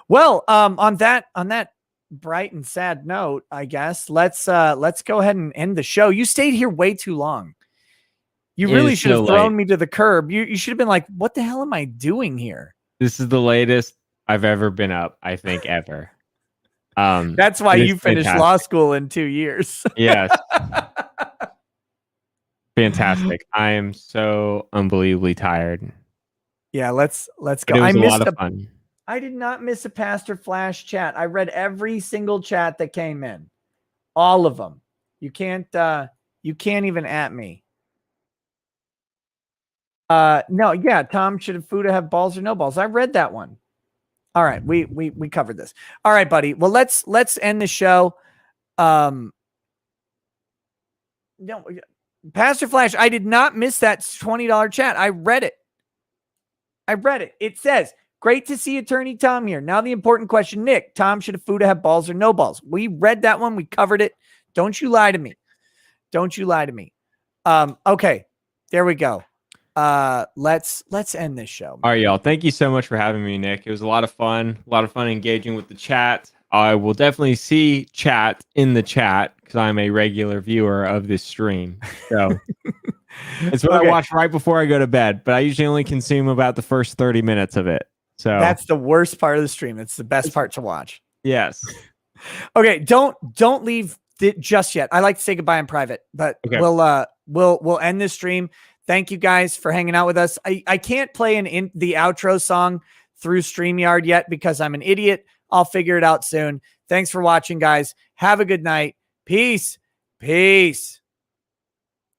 Well, on that bright and sad note, I guess let's go ahead and end the show. You stayed here way too long. You really should have thrown me to the curb. You should have been like, what the hell am I doing here? This is the latest I've ever been up, I think, ever. That's why you finished law school in 2 years. Yes. Fantastic. I am so unbelievably tired. Yeah, let's go. But it was a lot of fun. I did not miss a Pastor Flash chat. I read every single chat that came in. All of them. You can't even at me. No, yeah, Tom, should Fuda have balls or no balls? I read that one. All right, we covered this. All right, buddy. Well, let's end the show. No, Pastor Flash, I did not miss that $20 chat. I read it. It says, great to see Attorney Tom here. Now the important question, Nick, Tom, should Fuda have balls or no balls? We read that one. We covered it. Don't you lie to me. Okay, there we go. Let's end this show. All right, y'all. Thank you so much for having me, Nick. It was a lot of fun. Engaging with the chat. I will definitely see chat in the chat because I'm a regular viewer of this stream. So it's what I watch right before I go to bed, but I usually only consume about the first 30 minutes of it. So that's the worst part of the stream. It's the best part to watch. Yes. Okay. Don't leave just yet. I like to say goodbye in private, but we'll end this stream. Thank you guys for hanging out with us. I can't play the outro song through StreamYard yet because I'm an idiot. I'll figure it out soon. Thanks for watching, guys. Have a good night. Peace.